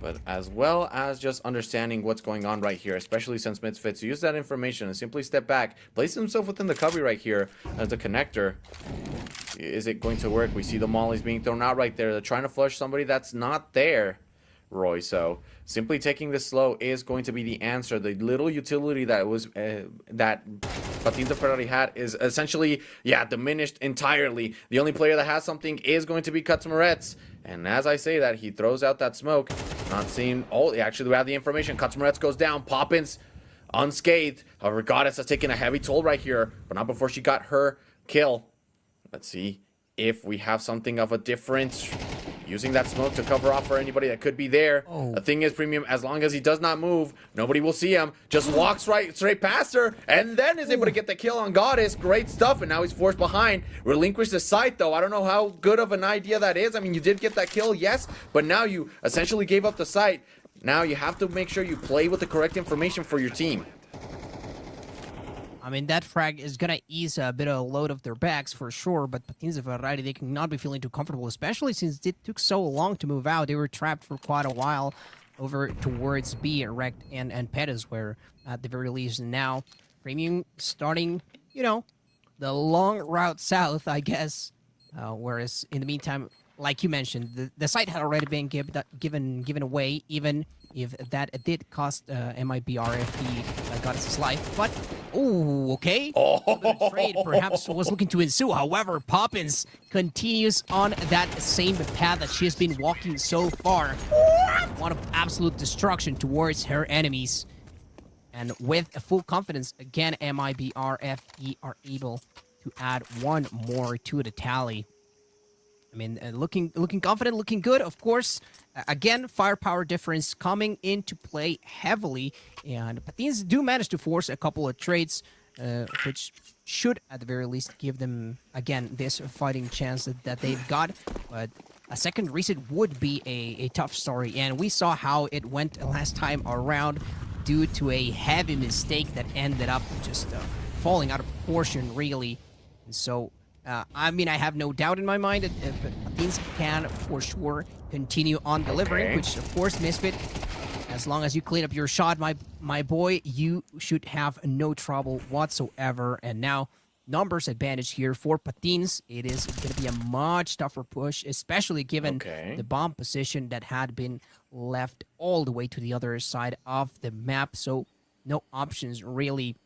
But as well as just understanding what's going on right here, especially since Misfits use that information and simply step back, place himself within the cover right here as the connector. Is it going to work? We see the mollies being thrown out right there. They're trying to flush somebody that's not there, Roy. So simply taking this slow is going to be the answer. The little utility that was that Patins de Ferrari had is essentially, yeah, diminished entirely. The only player that has something is going to be Katsmaretz. And as I say that, he throws out that smoke. Not seeing. Oh, actually, we have the information. Katsmaretz goes down. Poppins unscathed. However, Goddess has taken a heavy toll right here, but not before she got her kill. Let's see if we have something of a difference. Using that smoke to cover off for anybody that could be there. Oh. The thing is, Premium, as long as he does not move, nobody will see him. Just walks straight past her, and then is able to get the kill on Goddess. Great stuff, and now he's forced behind. Relinquish the site, though. I don't know how good of an idea that is. I mean, you did get that kill, yes, but now you essentially gave up the site. Now you have to make sure you play with the correct information for your team. I mean, that frag is going to ease a bit of a load off their backs for sure, but Patins de Ferrari, they cannot be feeling too comfortable, especially since it took so long to move out. They were trapped for quite a while over towards B, Rect, and Pettis, where at the very least now, Premium starting, you know, the long route south, I guess, whereas in the meantime, like you mentioned, the site had already been given away, even if that did cost MIBRFE Goddess's life. But, oh, okay. The trade perhaps was looking to ensue. However, Poppins continues on that same path that she has been walking so far. One of absolute destruction towards her enemies. And with full confidence, again, MIBRFE are able to add one more to the tally. I mean, looking confident, looking good, of course. Again, firepower difference coming into play heavily, and Patins do manage to force a couple of trades, which should, at the very least, give them, again, this fighting chance that they've got. But a second reset would be a tough story, and we saw how it went last time around due to a heavy mistake that ended up just falling out of proportion, really. And so, I mean, I have no doubt in my mind that Patins can, for sure, continue on delivering, which, of course, Misfit, as long as you clean up your shot, my boy, you should have no trouble whatsoever. And now, numbers advantage here for Patins. It is going to be a much tougher push, especially given the bomb position that had been left all the way to the other side of the map. So, no options, really,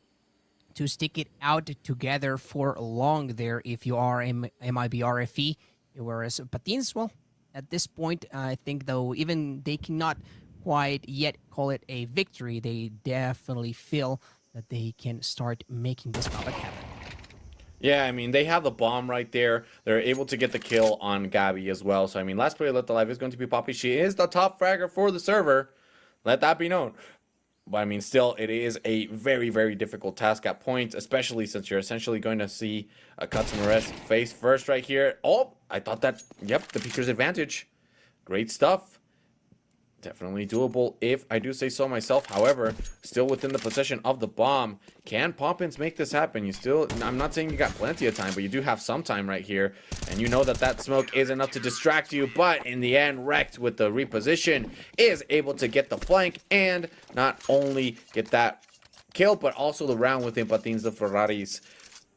to stick it out together for long there if you are MIBRFE. Whereas Patins, well, at this point, I think, though, even they cannot quite yet call it a victory, they definitely feel that they can start making this comeback happen. Yeah, I mean, they have the bomb right there. They're able to get the kill on Gabby as well. So, I mean, last player left alive is going to be Poppy. She is the top fragger for the server. Let that be known. But, I mean, still, it is a very, very difficult task at points, especially since you're essentially going to see a Katsmaretz face first right here. Oh, I thought that, yep, the Peaker's advantage. Great stuff. Definitely doable if I do say so myself. However, still within the possession of the bomb. Can Poppins make this happen? You still, I'm not saying you got plenty of time, but you do have some time right here. And you know that that smoke is enough to distract you. But in the end, Wrecked with the reposition is able to get the flank and not only get that kill, but also the round within Patins de Ferrari's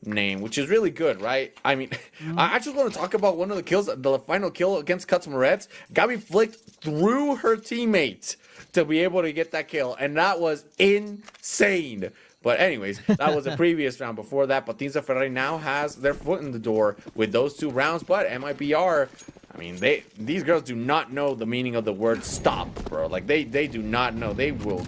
name, which is really good, right? I mean, I just want to talk about one of the kills, the final kill against Cutsmaretz. Gabi flicked through her teammate to be able to get that kill, and that was insane. But anyways, that was a previous round. Before that, Patinza Ferrari now has their foot in the door with those 2 rounds, but MIBR, I mean, these girls do not know the meaning of the word stop, bro. Like, they do not know. They will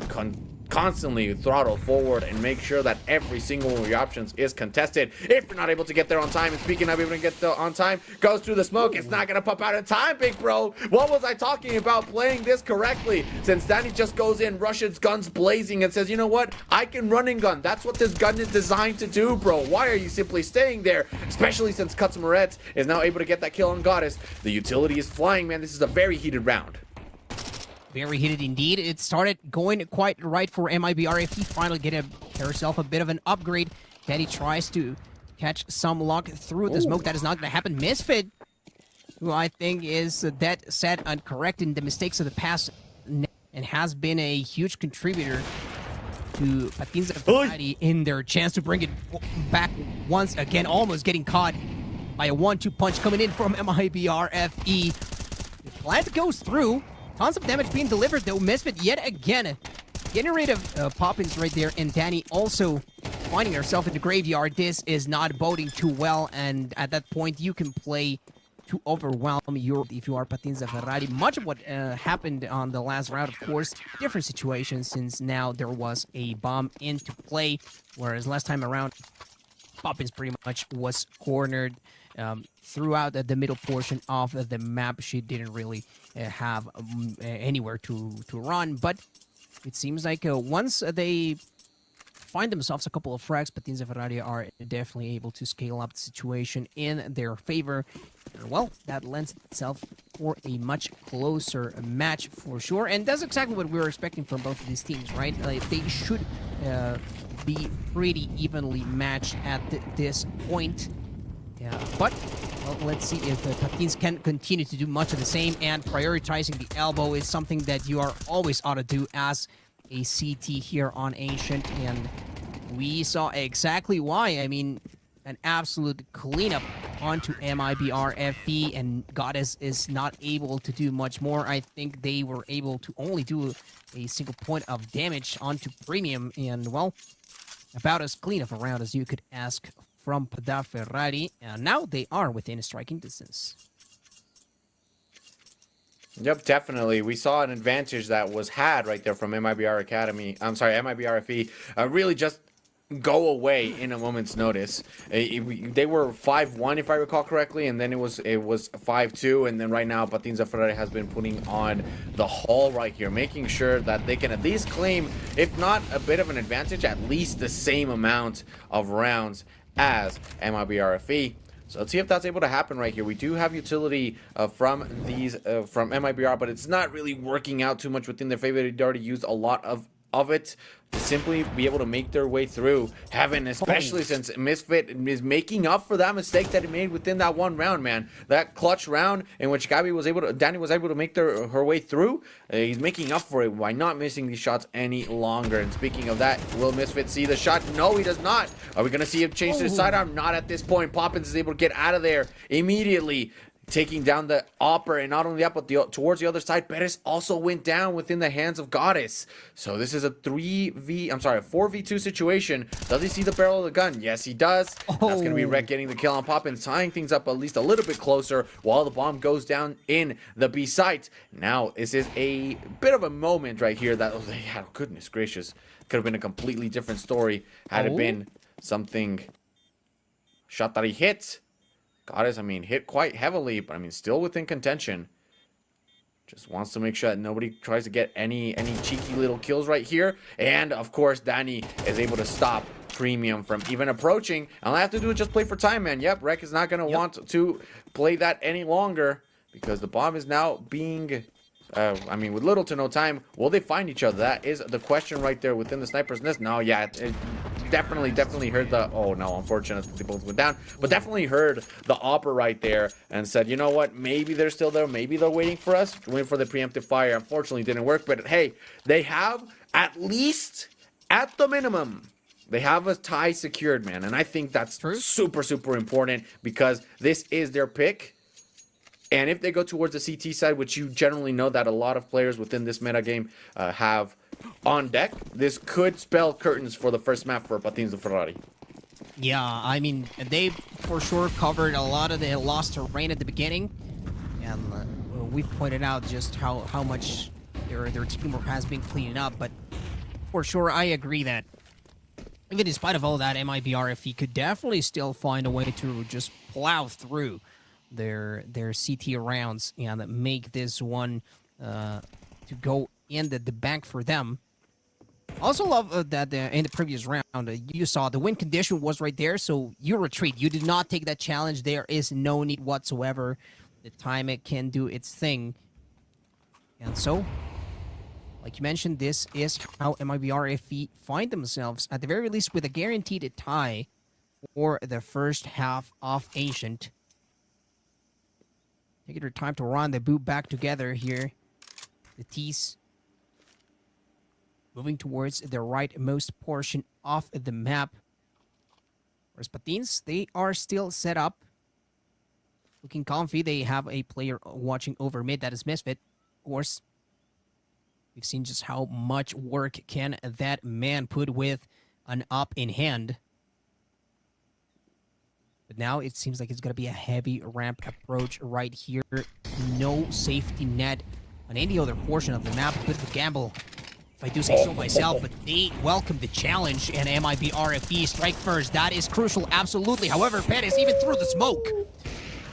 constantly throttle forward and make sure that every single one of your options is contested. If you're not able to get there on time, and speaking of able to get there on time, goes through the smoke, it's not gonna pop out in time, big bro. What was I talking about playing this correctly? Since Danny just goes in, rushes, guns blazing, and says, you know what, I can run and gun. That's what this gun is designed to do, bro. Why are you simply staying there? Especially since Cutsmaretz is now able to get that kill on Goddess. The utility is flying, man. This is a very heated round. Very heated indeed. It started going quite right for MIBR. If he finally get herself a bit of an upgrade, Daddy tries to catch some luck through the smoke. That is not going to happen. Misfit, who I think is dead set on correcting the mistakes of the past and has been a huge contributor to Patinza Ferrari in their chance to bring it back once again, almost getting caught by a 1-2 punch coming in from MIBR FE. The plant goes through. Tons of damage being delivered, though. Misfit yet again getting rid of Poppins right there, and Danny also finding herself in the graveyard. This is not boding too well, and at that point, you can play to overwhelm your, if you are Patinza Ferrari. Much of what happened on the last round, of course, different situations, since now there was a bomb into play, whereas last time around, Poppins pretty much was cornered throughout the middle portion of the map. She didn't really have anywhere to run, but it seems like once they find themselves a couple of frags, Patinza Ferrari are definitely able to scale up the situation in their favor. Well, that lends itself for a much closer match for sure, and that's exactly what we were expecting from both of these teams, right? Like, they should be pretty evenly matched at this point. Yeah, but well, let's see if Patins can continue to do much of the same, and prioritizing the elbow is something that you are always ought to do as a CT here on Ancient, and we saw exactly why. I mean, an absolute cleanup onto MIBR FE, and Goddess is not able to do much more. I think they were able to only do a single point of damage onto Premium, and well, about as clean of a round as you could ask from Pada Ferrari, and now they are within striking distance. Yep, definitely. We saw an advantage that was had right there from MIBR Academy. I'm sorry, MIBR FE. Really just go away in a moment's notice. They were 5-1 if I recall correctly, and then it was 5-2, and then right now Patinza Ferrari has been putting on the haul right here, making sure that they can at least claim, if not a bit of an advantage, at least the same amount of rounds as MIBR FE. So let's see if that's able to happen right here. We do have utility from MIBR, but it's not really working out too much within their favor. They already used a lot of it to simply be able to make their way through heaven, especially since Misfit is making up for that mistake that he made within that one round, man. That clutch round in which Danny was able to make her way through. He's making up for it by not missing these shots any longer. And speaking of that, will Misfit see the shot? No, he does not. Are we going to see him change to the sidearm? Not at this point. Poppins is able to get out of there immediately, taking down the Opper, and not only that, but towards the other side, Perez also went down within the hands of Goddess. So this is a 4v2 situation. Does he see the barrel of the gun? Yes, he does. That's going to be Rek getting the kill on Poppins, tying things up at least a little bit closer while the bomb goes down in the B site. Now, this is a bit of a moment right here that, oh, goodness gracious, could have been a completely different story had it been something shot that he hit. Goddess, I mean, hit quite heavily, but I mean, still within contention. Just wants to make sure that nobody tries to get any cheeky little kills right here. And, of course, Danny is able to stop Premium from even approaching. All I have to do is just play for time, man. Yep, Rek is not going to want to play that any longer because the bomb is now being... I mean, with little to no time, will they find each other? That is the question right there within the sniper's nest. No, yeah, it definitely heard the... Oh, no, unfortunately, they both went down. But definitely heard the Opper right there and said, you know what? Maybe they're still there. Maybe they're waiting for us. Waiting for the preemptive fire. Unfortunately, didn't work. But, hey, they have at least, at the minimum, They have a tie secured, man, and I think that's True. super, super important because this is their pick. And if they go towards the CT side, which you generally know that a lot of players within this metagame have on deck, this could spell curtains for the first map for Patins de Ferrari. Yeah, I mean, they for sure covered a lot of the lost terrain at the beginning, and we've pointed out just how much their teamwork has been cleaning up. But for sure, I agree that even in spite of all that, MIBRFE could definitely still find a way to just plow through their CT rounds and make this one to go in the bank for them. Also love that in the previous round, you saw the win condition was right there, so you retreat. You did not take that challenge. There is no need whatsoever. The time it can do its thing. And so, like you mentioned, this is how MIBRFE find themselves, at the very least, with a guaranteed tie for the first half of Ancient. Taking their time to run the boot back together here. The T's moving towards the rightmost portion of the map. Whereas Patins, they are still set up. Looking comfy. They have a player watching over mid. That is Misfit, of course. We've seen just how much work can that man put with an up in hand. But now it seems like it's going to be a heavy ramp approach right here. No safety net on any other portion of the map. Bit of a gamble, if I do say so myself, but they welcome the challenge, and MIBRFE strike first. That is crucial, absolutely. However, Perez, even through the smoke,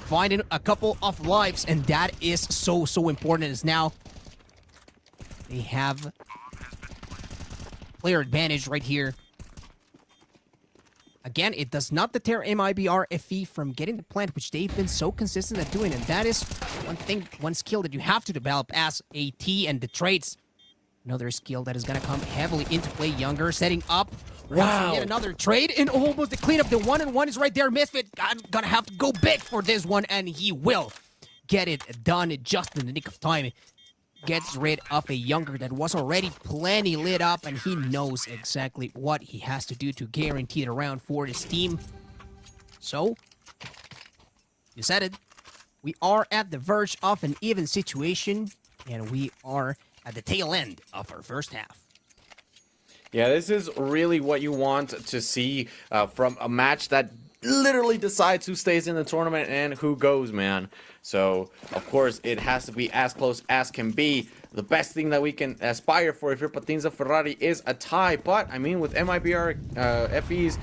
finding a couple of lives, and that is so important, as now they have player advantage right here. Again, it does not deter MIBRFE from getting the plant, which they've been so consistent at doing, and that is one skill that you have to develop as a T, and the traits. Another skill that is going to come heavily into play. Younger setting up. Wow. Yet another trade, and almost the cleanup. The 1-on-1 is right there. Misfit gonna have to go big for this one, and he will get it done just in the nick of time. Gets rid of a Younger that was already plenty lit up, and he knows exactly what he has to do to guarantee the round for his team. So, you said it. We are at the verge of an even situation, and we are at the tail end of our first half. Yeah, this is really what you want to see from a match that literally decides who stays in the tournament and who goes, man. So, of course, it has to be as close as can be. The best thing that we can aspire for if you're Patins de Ferrari is a tie. But, I mean, with MIBRFE's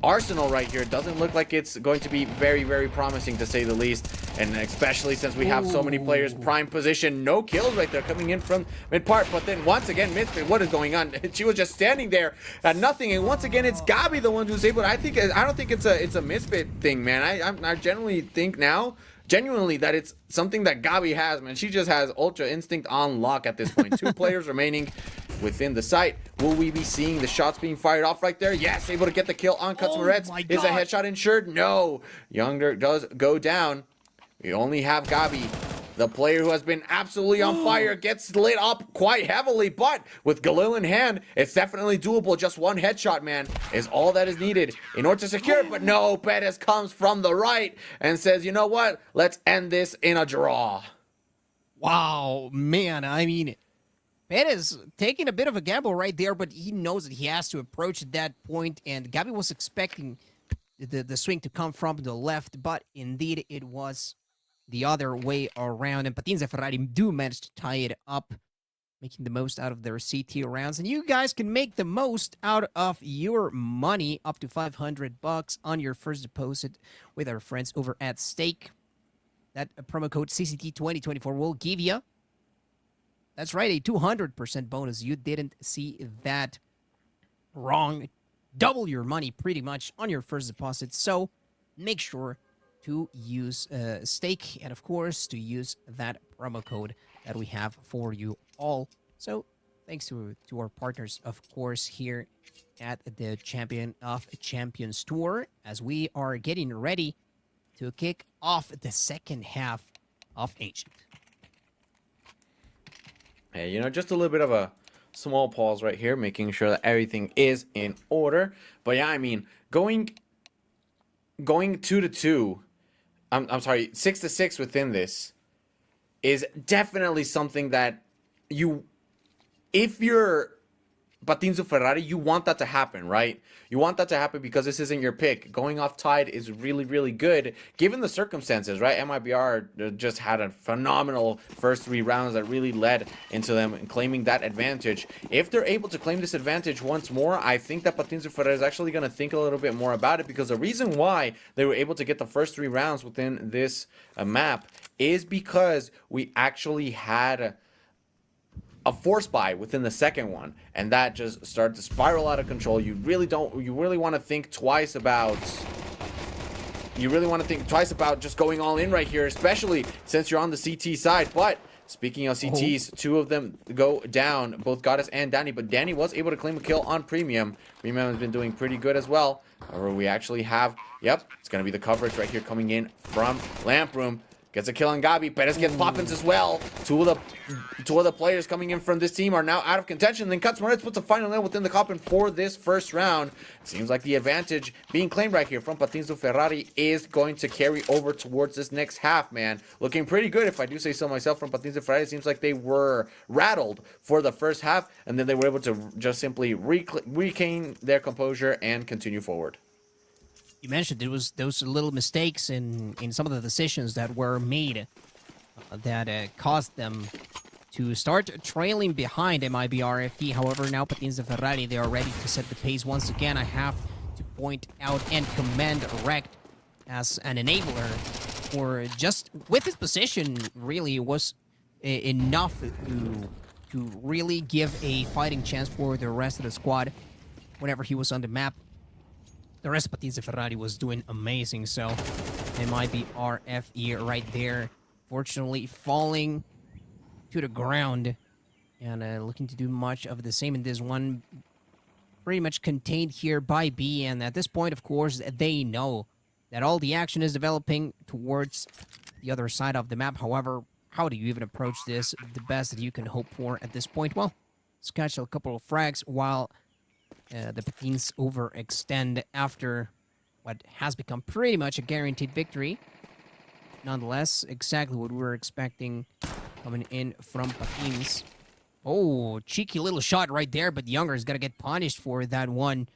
arsenal right here, it doesn't look like it's going to be very promising, to say the least. And especially since we have so many players prime position. No kills right there coming in from mid-part. But then once again, Misfit, what is going on? She was just standing there at nothing. And once again, it's Gabi the one who's able. I don't think it's a Misfit thing, man. I generally think now, genuinely, that it's something that Gabi has, man. She just has Ultra Instinct on lock at this point. 2 players remaining within the site. Will we be seeing the shots being fired off right there? Yes, able to get the kill on Cutsmaretz. Is a headshot ensured? No. Younger does go down. We only have Gabi. The player who has been absolutely on fire gets lit up quite heavily, but with Galil in hand, it's definitely doable. Just one headshot, man, is all that is needed in order to secure it. But no, Perez comes from the right and says, you know what? Let's end this in a draw. Wow, man, I mean, Perez taking a bit of a gamble right there, but he knows that he has to approach that point, and Gabi was expecting the swing to come from the left, but indeed it was the other way around, and Patins de Ferrari do manage to tie it up, making the most out of their CT rounds. And you guys can make the most out of your money, up to $500 on your first deposit with our friends over at Stake. That promo code CCT2024 will give you, that's right, a 200% bonus. You didn't see that wrong. Double your money pretty much on your first deposit, so make sure to use Stake, and of course to use that promo code that we have for you all. So thanks to our partners, of course, here at the Champion of Champions Tour, as we are getting ready to kick off the second half of Ancient. Hey, you know, just a little bit of a small pause right here, making sure that everything is in order. But yeah, I mean, going 2-2, I'm sorry, 6-6 within this is definitely something that if you're Patinzo Ferrari, you want that to happen, right? You want that to happen because this isn't your pick. Going off Tide is really, really good, given the circumstances, right? MIBR just had a phenomenal first 3 rounds that really led into them claiming that advantage. If they're able to claim this advantage once more, I think that Patinzo Ferrari is actually going to think a little bit more about it, because the reason why they were able to get the first 3 rounds within this map is because we actually had a force buy within the second one, and that just started to spiral out of control. You really want to think twice about just going all in right here, especially since you're on the CT side. But speaking of CTs, 2 of them go down, both Goddess and Danny, but Danny was able to claim a kill on Premium. Premium has been doing pretty good as well. However, we actually have, it's going to be the coverage right here coming in from Lamp Room. Gets a kill on Gabi. Perez gets Poppins as well. Two of the players coming in from this team are now out of contention. Then Cuts Moritz puts a final nail within the coffin for this first round. It seems like the advantage being claimed right here from Patinzo Ferrari is going to carry over towards this next half, man. Looking pretty good, if I do say so myself, from Patinzo Ferrari. It seems like they were rattled for the first half, and then they were able to just simply regain their composure and continue forward. You mentioned there was those little mistakes in some of the decisions that were made that caused them to start trailing behind MIBRFE. However, now Patinzo Ferrari, they are ready to set the pace once again. I have to point out and commend Rect as an enabler for just, with his position, really was enough to really give a fighting chance for the rest of the squad whenever he was on the map. The rest of Patinzo Ferrari was doing amazing, so MIBRFE right there, fortunately falling to the ground and looking to do much of the same in this one. Pretty much contained here by B, and at this point, of course, they know that all the action is developing towards the other side of the map. However, how do you even approach this the best that you can hope for at this point? Well, catch a couple of frags while the Patins overextend after what has become pretty much a guaranteed victory. Nonetheless, exactly what we were expecting coming in from Patins. Oh, cheeky little shot right there, but Younger is going to get punished for that one.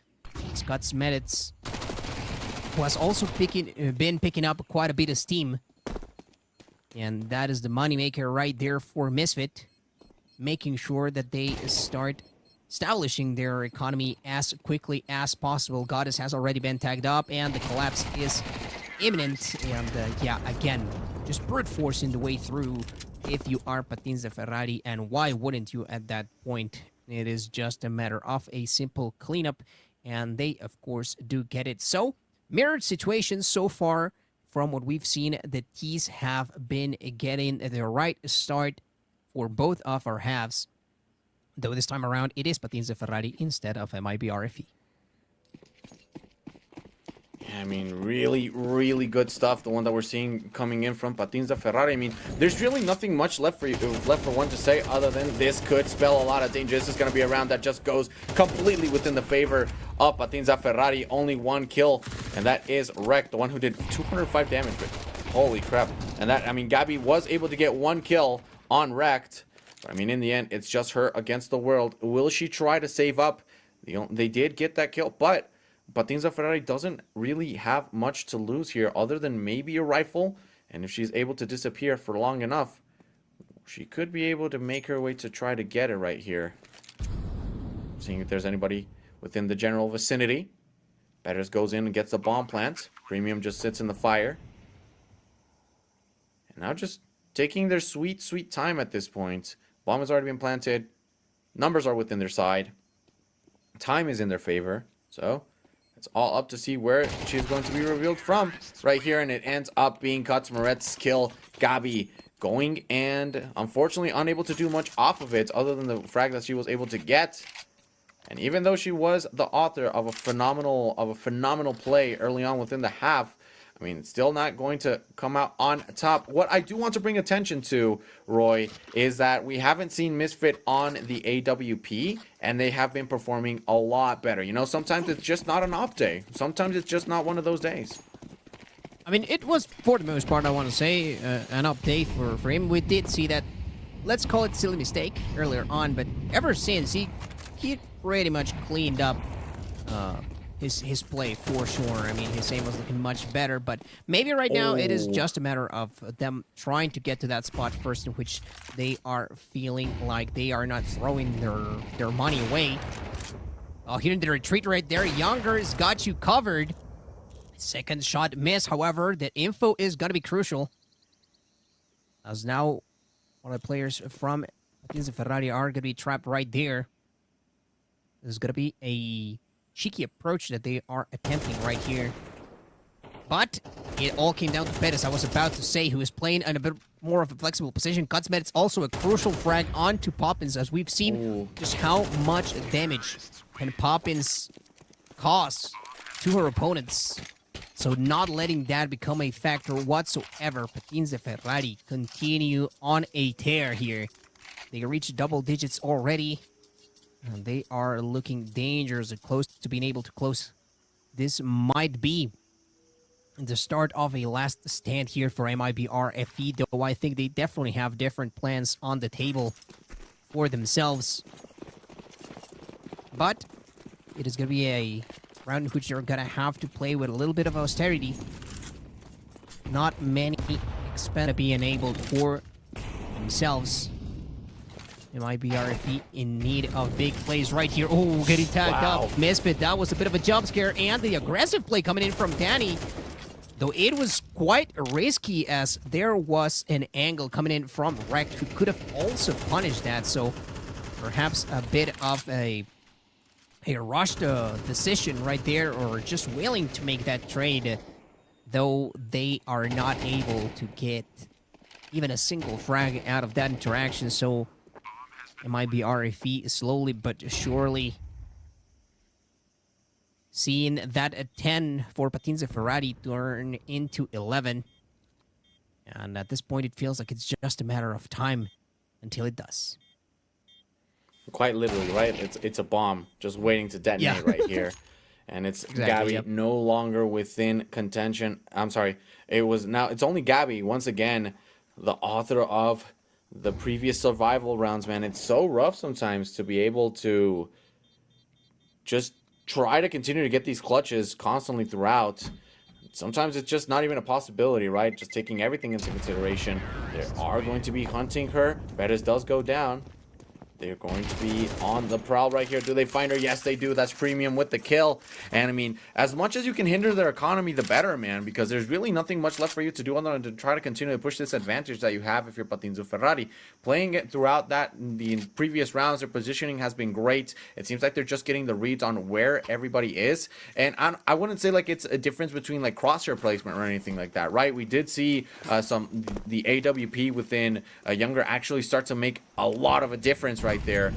Scott Smeditz, who has also been picking up quite a bit of steam. And that is the moneymaker right there for Misfit, making sure that they start establishing their economy as quickly as possible. Goddess has already been tagged up, and the collapse is imminent. And again, just brute forcing the way through if you are Patinzo Ferrari, and why wouldn't you at that point? It is just a matter of a simple cleanup, and they, of course, do get it. So, mirrored situations so far from what we've seen. The T's have been getting the right start for both of our halves. Though this time around, it is Patinzo Ferrari instead of MIBRFE. Yeah, I mean, really, really good stuff. The one that we're seeing coming in from Patinzo Ferrari. I mean, there's really nothing much left for one to say other than this could spell a lot of danger. This is going to be a round that just goes completely within the favor of Patinzo Ferrari. Only 1 kill, and that is Rekt, the one who did 205 damage. Holy crap. And that, I mean, Gabi was able to get 1 kill on Rekt. I mean, in the end, it's just her against the world. Will she try to save up? They did get that kill, but Patinzo Ferrari doesn't really have much to lose here other than maybe a rifle. And if she's able to disappear for long enough, she could be able to make her way to try to get it right here. Seeing if there's anybody within the general vicinity. Betters goes in and gets the bomb plant. Premium just sits in the fire. And now just taking their sweet, sweet time at this point. Bomb has already been planted. Numbers are within their side. Time is in their favor. So, it's all up to see where she's going to be revealed from right here. And it ends up being Cuts Moret's kill. Gabi going and unfortunately unable to do much off of it other than the frag that she was able to get. And even though she was the author of a phenomenal play early on within the half, I mean, it's still not going to come out on top. What I do want to bring attention to, Roy, is that we haven't seen Misfit on the AWP, and they have been performing a lot better. You know, sometimes it's just not an off day. Sometimes it's just not one of those days. I mean, it was, for the most part, I want to say, an update for him. We did see that, let's call it silly mistake earlier on, but ever since, he pretty much cleaned up his play for sure. I mean, his aim was looking much better, but maybe right now it is just a matter of them trying to get to that spot first in which they are feeling like they are not throwing their money away. Oh, here in the retreat right there, Younger's got you covered. Second shot miss, however, that info is going to be crucial. As now, one of the players from Ferrari are going to be trapped right there. This is going to be a cheeky approach that they are attempting right here. But it all came down to Pettis, I was about to say, who is playing in a bit more of a flexible position. Cutsmet, it's also a crucial frag onto Poppins, as we've seen just how much damage can Poppins cause to her opponents. So not letting that become a factor whatsoever. Patins de Ferrari continue on a tear here. They reach double digits already. And they are looking dangerous and close to being able to close. This might be the start of a last stand here for MIBR FE, though I think they definitely have different plans on the table for themselves. But it is going to be a round in which they're going to have to play with a little bit of austerity. Not many expect being enabled for themselves. MIBR FE in need of big plays right here. Oh, getting tagged up. Misfit, that was a bit of a jump scare. And the aggressive play coming in from Danny. Though it was quite risky, as there was an angle coming in from Rekt, who could have also punished that. So perhaps a bit of a rushed decision right there, or just willing to make that trade, though they are not able to get even a single frag out of that interaction. So MIBR FE slowly but surely seeing that a 10 for Patins de Ferrari turn into 11. And at this point, it feels like it's just a matter of time until it does. Quite literally, right? It's a bomb just waiting to detonate right here. And it's Exactly, Gabby no longer within contention. I'm sorry. It's only Gabby, once again, the author of the previous survival rounds, man. It's so rough sometimes to be able to just try to continue to get these clutches constantly throughout. Sometimes it's just not even a possibility, right? Just taking everything into consideration. They are going to be hunting her. Bettis does go down. They're going to be on the prowl right here. Do they find her? Yes, they do. That's Premium with the kill. And, I mean, as much as you can hinder their economy, the better, man, because there's really nothing much left for you to do other than to try to continue to push this advantage that you have if you're Patins de Ferrari. Playing it throughout the previous rounds, their positioning has been great. It seems like they're just getting the reads on where everybody is. And I wouldn't say, like, it's a difference between, like, crosshair placement or anything like that, right? We did see the AWP within Younger actually start to make a lot of a difference right there.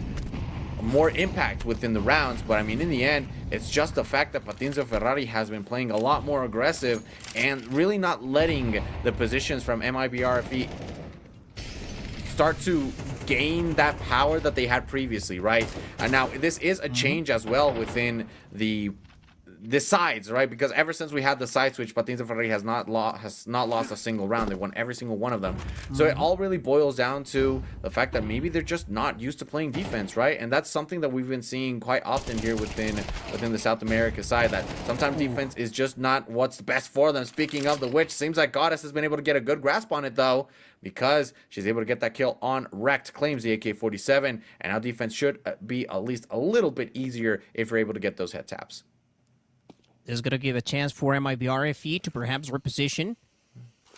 More impact within the rounds, but I mean, in the end, it's just the fact that Patins de Ferrari has been playing a lot more aggressive and really not letting the positions from MIBRFE start to gain that power that they had previously, right? And now this is a change as well within the sides, right? Because ever since we had the side switch, Patins de Ferrari has not lost a single round. They won every single one of them. So it all really boils down to the fact that maybe they're just not used to playing defense, right? And that's something that we've been seeing quite often here within the South America side, that sometimes defense is just not what's best for them. Speaking of the which, seems like Goddess has been able to get a good grasp on it though, because she's able to get that kill on Rekt, claims the AK-47, and now defense should be at least a little bit easier if you're able to get those head taps. This is going to give a chance for MIBRFE to perhaps reposition.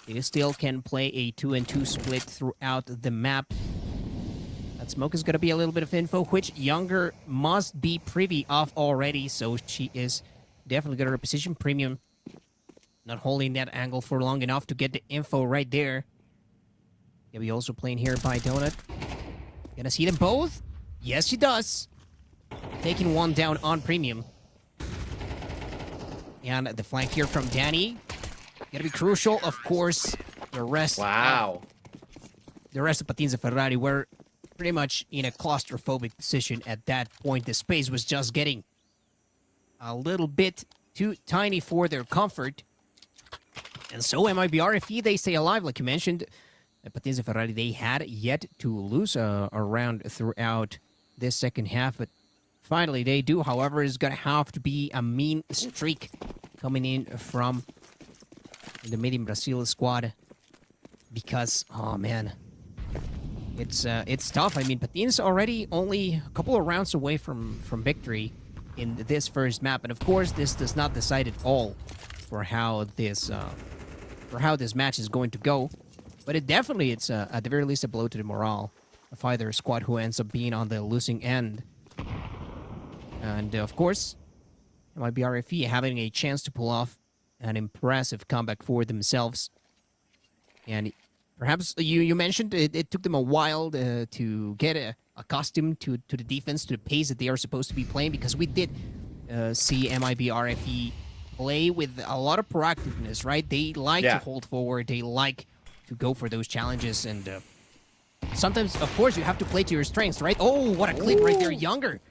They still can play a 2-and-2 split throughout the map. That smoke is going to be a little bit of info, which Younger must be privy of already, so she is definitely going to reposition. Premium not holding that angle for long enough to get the info right there. Gonna be also playing here by Donut. Gonna see them both? Yes, she does. Taking one down on Premium. And the flank here from Danny. gonna be crucial. Of course, the rest. Wow. The rest of Patins and Ferrari were pretty much in a claustrophobic position at that point. The space was just getting a little bit too tiny for their comfort. And so MIBRFE, they stay alive, like you mentioned. Patins and Ferrari, they had yet to lose a round throughout this second half, but finally they do. However, it's going to have to be a mean streak coming in from the Made in Brazil squad because, oh man, it's tough. I mean, Patins already only a couple of rounds away from victory in this first map, and of course, this does not decide at all for how this match is going to go. But it definitely, it's at the very least a blow to the morale of either squad who ends up being on the losing end. And of course, MIBRFE having a chance to pull off an impressive comeback for themselves. And perhaps you mentioned it took them a while to get accustomed to the defense, to the pace that they are supposed to be playing, because we did see MIBRFE play with a lot of proactiveness, right? They like to hold forward, they like to go for those challenges, and sometimes, of course, you have to play to your strengths, right? Oh, what a clip right there, Younger.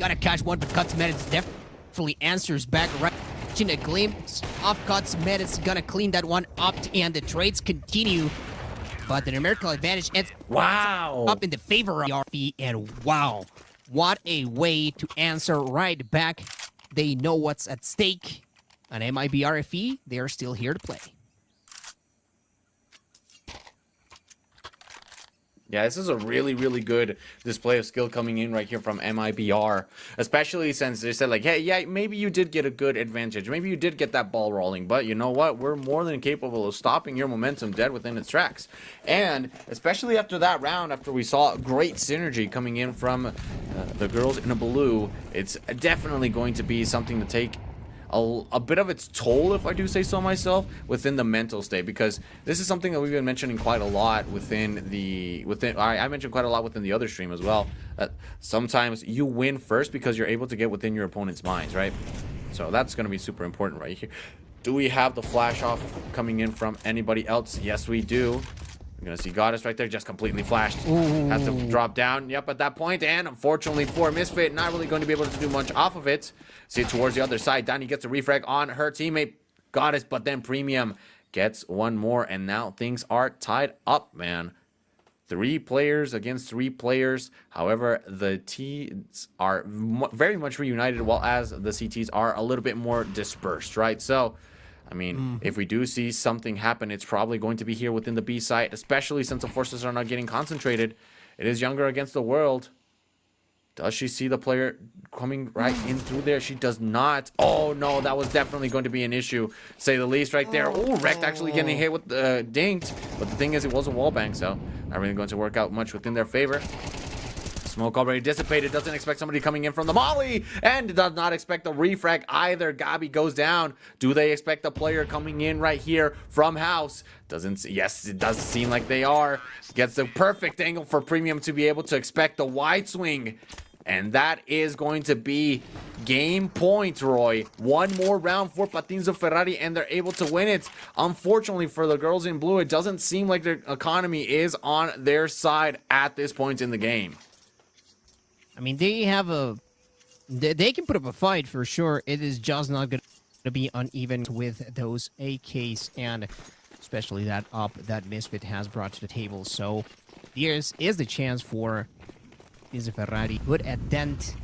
Gotta catch one, but Cuts Medits definitely answers back right. A glimpse of Cuts Medits, gonna clean that one up, and the trades continue. But the numerical advantage ends up in the favor of RP, and wow, what a way to answer right back. They know what's at stake. On MIBRFE, they are still here to play. Yeah, this is a really, really good display of skill coming in right here from MIBR. Especially since they said, like, hey, yeah, maybe you did get a good advantage. Maybe you did get that ball rolling. But you know what? We're more than capable of stopping your momentum dead within its tracks. And especially after that round, after we saw great synergy coming in from the girls in a blue, it's definitely going to be something to take a bit of its toll, if I do say so myself, within the mental state, because this is something that we've been mentioning quite a lot I mentioned quite a lot within the other stream as well, that sometimes you win first because you're able to get within your opponent's minds, right? So that's going to be super important right here. Do we have the flash off coming in from anybody else? Yes, we do. You're going to see Goddess right there, just completely flashed. Has to drop down, yep, at that point. And unfortunately for Misfit, not really going to be able to do much off of it. See it towards the other side. Dani gets a refrag on her teammate, Goddess, but then Premium gets one more. And now things are tied up, man. 3 players against 3 players. However, the T's are very much reunited, while as the CTs are a little bit more dispersed, right? So, I mean, if we do see something happen, it's probably going to be here within the B site, especially since the forces are not getting concentrated. It is Younger against the world. Does she see the player coming right in through there? She does not. Oh, no, that was definitely going to be an issue, to say the least, right there. Oh, Wrecked actually getting hit with the dinked. But the thing is, it was a wallbang, so not really going to work out much within their favor. Smoke already dissipated, doesn't expect somebody coming in from the molly, and does not expect a refrag either. Gabi goes down. Do they expect a player coming in right here from house? Doesn't. Yes, it does seem like they are. Gets the perfect angle for Premium to be able to expect the wide swing. And that is going to be game point, Roy. One more round for Patins and Ferrari, and they're able to win it. Unfortunately for the girls in blue, it doesn't seem like their economy is on their side at this point in the game. I mean, they have they can put up a fight for sure. It is just not going to be uneven with those AKs, and especially that up that Misfit has brought to the table. So here's is the chance for Ferrari to put a dent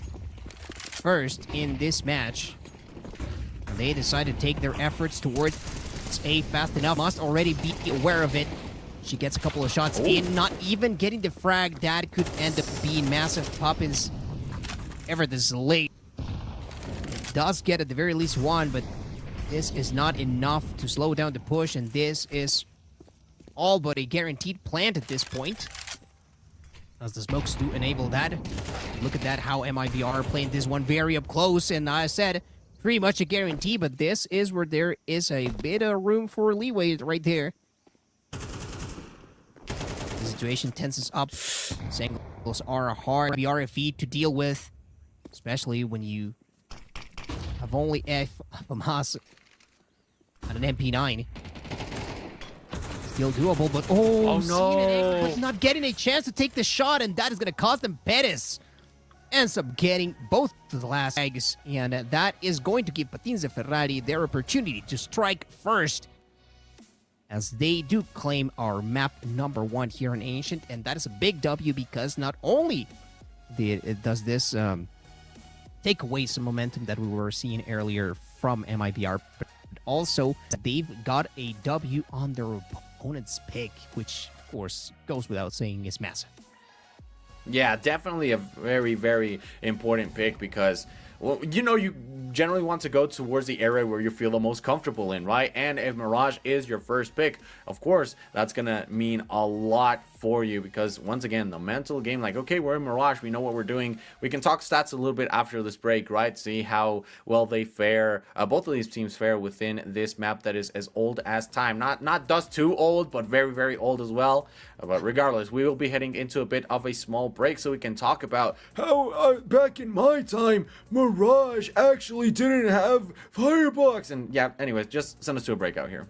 first in this match. And they decide to take their efforts towards A fast enough. Must already be aware of it. She gets a couple of shots in, not even getting the frag. That could end up being massive. Poppins ever this late. It does get at the very least one, but this is not enough to slow down the push, and this is all but a guaranteed plant at this point, as the smokes do enable that. Look at that, how MIBR playing this one very up close, and I said pretty much a guarantee, but this is where there is a bit of room for leeway right there. The situation tenses up. Singles are hard BRFE to deal with, especially when you have only F from Haas on an MP9. Still doable, but oh no. not getting a chance to take the shot, and that is going to cost them Pettis. Ends up getting both of the last eggs, and that is going to give Patins and Ferrari their opportunity to strike first, as they do claim our map number 1 here in Ancient, and that is a big W because not only does this take away some momentum that we were seeing earlier from MIBR, but also they've got a W on their opponent's pick, which of course goes without saying is massive. Yeah, definitely a very, very important pick because, well, you know, you generally want to go towards the area where you feel the most comfortable in, right? And if Mirage is your first pick, of course, that's going to mean a lot for you because, once again, the mental game, like, okay, we're in Mirage, we know what we're doing. We can talk stats a little bit after this break, right? See how well they fare, both of these teams fare within this map that is as old as time. Not Dust 2 old, but very, very old as well. But regardless, we will be heading into a bit of a small break so we can talk about how back in my time, Mirage actually didn't have Firebox. And yeah, anyways, just send us to a break out here.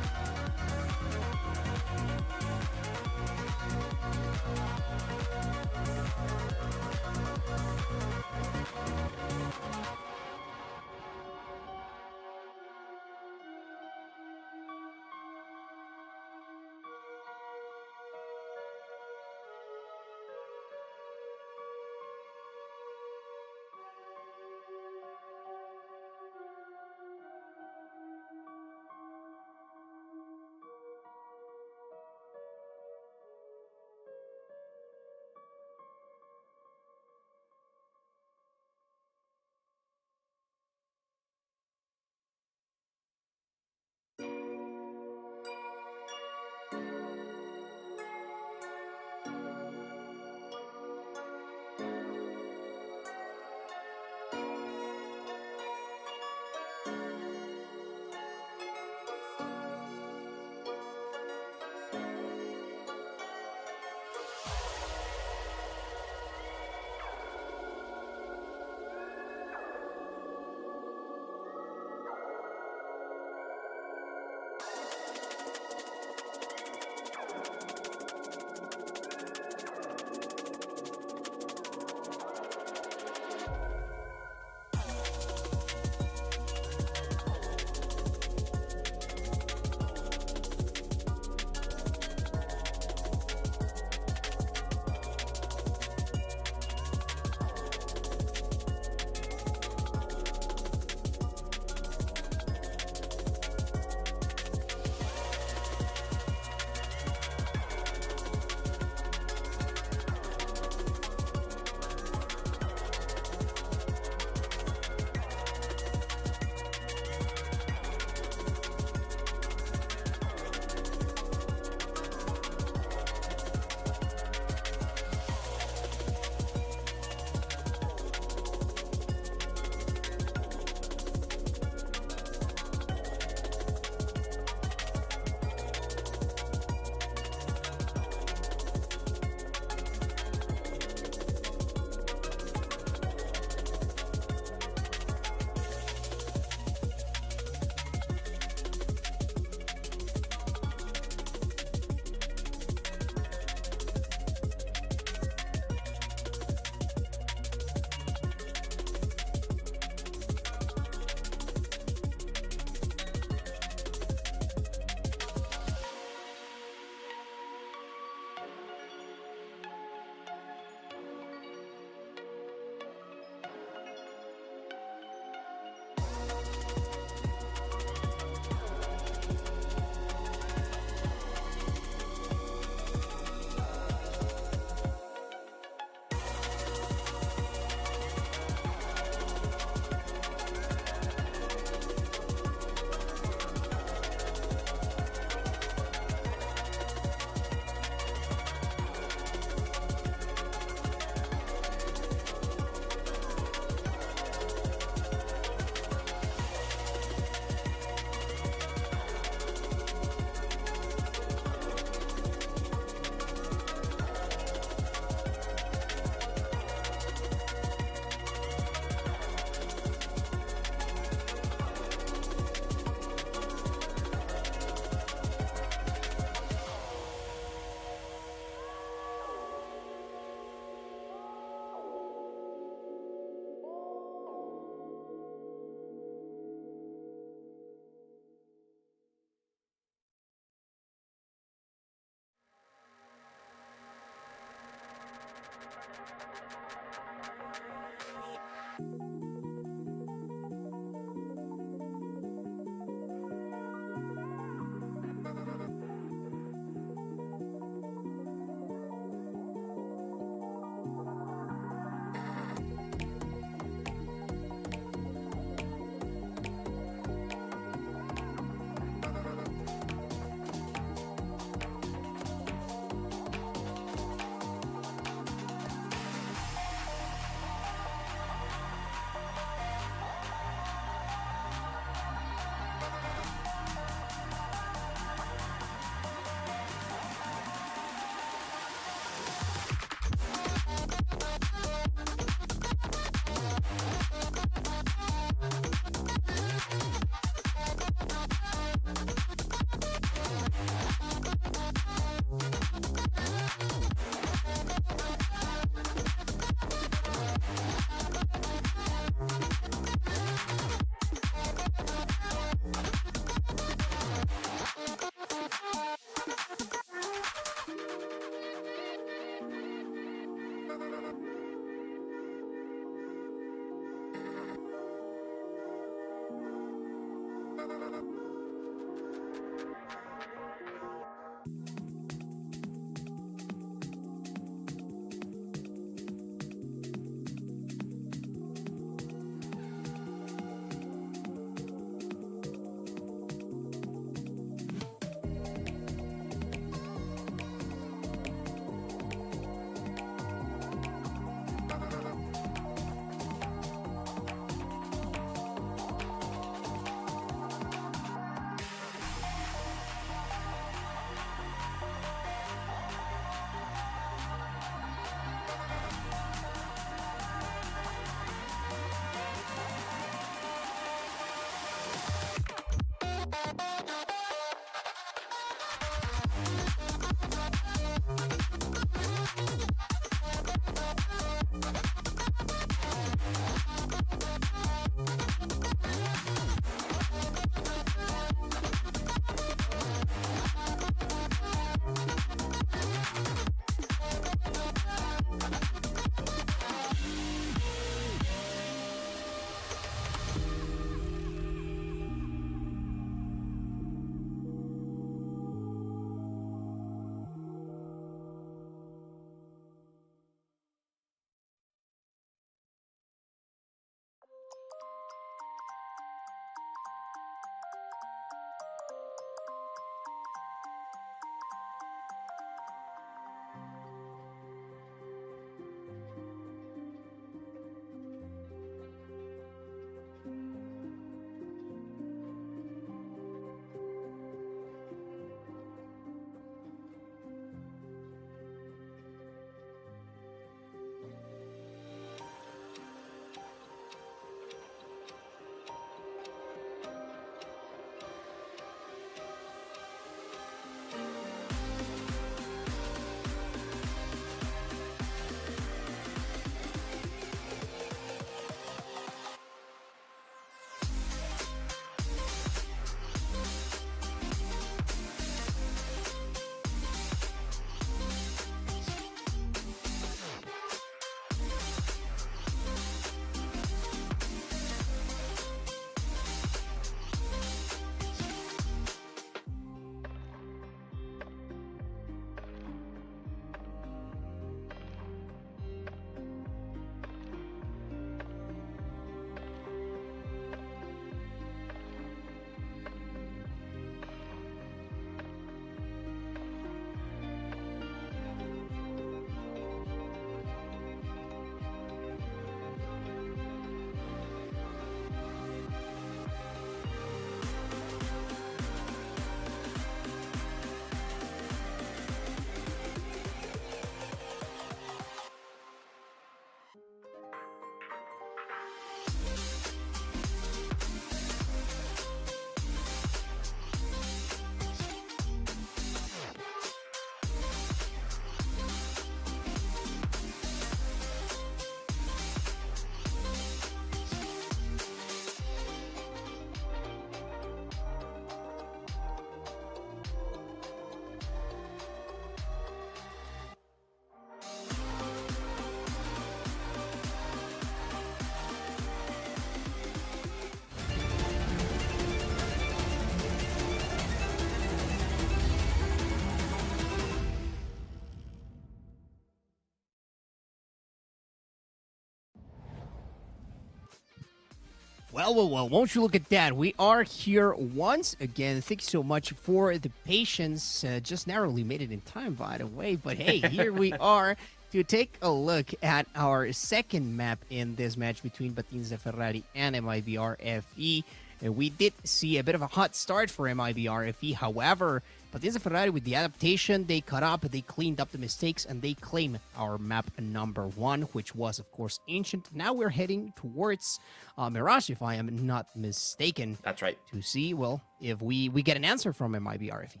Well, won't you look at that? We are here once again. Thank you so much for the patience. Just narrowly made it in time, by the way. But hey, here we are to take a look at our second map in this match between Patins de Ferrari and MIBR FE. We did see a bit of a hot start for MIBR FE. However, Patins de Ferrari, with the adaptation, they caught up, they cleaned up the mistakes, and they claim our map number 1, which was, of course, Ancient. Now we're heading towards Mirage, if I am not mistaken. That's right. To see, well, if we get an answer from MIBR FE.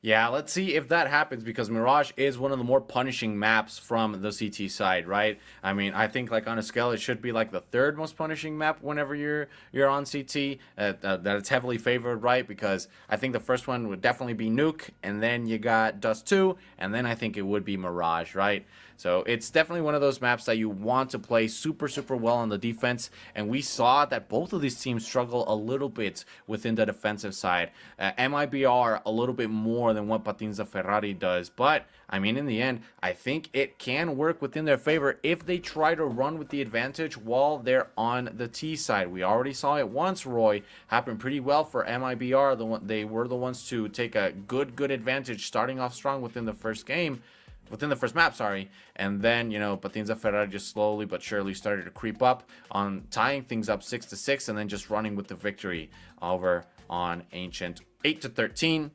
Yeah, let's see if that happens, because Mirage is one of the more punishing maps from the CT side, right? I mean, I think like on a scale, it should be like the third most punishing map whenever you're on CT. That it's heavily favored, right? Because I think the first one would definitely be Nuke, and then you got Dust 2, and then I think it would be Mirage, right? So it's definitely one of those maps that you want to play super, super well on the defense. And we saw that both of these teams struggle a little bit within the defensive side. MIBR a little bit more than what Patins de Ferrari does. But, I mean, in the end, I think it can work within their favor if they try to run with the advantage while they're on the T side. We already saw it once, Roy. Happened pretty well for MIBR. They were the ones to take a good advantage, starting off strong within the first game. Within the first map, sorry. And then, you know, Patins de Ferrari just slowly but surely started to creep up on tying things up 6-6, and then just running with the victory over on Ancient 8-13.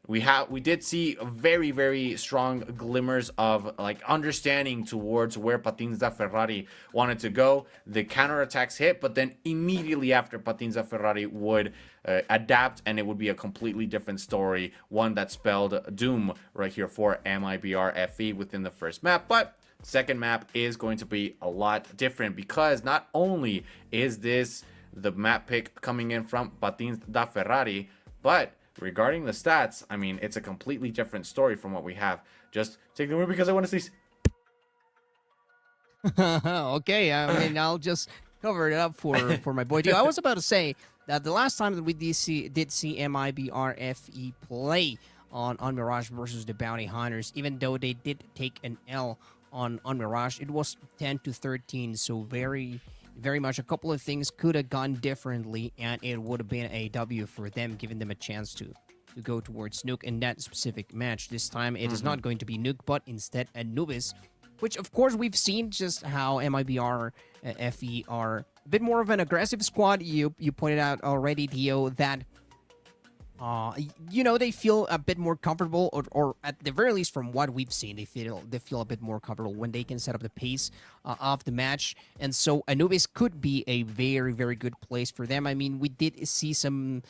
We did see very, very strong glimmers of like understanding towards where Patins de Ferrari wanted to go. The counterattacks hit, but then immediately after, Patins de Ferrari would adapt, and it would be a completely different story, one that spelled doom right here for MIBR FE within the first map. But second map is going to be a lot different, because not only is this the map pick coming in from Patins de Ferrari, but regarding the stats, I mean, it's a completely different story from what we have. Just take the word, because I want to see. Okay, I mean, I'll just cover it up for my boy. I was about to say that the last time that we did see MIBR FE play on Mirage versus the Bounty Hunters, even though they did take an L on Mirage, it was 10-13, so very much a couple of things could have gone differently, and it would have been a W for them, giving them a chance to go towards Nuke in that specific match. This time it is not going to be Nuke, but instead Anubis, which of course we've seen just how MIBR FE are a bit more of an aggressive squad. You pointed out already, Dio, that you know, they feel a bit more comfortable, or at the very least from what we've seen, they feel a bit more comfortable when they can set up the pace of the match. And so Anubis could be a very, very good place for them. I mean, we did see some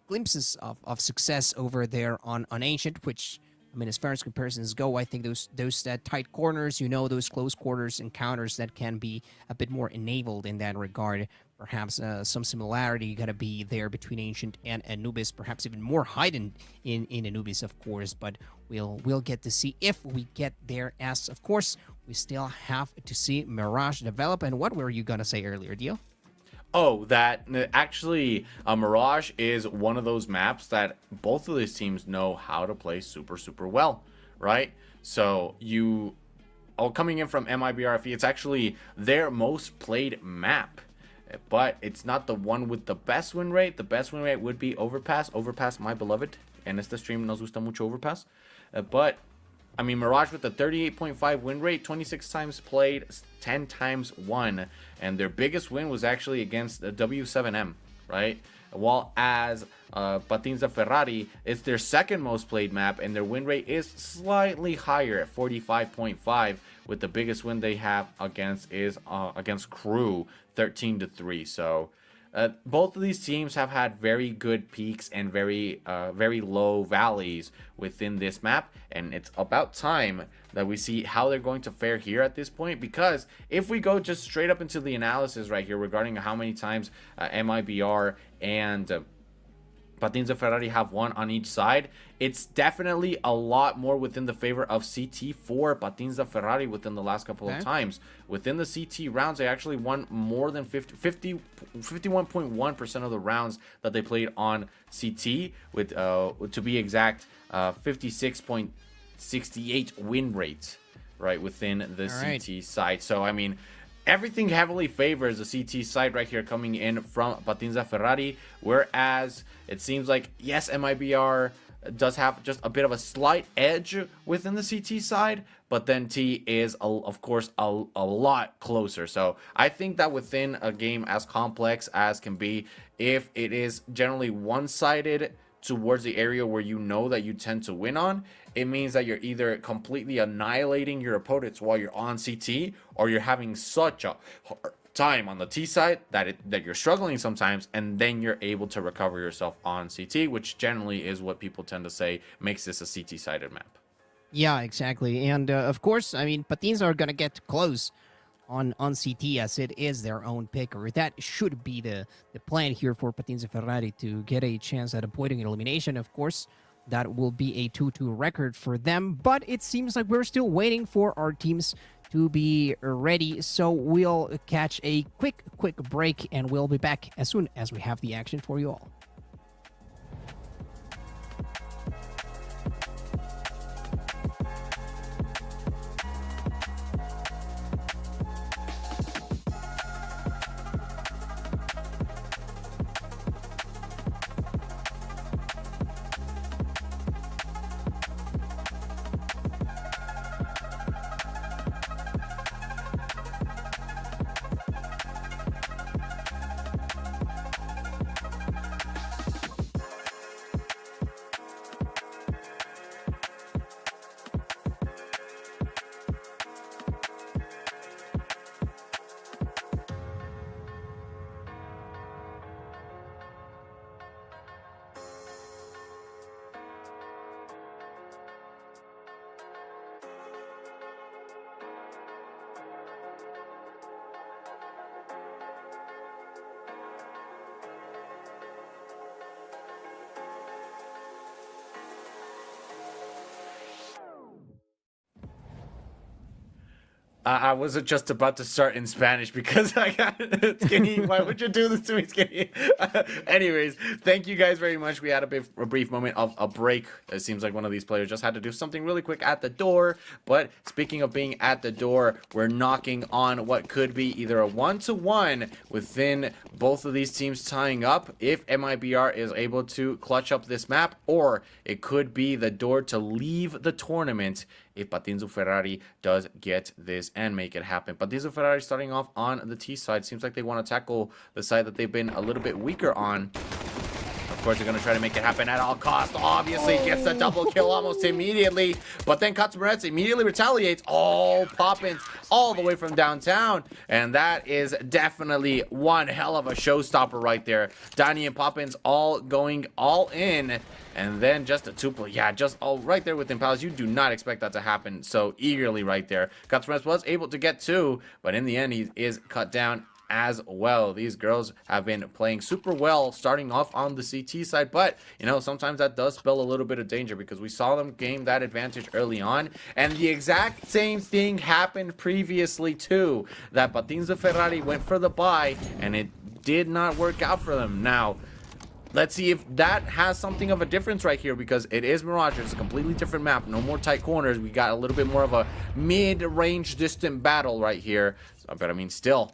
glimpses of success over there on Ancient, which, I mean, as far as comparisons go, I think those tight corners, you know, those close quarters encounters, that can be a bit more enabled in that regard. Perhaps some similarity gotta be there between Ancient and Anubis, perhaps even more heightened in Anubis, of course. But we'll get to see if we get there, as of course we still have to see Mirage develop. And what were you gonna say earlier, Dio? Oh, that actually Mirage is one of those maps that both of these teams know how to play super, super well, right? So coming in from MIBRFE, it's actually their most played map, but it's not the one with the best win rate. The best win rate would be Overpass. Overpass, my beloved. En este stream nos gusta mucho Overpass. But, I mean, Mirage with the 38.5 win rate, 26 times played, 10 times won. And their biggest win was actually against the W7M, right? While as Patins de Ferrari, it's their second most played map, and their win rate is slightly higher at 45.5, with the biggest win they have against Crew, 13-3. So both of these teams have had very good peaks and very low valleys within this map, and it's about time that we see how they're going to fare here at this point. Because if we go just straight up into the analysis right here regarding how many times MIBR and Patins de Ferrari have won on each side, it's definitely a lot more within the favor of CT for Patins de Ferrari within the last couple of times. Within the CT rounds, they actually won more than 51.1% of the rounds that they played on CT, with to be exact, 56.68 win rate, right, within the CT side. So, I mean, everything heavily favors the CT side right here coming in from Patinza Ferrari, whereas it seems like, yes, MIBR does have just a bit of a slight edge within the CT side, but then T is, of course, a lot closer. So I think that within a game as complex as can be, if it is generally one-sided towards the area where you know that you tend to win on, it means that you're either completely annihilating your opponents while you're on CT, or you're having such a hard time on the T side that you're struggling sometimes, and then you're able to recover yourself on CT, which generally is what people tend to say makes this a CT sided map. Yeah, exactly. And of course, I mean, Patins are gonna get close on CT as it is their own picker. That should be the plan here for Patins and Ferrari to get a chance at avoiding elimination. Of course, that will be a 2-2 record for them, but it seems like we're still waiting for our teams to be ready. So we'll catch a quick break, and we'll be back as soon as we have the action for you all. I wasn't just about to start in Spanish because I got Skinny. Why would you do this to me, Skinny? Anyways, thank you guys very much. We had a brief moment of a break. It seems like one of these players just had to do something really quick at the door. But speaking of being at the door, we're knocking on what could be either a 1-1 within both of these teams tying up if MIBR is able to clutch up this map, or it could be the door to leave the tournament if Patinzo Ferrari does get this and make it happen. Patinzo Ferrari starting off on the T side. Seems like they want to tackle the side that they've been a little bit weaker on. Of course, they're going to try to make it happen at all costs. Obviously, gets the double kill almost immediately. But then Katsumurets immediately retaliates. Oh, Poppins all the way from downtown. And that is definitely one hell of a showstopper right there. Danny and Poppins all going all in. And then just a tuple. Yeah, just all right there with Impalas. You do not expect that to happen so eagerly right there. Katsumurets was able to get two, but in the end, he is cut down as well. These girls have been playing super well starting off on the CT side, but you know, sometimes that does spell a little bit of danger because we saw them gain that advantage early on, and the exact same thing happened previously too, that Patinza Ferrari went for the buy and it did not work out for them. Now let's see if that has something of a difference right here, because it is Mirage. It's a completely different map. No more tight corners. We got a little bit more of a mid-range distant battle right here. But I mean, still,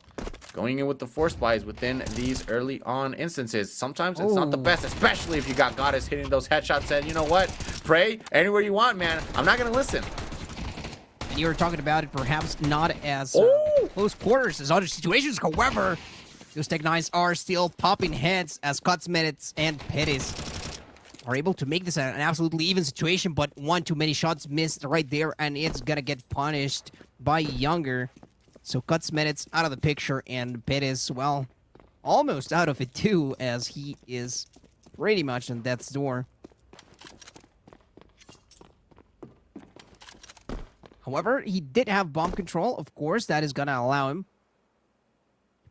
going in with the force buys within these early on instances, sometimes it's not the best, especially if you got Goddess hitting those headshots and you know what? Pray anywhere you want, man. I'm not going to listen. And you were talking about it perhaps not as close quarters as other situations. However, those Tech 9s are still popping heads as Katsumurets and Pettis are able to make this an absolutely even situation, but one too many shots missed right there, and it's gonna get punished by Younger. So Katsumurets out of the picture, and Pettis, well, almost out of it too, as he is pretty much on death's door. However, he did have bomb control, of course. That is gonna allow him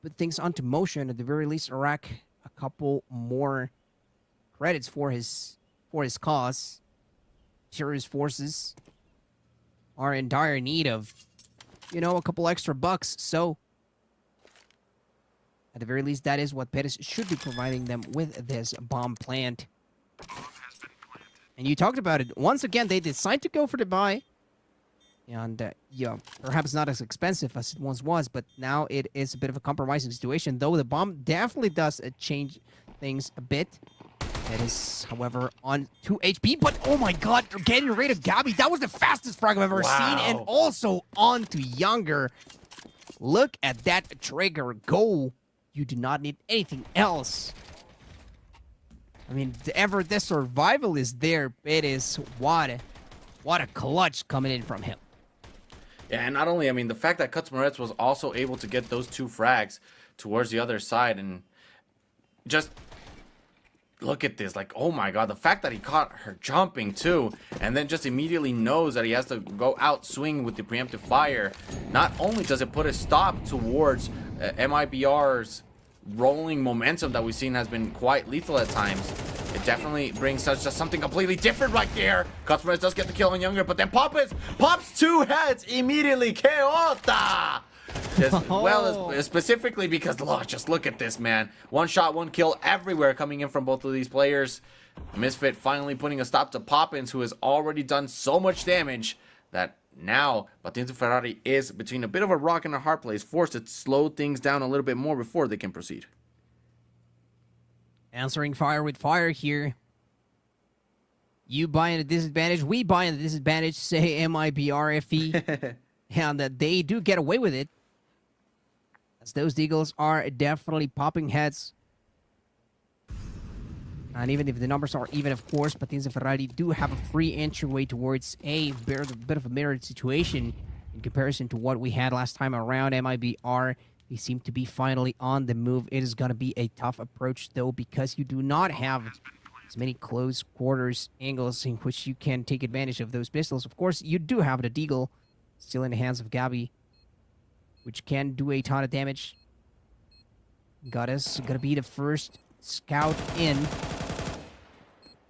put things onto motion, at the very least rack a couple more credits for his cause. Sure, his forces are in dire need of, you know, a couple extra bucks, so at the very least that is what Pettis should be providing them with this bomb plant. And you talked about it once again, they decide to go for the buy. And yeah, perhaps not as expensive as it once was, but now it is a bit of a compromising situation. Though the bomb definitely does change things a bit. It is, however, on 2 HP. But oh my god, they're getting rid of Gabby. That was the fastest frag I've ever seen. And also on to Younger. Look at that trigger go. You do not need anything else. I mean, the survival is there. It is what a clutch coming in from him. Yeah, and not only, I mean, the fact that Kutzmaretz was also able to get those 2 frags towards the other side, and just look at this, like, oh my god, the fact that he caught her jumping too, and then just immediately knows that he has to go out swing with the preemptive fire. Not only does it put a stop towards MIBR's rolling momentum that we've seen has been quite lethal at times, it definitely brings just something completely different right there. Kutzmaretz does get the kill on Younger, but then pops 2 heads immediately. Keota! As well as specifically because, just look at this, man. 1 shot, 1 kill everywhere coming in from both of these players. Misfit finally putting a stop to Poppins, who has already done so much damage that now Patini Ferrari is between a bit of a rock and a hard place, forced to slow things down a little bit more before they can proceed. Answering fire with fire here. You buy in a disadvantage, we buy in a disadvantage, say MIBRFE. And that they do get away with it. As those Deagles are definitely popping heads. And even if the numbers are even, of course, Patini Ferrari do have a free entryway towards a bit of a mirrored situation in comparison to what we had last time around. MIBR, they seem to be finally on the move. It is going to be a tough approach, though, because you do not have as many close quarters angles in which you can take advantage of those pistols. Of course, you do have the Deagle still in the hands of Gabby, which can do a ton of damage. Goddess gonna be the first scout in.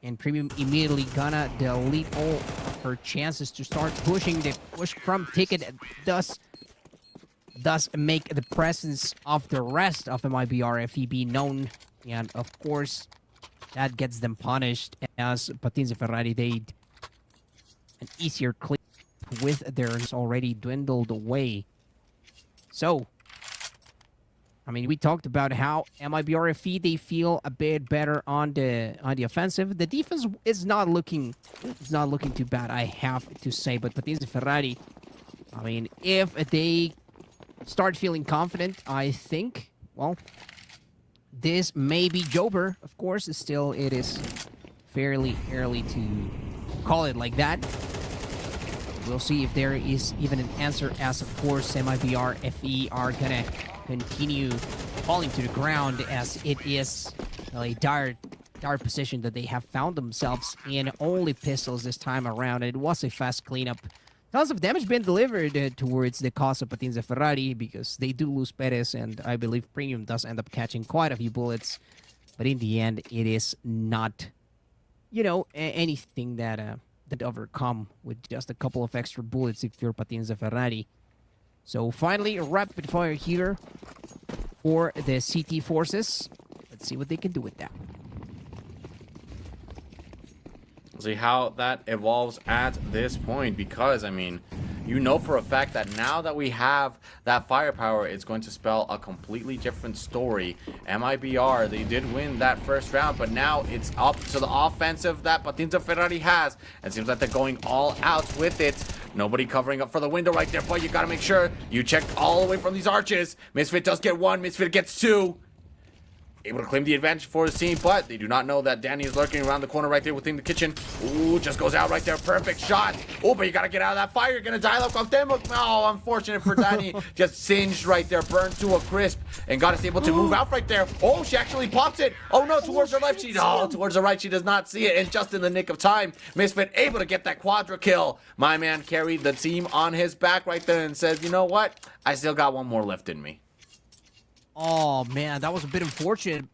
And Premium immediately gonna delete all of her chances to start pushing. The push from Ticket thus make the presence of the rest of MIBRFE be known. And of course, that gets them punished as Patini Ferrari, they an easier clip with theirs already dwindled away. So, I mean, we talked about how MIBRFE, they feel a bit better on the offensive. The defense is not looking too bad, I have to say. But Patini Ferrari, I mean, if they start feeling confident, I think, well, this may be Jober. Of course, still it is fairly early to call it like that. We'll see if there is even an answer, as of course MIBRFE are gonna continue falling to the ground, as it is a dire position that they have found themselves in. Only pistols this time around, and it was a fast cleanup. Tons of damage being delivered towards the cause of Patini Ferrari, because they do lose Perez, and I believe Premium does end up catching quite a few bullets. But in the end, it is not, anything that overcome with just a couple of extra bullets if you're Patini Ferrari. So finally, a rapid fire here for the CT forces. Let's see what they can do with that. See how that evolves at this point, because I mean, you know for a fact that now that we have that firepower, it's going to spell a completely different story. MIBR, they did win that first round, but now it's up to the offensive that Patini Ferrari has. It seems like they're going all out with it. Nobody covering up for the window right there, but you gotta make sure you check all the way from these arches. Misfit does get 1, Misfit gets 2. Able to claim the advantage for his team, but they do not know that Danny is lurking around the corner right there within the kitchen. Ooh, just goes out right there. Perfect shot. Oh, but you gotta get out of that fire. You're gonna die like off them. Oh, unfortunate for Danny. Just singed right there, burned to a crisp, and got us able to move out right there. Oh, she actually pops it. Oh no, towards her left. Towards the right. She does not see it, and just in the nick of time, Misfit able to get that quadra kill. My man carried the team on his back right there and says, you know what? I still got one more left in me. Oh, man, that was a bit unfortunate.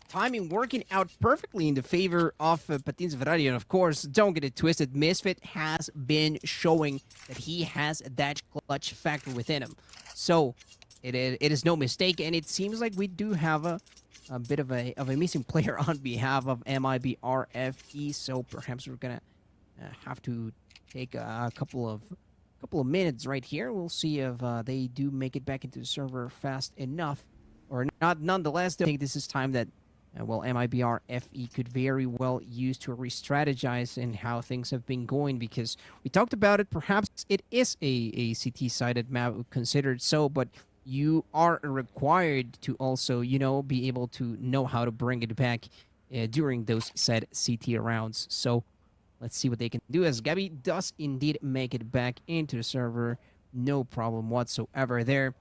Timing working out perfectly in the favor of Patini Ferrari. And, of course, don't get it twisted. Misfit has been showing that he has that clutch factor within him. So, it is no mistake. And it seems like we do have a bit of a missing player on behalf of MIBRFE. So, perhaps we're going to have to take a couple of couple of minutes right here. We'll see if they do make it back into the server fast enough or not. Nonetheless, I think this is time that, well, MIBR FE could very well use to re-strategize in how things have been going, because we talked about it. Perhaps it is a CT-sided map considered so, but you are required to also, be able to know how to bring it back during those said CT rounds. So let's see what they can do, as Gabby does indeed make it back into the server. No problem whatsoever there.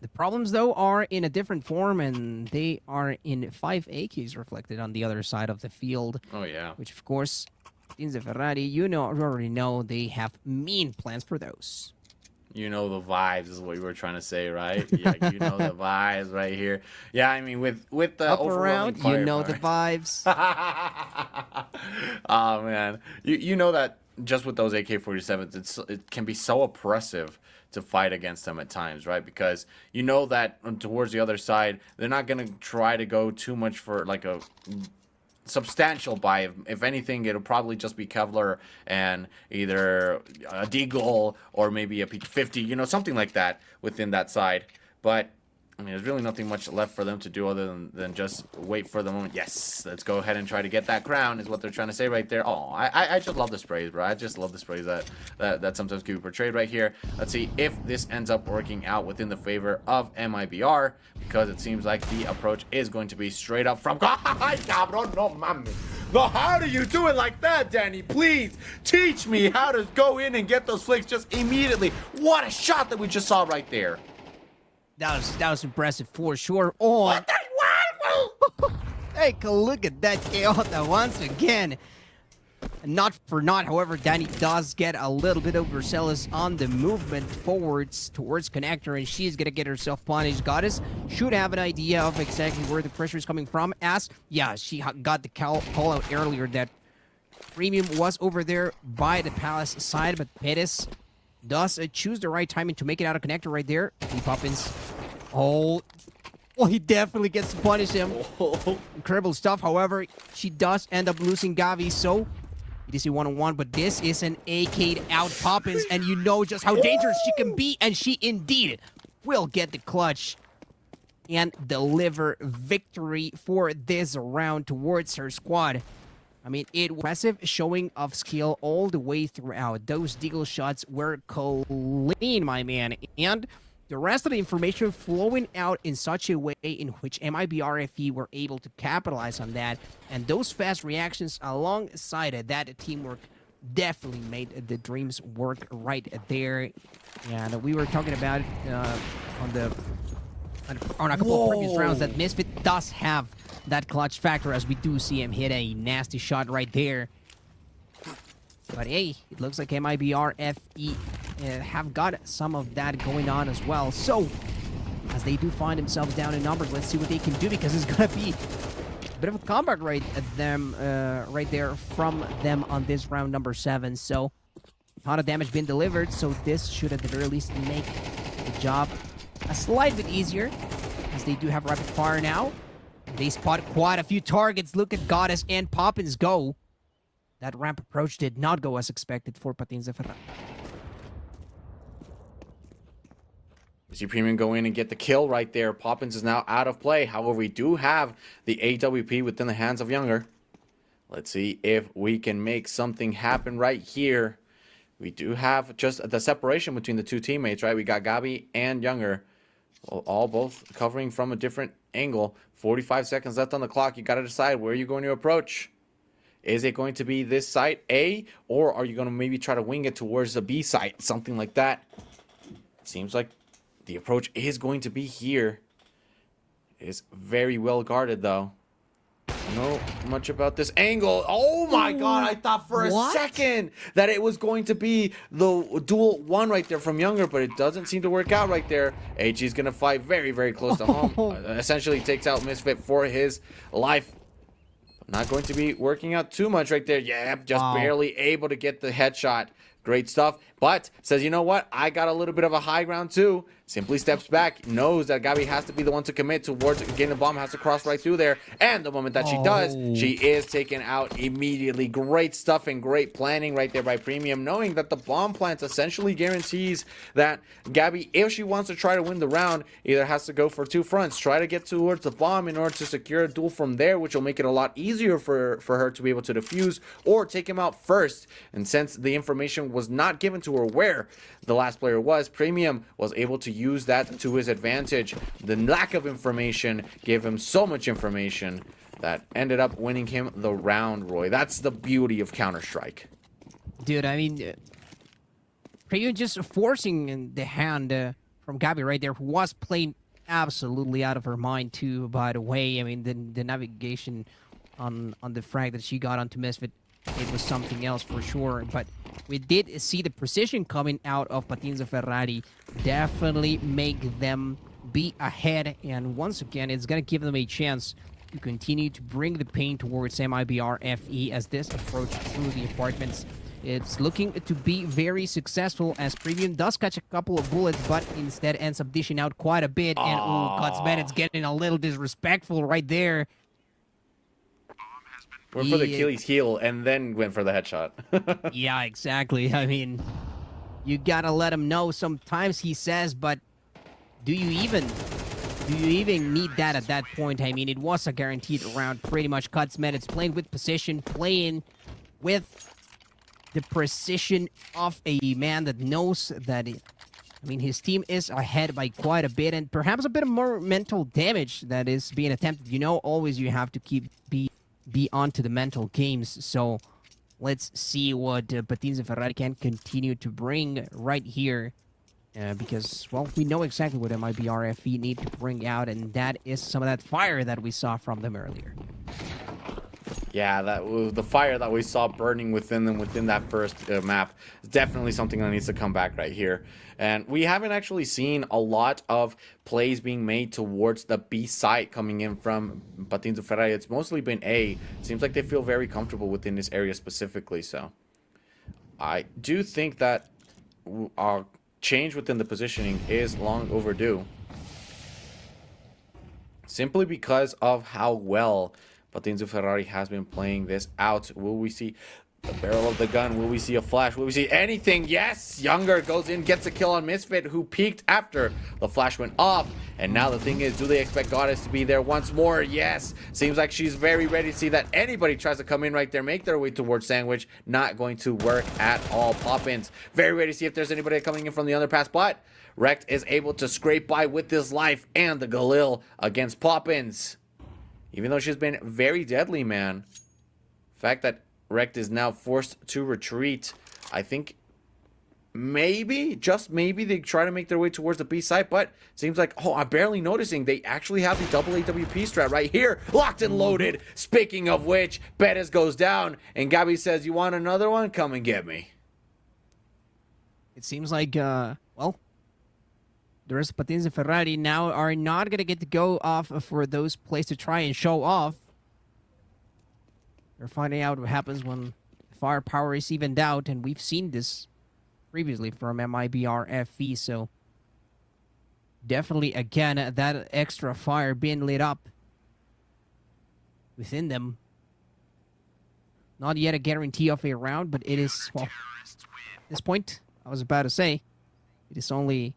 The problems, though, are in a different form, and they are in 5 AKs reflected on the other side of the field. Oh, yeah. Which, of course, in the Ferrari, you already know they have mean plans for those. You know the vibes is what you were trying to say, right? Yeah, you know the vibes right here. Yeah, I mean, with the Up overwhelming around, you know the firepower. vibes. Oh, man. You know that just with those AK-47s, it can be so oppressive to fight against them at times, right? Because you know that towards the other side, they're not going to try to go too much for like a substantial buy. If anything, it'll probably just be Kevlar and either a Deagle or maybe a P50, something like that within that side. But I mean, there's really nothing much left for them to do other than just wait for the moment. Yes, let's go ahead and try to get that crown is what they're trying to say right there. Oh, I just love the sprays, bro. I just love the sprays that sometimes can be portrayed right here. Let's see if this ends up working out within the favor of MIBR, because it seems like the approach is going to be straight up from... No, how do you do it like that, Danny? Please teach me how to go in and get those flicks just immediately. What a shot that we just saw right there. That was impressive for sure. Oh, take a look at that Keota once again. Not for naught, however, Danny does get a little bit overzealous on the movement forwards towards connector, and she's gonna get herself punished. Goddess should have an idea of exactly where the pressure is coming from, as, yeah, she got the call out earlier that Premium was over there by the Palace side, but Pettis does choose the right timing to make it out of connector right there. He Poppins. Oh, well, he definitely gets to punish him. Incredible stuff. However, she does end up losing Gavi, so it is a one-on-one, but this is an AK'd out Poppins, and you know just how dangerous she can be, and she indeed will get the clutch and deliver victory for this round towards her squad. I mean, it was impressive showing of skill all the way throughout. Those deagle shots were clean, my man. And the rest of the information flowing out in such a way in which MIBRFE were able to capitalize on that. And those fast reactions alongside that teamwork definitely made the dreams work right there. And we were talking about it on a couple of previous rounds that Misfit does have that clutch factor, as we do see him hit a nasty shot right there. But hey, it looks like MIBRFE have got some of that going on as well. So, as they do find themselves down in numbers, let's see what they can do, because it's gonna be a bit of a comeback right there from them on this round number 7. So, a ton of damage been delivered, so this should at the very least make the job a slight bit easier, as they do have rapid fire now. They spot quite a few targets. Look at Goddess and Poppins go. That ramp approach did not go as expected for Patins Ferrari. We see Premium go in and get the kill right there. Poppins is now out of play. However, we do have the AWP within the hands of Younger. Let's see if we can make something happen right here. We do have just the separation between the two teammates, right? We got Gabi and Younger, all both covering from a different angle. 45 seconds left on the clock. You got to decide where you're going to approach. Is it going to be this site A, or are you going to maybe try to wing it towards the B site, something like that? Seems like the approach is going to be here. It is very well guarded, though. I don't know much about this angle. Oh my god, I thought for a second that it was going to be the dual one right there from Younger, but it doesn't seem to work out right there. AG is going to fight very, very close to home. Essentially takes out Misfit for his life. Not going to be working out too much right there. Yeah, just barely able to get the headshot. Great stuff. but says, you know what, I got a little bit of a high ground too. Simply steps back, knows that Gabby has to be the one to commit towards getting the bomb, has to cross right through there, and the moment that she does, she is taken out immediately. Great stuff and great planning right there by Premium, knowing that the bomb plant essentially guarantees that Gabby, if she wants to try to win the round, either has to go for two fronts, try to get towards the bomb in order to secure a duel from there, which will make it a lot easier for her to be able to defuse, or take him out first. And since the information was not given to her where the last player was, Premium was able to use that to his advantage. The lack of information gave him so much information that ended up winning him the round, Roy. That's the beauty of Counter-Strike. Dude, I mean, Premium just forcing the hand from Gabby right there, who was playing absolutely out of her mind too, by the way. I mean, the navigation on the frag that she got onto Misfit, it was something else for sure. But we did see the precision coming out of Patins of Ferrari definitely make them be ahead. And once again, it's going to give them a chance to continue to bring the pain towards MIBR FE as this approach through the apartments. It's looking to be very successful as Premium does catch a couple of bullets, but instead ends up dishing out quite a bit. And Cuts Bennett's getting a little disrespectful right there. Went for the Achilles heel and then went for the headshot. Yeah, exactly. I mean, you gotta let him know sometimes, he says, but do you even need that at that point? I mean, it was a guaranteed round pretty much. Cuts Bennett's playing with position, playing with the precision of a man that knows that his team is ahead by quite a bit, and perhaps a bit of more mental damage that is being attempted. You know, always you have to be onto the mental games. So let's see what Patins and Ferrari can continue to bring right here. Because, well, we know exactly what MIBRFE need to bring out, and that is some of that fire that we saw from them earlier. Yeah, that was the fire that we saw burning within them within that first map is definitely something that needs to come back right here. And we haven't actually seen a lot of plays being made towards the B site coming in from Patins of Ferrari. It's mostly been A. It seems like they feel very comfortable within this area specifically. So I do think that our change within the positioning is long overdue. Simply because of how well Patins of Ferrari has been playing this out. Will we see the barrel of the gun? Will we see a flash? Will we see anything? Yes! Younger goes in, gets a kill on Misfit, who peeked after the flash went off. And now the thing is, do they expect Goddess to be there once more? Yes! Seems like she's very ready to see that anybody tries to come in right there, make their way towards Sandwich. Not going to work at all. Poppins very ready to see if there's anybody coming in from the underpass, but Rekt is able to scrape by with his life and the Galil against Poppins. Even though she's been very deadly, man. The fact that Rekt is now forced to retreat, I think maybe, just maybe, they try to make their way towards the B site, but it seems like, oh, I'm barely noticing they actually have the double AWP strat right here, locked and loaded. Speaking of which, Bettis goes down, and Gabby says, you want another one? Come and get me. It seems like, well, the rest of Patins and Ferrari now are not going to get to go off for those plays to try and show off. They're finding out what happens when firepower is evened out, and we've seen this previously from MIBRFE, so definitely, again, that extra fire being lit up within them. Not yet a guarantee of a round, but it is, well, at this point, I was about to say, it is only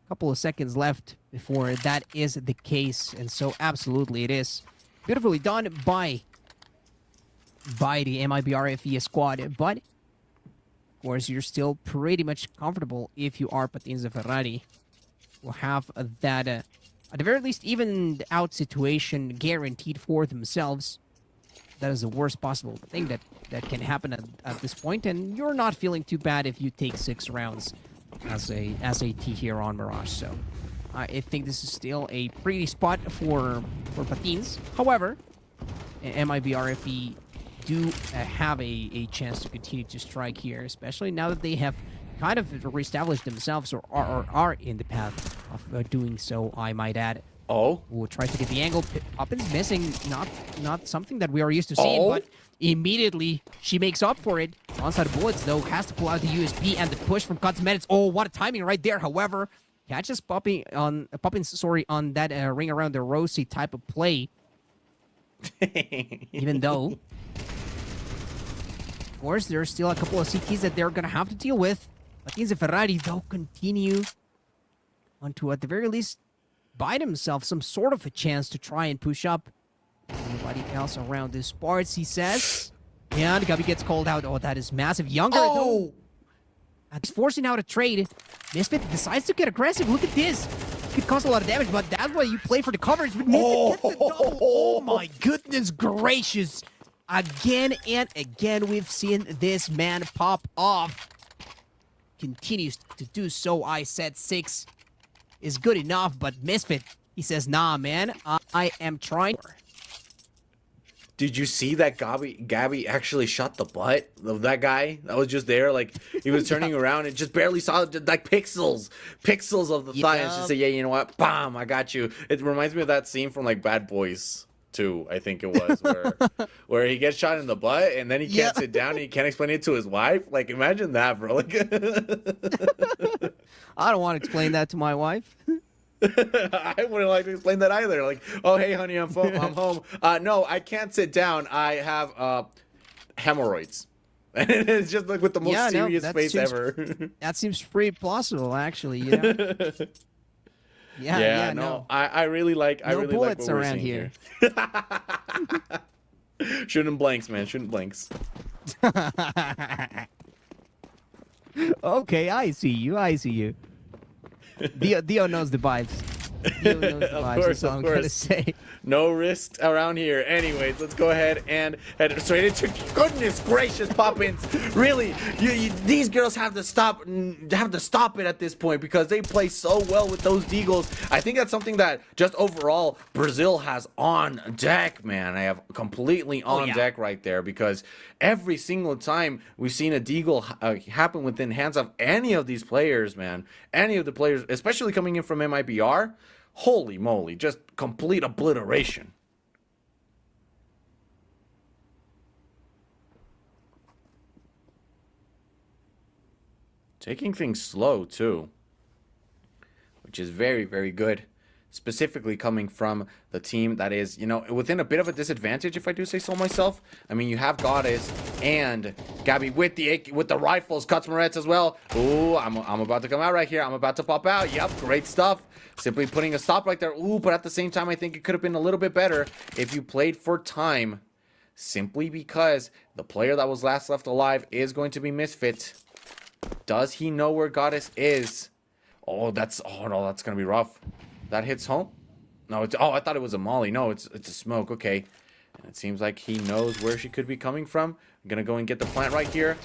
couple of seconds left before that is the case, and so absolutely it is beautifully done by the MIBRFE squad. But of course, you're still pretty much comfortable if you are Patins of Ferrari. Will have that at the very least even out situation guaranteed for themselves. That is the worst possible thing that can happen at this point, and you're not feeling too bad if you take 6 rounds as a T here on Mirage. So I think this is still a pretty spot for Patins. However, MIBRFE do have a chance to continue to strike here, especially now that they have kind of reestablished themselves or are in the path of doing so, I might add. Oh. Ooh, tries to get the angle. Poppin's missing. Not something that we are used to seeing, Oh. but immediately she makes up for it. Onside bullets, though, has to pull out the USP and the push from Cosmetics. Oh, what a timing right there. However, catches Poppin on that ring around the rosy type of play. Even though, of course, there's still a couple of CTs that they're gonna have to deal with. Patini and Ferrari, though, continue on to, at the very least, buy themselves some sort of a chance to try and push up. Nobody else around this parts, he says. And Gabi gets called out. Oh, that is massive. Younger, though. He's forcing out a trade. Misfit decides to get aggressive. Look at this. Could cause a lot of damage, but that's why you play for the coverage. But Misfit gets the double. Oh, my goodness gracious. Again and again, we've seen this man pop off. Continues to do so. I said 6 is good enough, but Misfit, he says, nah, man, I am trying. Did you see that Gabby actually shot the butt of that guy that was just there? Like, he was turning around and just barely saw like pixels of the thigh. And she said, yeah, you know what? Bam, I got you. It reminds me of that scene from like Bad Boys 2, I think it was, where he gets shot in the butt and then he can't sit down and he can't explain it to his wife. Like, imagine that, bro. Like, I don't want to explain that to my wife. I wouldn't like to explain that either. Like, oh, hey, honey, I'm home. No, I can't sit down. I have hemorrhoids. And it's just like with the most serious face ever. That seems pretty plausible, actually. You know? No. I really like. No I really like what bullets we're around seeing here. Shooting blanks, man. Shooting blanks. Okay, I see you. Dio knows the vibes. Dio knows the vibes, that's all I'm gonna say. No risk around here. Anyways, let's go ahead and head straight into. Goodness gracious, Poppins! Really, these girls have to stop it at this point because they play so well with those deagles. I think that's something that just overall Brazil has on deck, man. I have completely on deck right there because every single time we've seen a deagle happen within hands of any of these players, man, any of the players, especially coming in from MIBR. Holy moly, just complete obliteration. Taking things slow, too. Which is very, very good. Specifically coming from the team that is, you know, within a bit of a disadvantage, if I do say so myself. I mean, you have Goddess and Gabby with the rifles, cuts Moretz as well. Ooh, I'm about to come out right here. I'm about to pop out. Yep, great stuff. Simply putting a stop right there. Ooh, but at the same time, I think it could have been a little bit better if you played for time. Simply because the player that was last left alive is going to be Misfit. Does he know where Goddess is? Oh, no, that's going to be rough. That hits home? No, I thought it was a molly. No, it's a smoke. Okay. And it seems like he knows where she could be coming from. I'm going to go and get the plant right here.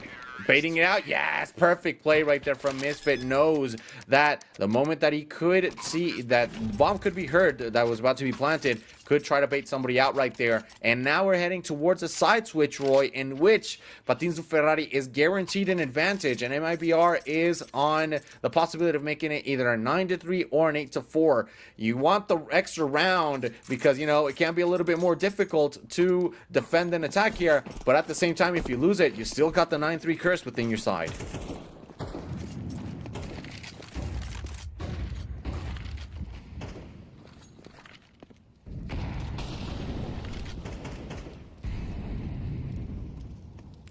Baiting it out. Yes, perfect play right there from Misfit. Knows that the moment that he could see that bomb could be heard that was about to be planted, could try to bait somebody out right there. And now we're heading towards a side switch, Roy, in which Patini Ferrari is guaranteed an advantage, and MIBR is on the possibility of making it either a 9-3 or an 8-4. You want the extra round because, you know, it can be a little bit more difficult to defend and attack here, but at the same time, if you lose it, you still got the 9-3 curse within your side.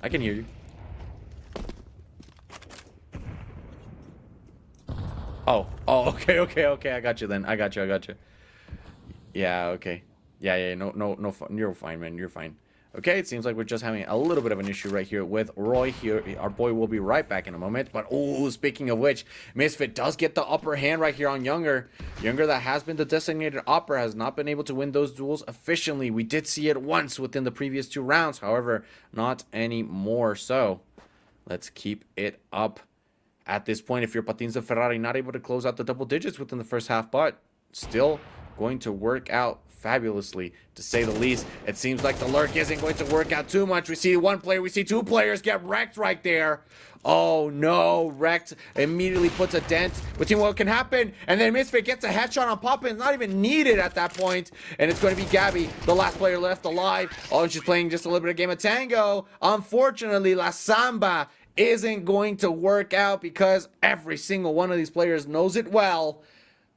I can hear you. Oh, okay. I got you then. I got you. Yeah, okay. Yeah. No. You're fine, man. You're fine. Okay, it seems like we're just having a little bit of an issue right here with Roy here. Our boy will be right back in a moment. But, oh, speaking of which, Misfit does get the upper hand right here on Younger. Younger, that has been the designated opera, has not been able to win those duels efficiently. We did see it once within the previous 2 rounds. However, not anymore. So, let's keep it up at this point. If you're Patini Ferrari, not able to close out the double digits within the first half, but still going to work out fabulously, to say the least. It seems like the lurk isn't going to work out too much. We see one player, we see two players get wrecked right there. Oh no, wrecked immediately puts a dent between what can happen, and then Misfit gets a headshot on Poppins, not even needed at that point, and it's going to be Gabby, the last player left alive. Oh, and she's playing just a little bit of game of Tango. Unfortunately, La Samba isn't going to work out because every single one of these players knows it well.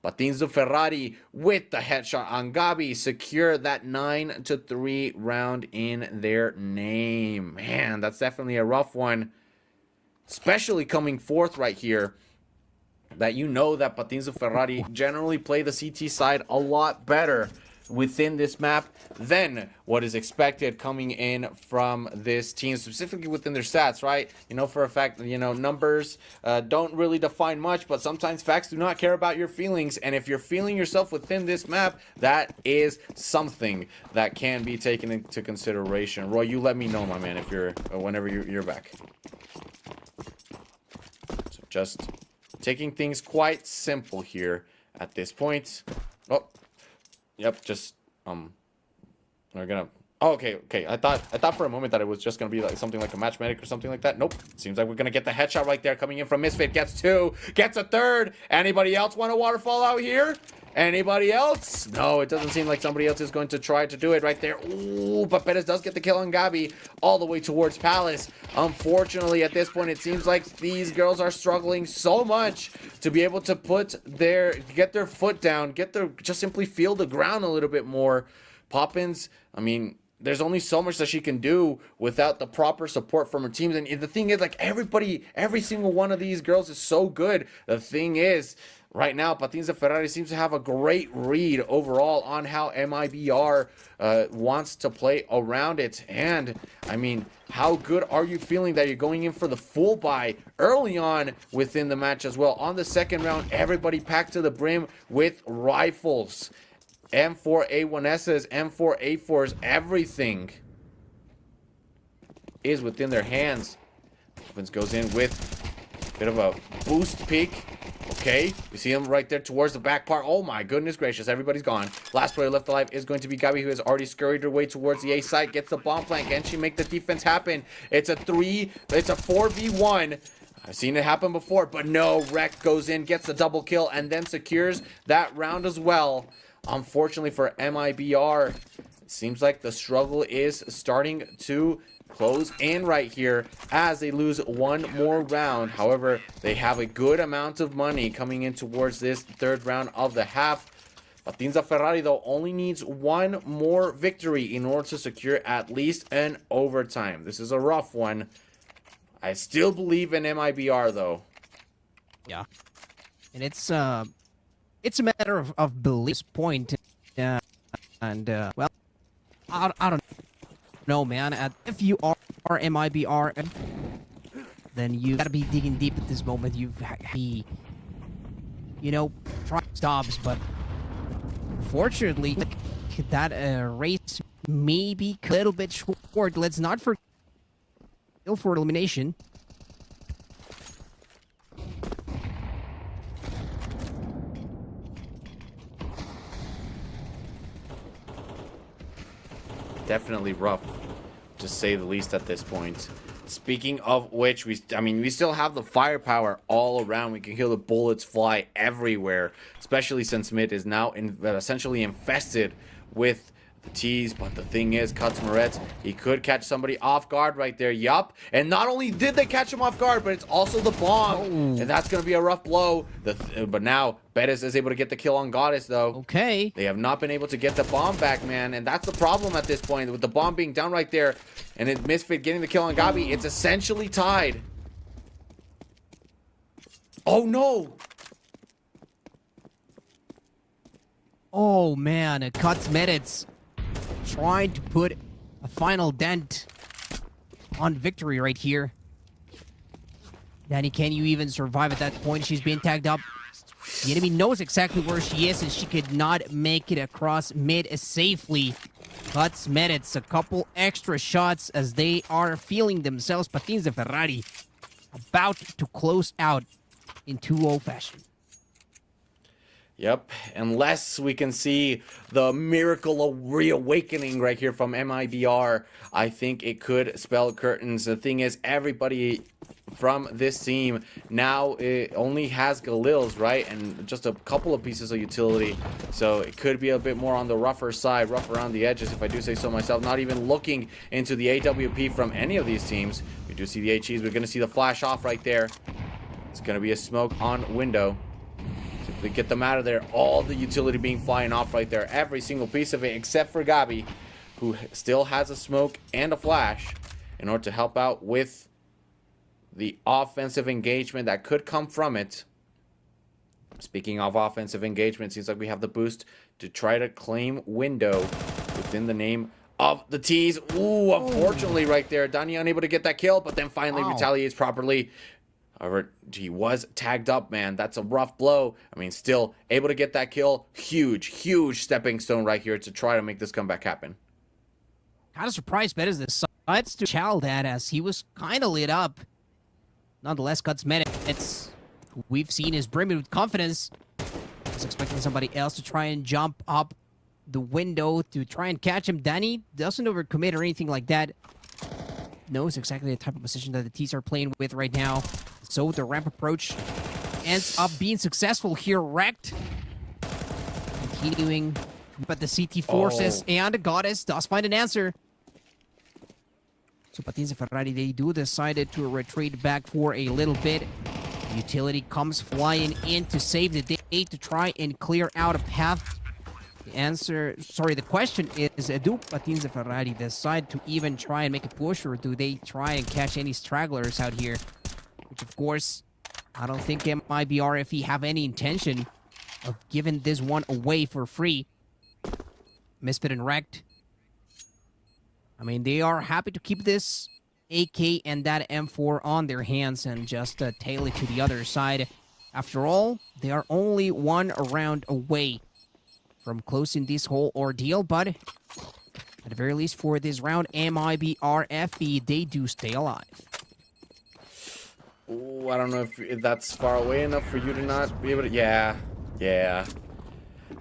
Patins de Ferrari with the headshot on Gabi secure that 9-3 round in their name. Man, that's definitely a rough one. Especially coming fourth right here. That you know that Patins de Ferrari generally play the CT side a lot better within this map than what is expected coming in from this team, specifically within their stats, right? You know, for a fact, you know, numbers don't really define much, but sometimes facts do not care about your feelings, and if you're feeling yourself within this map, that is something that can be taken into consideration. Roy, you let me know, my man, if you're whenever you're back. So just taking things quite simple here at this point. Oh, yep, just we're gonna. Oh, okay. I thought for a moment that it was just gonna be like something like a match medic or something like that. Nope. Seems like we're gonna get the headshot right there coming in from Misfit. Gets two, gets a third. Anybody else want a waterfall out here? Anybody else? No, it doesn't seem like somebody else is going to try to do it right there. Ooh, but Perez does get the kill on Gabi all the way towards Palace. Unfortunately, at this point, it seems like these girls are struggling so much to be able to get their foot down, just simply feel the ground a little bit more. Poppins, I mean, there's only so much that she can do without the proper support from her teams. And the thing is, like, every single one of these girls is so good. The thing is, right now, Patins de Ferrari seems to have a great read overall on how MIBR wants to play around it. And, I mean, how good are you feeling that you're going in for the full buy early on within the match as well? On the second round, everybody packed to the brim with rifles. M4A1Ss, M4A4s, everything is within their hands. Poppins goes in with a bit of a boost peek. Okay, you see him right there towards the back part. Oh my goodness gracious, everybody's gone. Last player left alive is going to be Gabi, who has already scurried her way towards the A site, gets the bomb flank. Can she make the defense happen? It's a 4v1. I've seen it happen before, but no, Wreck goes in, gets the double kill, and then secures that round as well. Unfortunately for MIBR, it seems like the struggle is starting to close in right here as they lose one more round. However, they have a good amount of money coming in towards this third round of the half. Patins de Ferrari, though, only needs one more victory in order to secure at least an overtime. This is a rough one. I still believe in MIBR, though. Yeah. And it's a matter of belief point. Well, I don't know, man. If you are MIBR, then you gotta be digging deep at this moment. You've be, trying stops, but unfortunately, that race may be a little bit short. Let's not forget for elimination. Definitely rough, to say the least, at this point. Speaking of which, we still have the firepower all around. We can hear the bullets fly everywhere, especially since mid is now essentially infested with the T's. But the thing is, Cuts Moretz, he could catch somebody off guard right there. Yup. And not only did they catch him off guard, but it's also the bomb. Oh. And that's going to be a rough blow. But now, Bettis is able to get the kill on Goddess, though. Okay. They have not been able to get the bomb back, man. And that's the problem at this point. With the bomb being down right there, and it Misfit getting the kill on Gabi, it's essentially tied. Oh, no. Oh, man. It cuts Medits. Trying to put a final dent on victory right here. Danny, can you even survive at that point? She's being tagged up. The enemy knows exactly where she is, and she could not make it across mid safely. Cuts Medits a couple extra shots as they are feeling themselves. Patins de Ferrari about to close out in 2-0 fashion. Yep, unless we can see the miracle of reawakening right here from MIBR, I think it could spell curtains. The thing is, everybody from this team now it only has Galils, right? And just a couple of pieces of utility. So it could be a bit more on the rougher side, rough around the edges, if I do say so myself. Not even looking into the AWP from any of these teams. We do see the HEs. We're going to see the flash off right there. It's going to be a smoke on window. Simply get them out of there. All the utility being flying off right there. Every single piece of it except for Gabi, who still has a smoke and a flash in order to help out with the offensive engagement that could come from it. Speaking of offensive engagement, seems like we have the boost to try to claim window within the name of the T's. Ooh, unfortunately right there, Dani unable to get that kill, but then finally retaliates properly. However, he was tagged up, man. That's a rough blow. I mean, still able to get that kill. Huge, huge stepping stone right here to try to make this comeback happen. Kind of surprised Bettis decides to chow that as he was kind of lit up. Nonetheless, Guts minutes. We've seen is brimming with confidence. He's expecting somebody else to try and jump up the window to try and catch him. Dani doesn't overcommit or anything like that. Knows exactly the type of position that the T's are playing with right now. So the ramp approach ends up being successful here. Wrecked. Continuing, but the CT forces and the Goddess does find an answer. So Patins and Ferrari, they do decided to retreat back for a little bit. Utility comes flying in to save the day to try and clear out a path. The question is, do Patins and Ferrari decide to even try and make a push, or do they try and catch any stragglers out here? Which, of course, I don't think MIBRFE have any intention of giving this one away for free. Misfit and Wrecked. I mean, they are happy to keep this AK and that M4 on their hands and just tail it to the other side. After all, they are only one round away from closing this whole ordeal, but at the very least for this round, MIBRFE, they do stay alive. Ooh, I don't know if that's far away enough for you to not be able to... Yeah.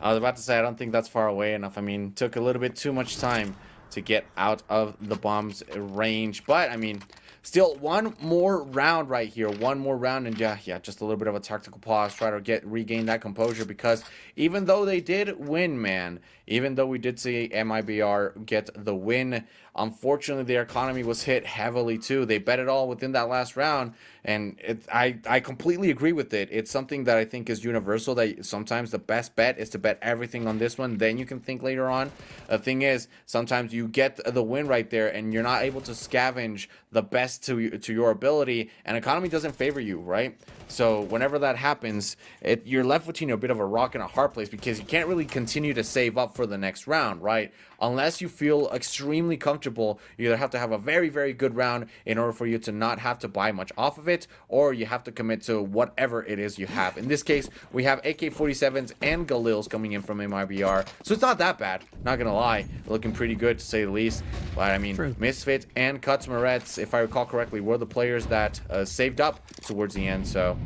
I was about to say, I don't think that's far away enough. I mean, took a little bit too much time to get out of the bomb's range. But, I mean, still one more round right here. One more round, and yeah, just a little bit of a tactical pause. Try to regain that composure, because even though they did win, man, even though we did see MIBR get the win, unfortunately, their economy was hit heavily too. They bet it all within that last round, and I completely agree with it. It's something that I think is universal, that sometimes the best bet is to bet everything on this one, then you can think later on. The thing is, sometimes you get the win right there, and you're not able to scavenge the best to your ability, and economy doesn't favor you, right? So whenever that happens, you're left with, a bit of a rock and a hard place, because you can't really continue to save up for the next round, right? Unless you feel extremely comfortable, you either have to have a very, very good round in order for you to not have to buy much off of it, or you have to commit to whatever it is you have. In this case, we have AK-47s and Galils coming in from MIBR, so it's not that bad, not gonna lie. Looking pretty good, to say the least. But I mean, True. Misfit and Cuts Moretz, if I recall correctly, were the players that saved up towards the end, so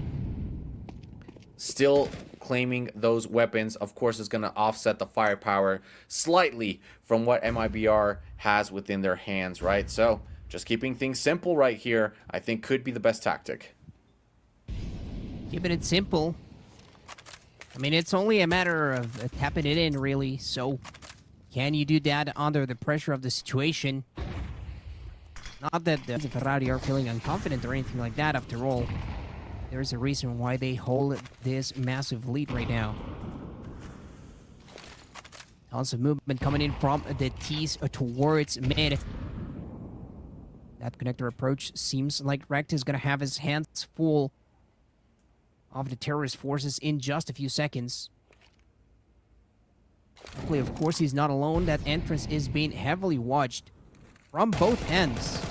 still claiming those weapons, of course, is going to offset the firepower slightly from what MIBR has within their hands, right? So just keeping things simple right here, I think, could be the best tactic. Keeping it simple. I mean, it's only a matter of tapping it in, really. So can you do that under the pressure of the situation? Not that the Ferrari are feeling unconfident or anything like that, after all. There's a reason why they hold this massive lead right now. Tons of movement coming in from the T's towards mid. That connector approach seems like Rect is going to have his hands full of the terrorist forces in just a few seconds. Hopefully, of course, he's not alone. That entrance is being heavily watched from both ends.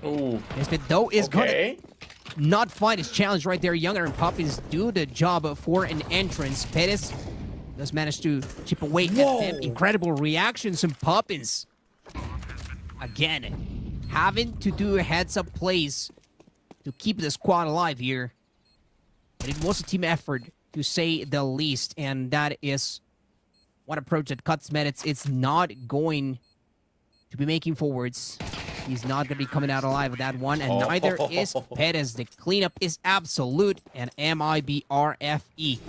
Ooh. Misfit, though, is going to not find his challenge right there. Younger and Poppins do the job for an entrance. Pettis does manage to chip away at them. Incredible reactions from Poppins. Again, having to do heads-up plays to keep the squad alive here. But it was a team effort to say the least. And that is one approach that cuts Medits. It's not going to be making forwards. He's not going to be coming out alive with that one, and neither is Perez. The cleanup is absolute, and MIBRFE.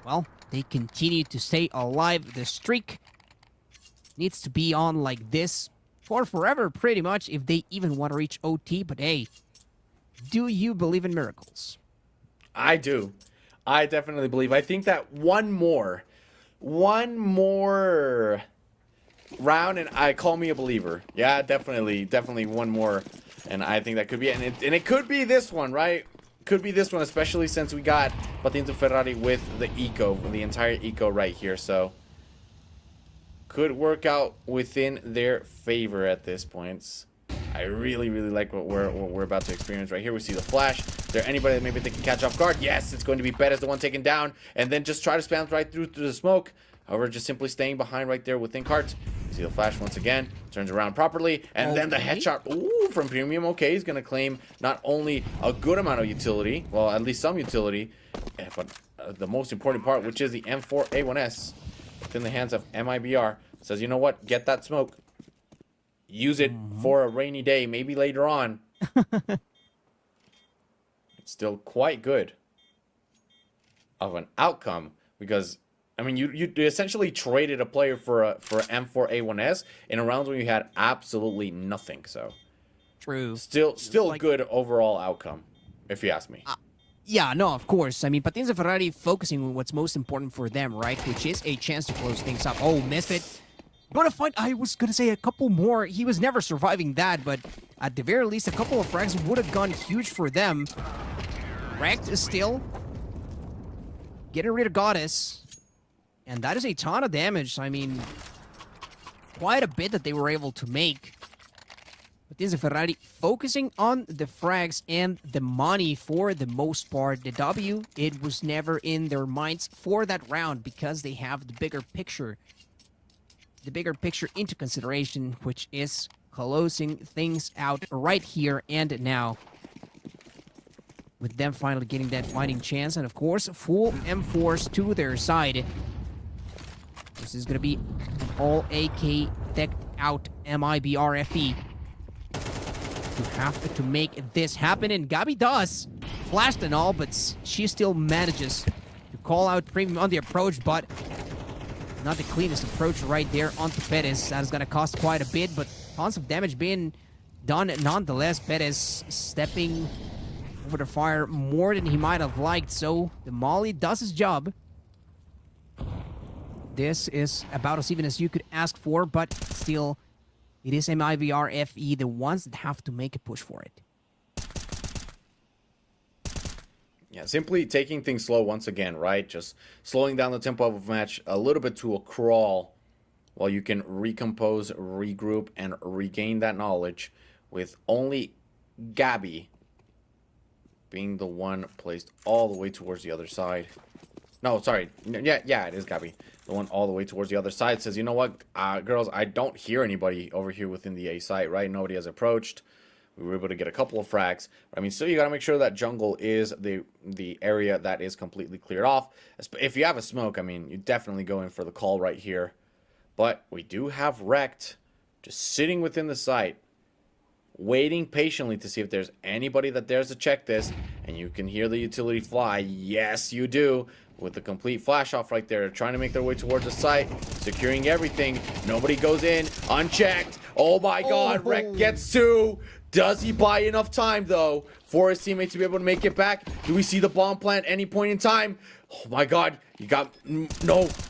Well, they continue to stay alive. The streak needs to be on like this for forever, pretty much, if they even want to reach OT. But hey, do you believe in miracles? I do. I definitely believe. I think that one more round, and I call me a believer. Yeah, definitely one more, and I think that could be it. And it could be this one, right? Could be this one, especially since we got Patins of Ferrari with the eco, the entire eco right here. So could work out within their favor at this point. I really like what we're about to experience right here. We see the flash. Is there anybody that maybe they can catch off guard? Yes, it's going to be Perez, the one taken down, and then just try to spam right through the smoke. However, just simply staying behind right there within cart. See the flash once again, turns around properly, and then the headshot, ooh, from Premium. Okay, he's going to claim not only a good amount of utility, well, at least some utility, but the most important part, which is the M4A1S, within the hands of MIBR, says, you know what, get that smoke. Use it for a rainy day, maybe later on. It's still quite good of an outcome, because I mean, you essentially traded a player for a M4A1S in a round where you had absolutely nothing. So true. Still like, good overall outcome, if you ask me. Yeah, no, of course. I mean, Patins of Ferrari focusing on what's most important for them, right? Which is a chance to close things up. Oh, missed it. Gonna find, I was gonna say a couple more. He was never surviving that, but at the very least, a couple of frags would have gone huge for them. Wrecked is still getting rid of Goddess. And that is a ton of damage. I mean, quite a bit that they were able to make. But this is Ferrari focusing on the frags and the money for the most part. The W, it was never in their minds for that round because they have the bigger picture. The bigger picture into consideration, which is closing things out right here and now. With them finally getting that fighting chance. And of course, full M4s to their side. This is going to be all AK decked out MIBRFE. You have to make this happen, and Gabi does. Flashed and all, but she still manages to call out Premium on the approach, but not the cleanest approach right there onto Perez. That is going to cost quite a bit, but tons of damage being done nonetheless. Perez stepping over the fire more than he might have liked, so the Molly does his job. This is about as even as you could ask for, but still, it is MIBRFE, the ones that have to make a push for it. Yeah, simply taking things slow once again, right? Just slowing down the tempo of a match a little bit to a crawl while you can recompose, regroup, and regain that knowledge, with only Gabi being the one placed all the way towards the other side. No, sorry. Yeah, it is Gabi. The one all the way towards the other side says, you know what, girls, I don't hear anybody over here within the A site, right? Nobody has approached. We were able to get a couple of frags. I mean, still, you got to make sure that jungle is the area that is completely cleared off. If you have a smoke, I mean, you definitely go in for the call right here. But we do have Wrecked just sitting within the site, waiting patiently to see if there's anybody that dares to check this. And you can hear the utility fly. Yes, you do. With the complete flash off right there, trying to make their way towards the site, securing everything. Nobody goes in, unchecked. Oh my God, Wreck gets two. Does he buy enough time though for his teammates to be able to make it back? Do we see the bomb plant any point in time? Oh my God, you got no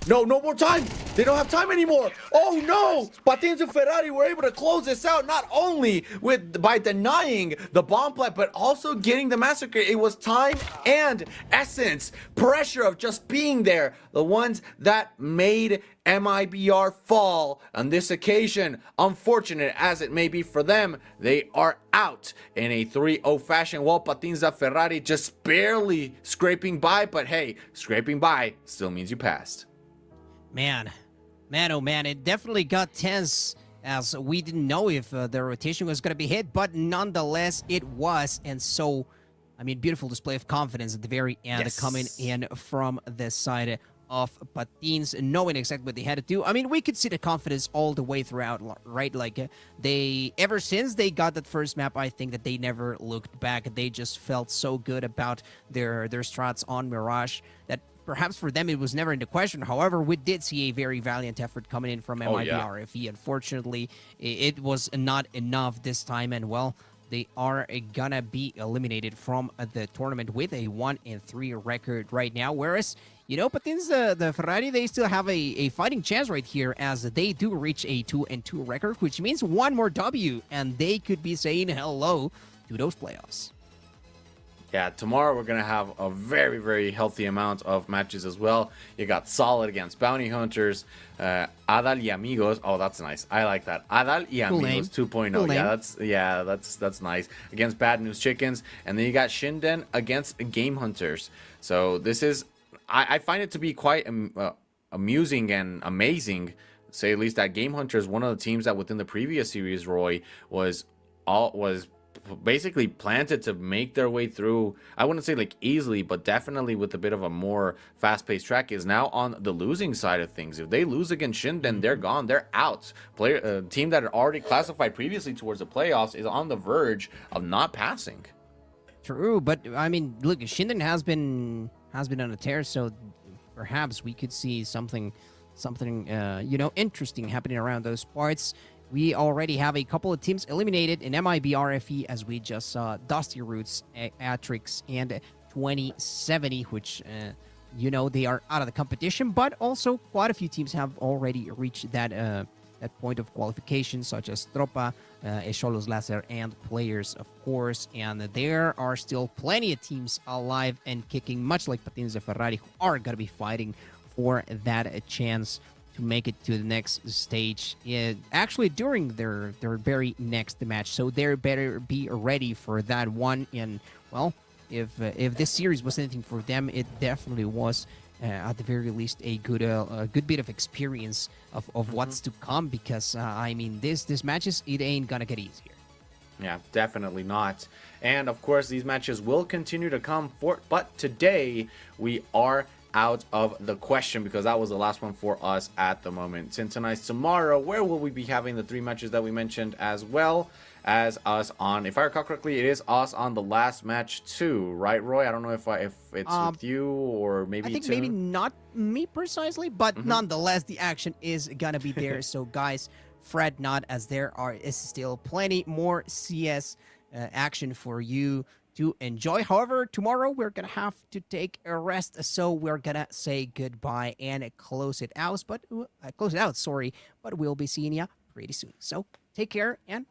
more time. They don't have time anymore. Oh no, Patins and Ferrari were able to close this out not only by denying the bomb plant, but also getting the massacre. It was time and essence, pressure of just being there, the ones that made MIBR fall. On this occasion, unfortunate as it may be for them, they are out in a 3-0 fashion, while Patins and Ferrari just barely scraping by, but hey, scraping by still means you passed. Man, oh man, it definitely got tense as we didn't know if the rotation was going to be hit, but nonetheless, it was. And so I mean, beautiful display of confidence at the very end, Yes. coming in from the side of Patins, knowing exactly what they had to do. I mean, we could see the confidence all the way throughout, right? Like, they, ever since they got that first map, I think that they never looked back. They just felt so good about their strats on Mirage that perhaps for them it was never into question. However, we did see a very valiant effort coming in from Oh, MIB yeah. RFE. Unfortunately, it was not enough this time, and well, they are gonna be eliminated from the tournament with a 1-3 record right now. Whereas, you know, Patins, the Ferrari, they still have a fighting chance right here as they do reach a 2-2 record, which means one more W, and they could be saying hello to those playoffs. Yeah, tomorrow we're going to have a very, very healthy amount of matches as well. You got Solid against Bounty Hunters, Adal y Amigos. Oh, that's nice. I like that. Adal y Cool Amigos 2.0. Cool That's nice. Against Bad News Chickens. And then you got Shinden against Game Hunters. So this is, I find it to be quite amusing and amazing, to say at least, that Game Hunters, one of the teams that within the previous series, Roy, was basically planted to make their way through. I wouldn't say like easily, but definitely with a bit of a more fast-paced track, is now on the losing side of things. If they lose against Shinden, they're gone, they're out. Team that had already classified previously towards the playoffs is on the verge of not passing. True, but I mean, look, Shinden has been on a tear, so perhaps we could see something you know, interesting happening around those parts. We already have a couple of teams eliminated in MIB RFE, as we just saw Dusty Roots, Atrix, and 2070, which, you know, they are out of the competition, but also quite a few teams have already reached that point of qualification, such as Tropa, Echolos Laser, and Players, of course. And there are still plenty of teams alive and kicking, much like Patins de Ferrari, who are going to be fighting for that chance to make it to the next stage, actually during their very next match. So they better be ready for that one. And well, if this series was anything for them, it definitely was at the very least a good bit of experience of what's to come. Because I mean, this matches, it ain't gonna get easier. Yeah, definitely not. And of course, these matches will continue to come for, but today we are out of the question because that was the last one for us at the moment. Since tonight's tomorrow, where will we be having the 3 matches that we mentioned, as well as us on, if I recall correctly, it is us on the last match too, right, Roy? I don't know if it's with you or maybe I think too. maybe not me precisely, but nonetheless, the action is gonna be there. So guys, fret not, as there is still plenty more CS action for you to enjoy. However, tomorrow we're gonna have to take a rest, so we're gonna say goodbye and close it out. But we'll be seeing you pretty soon. So take care and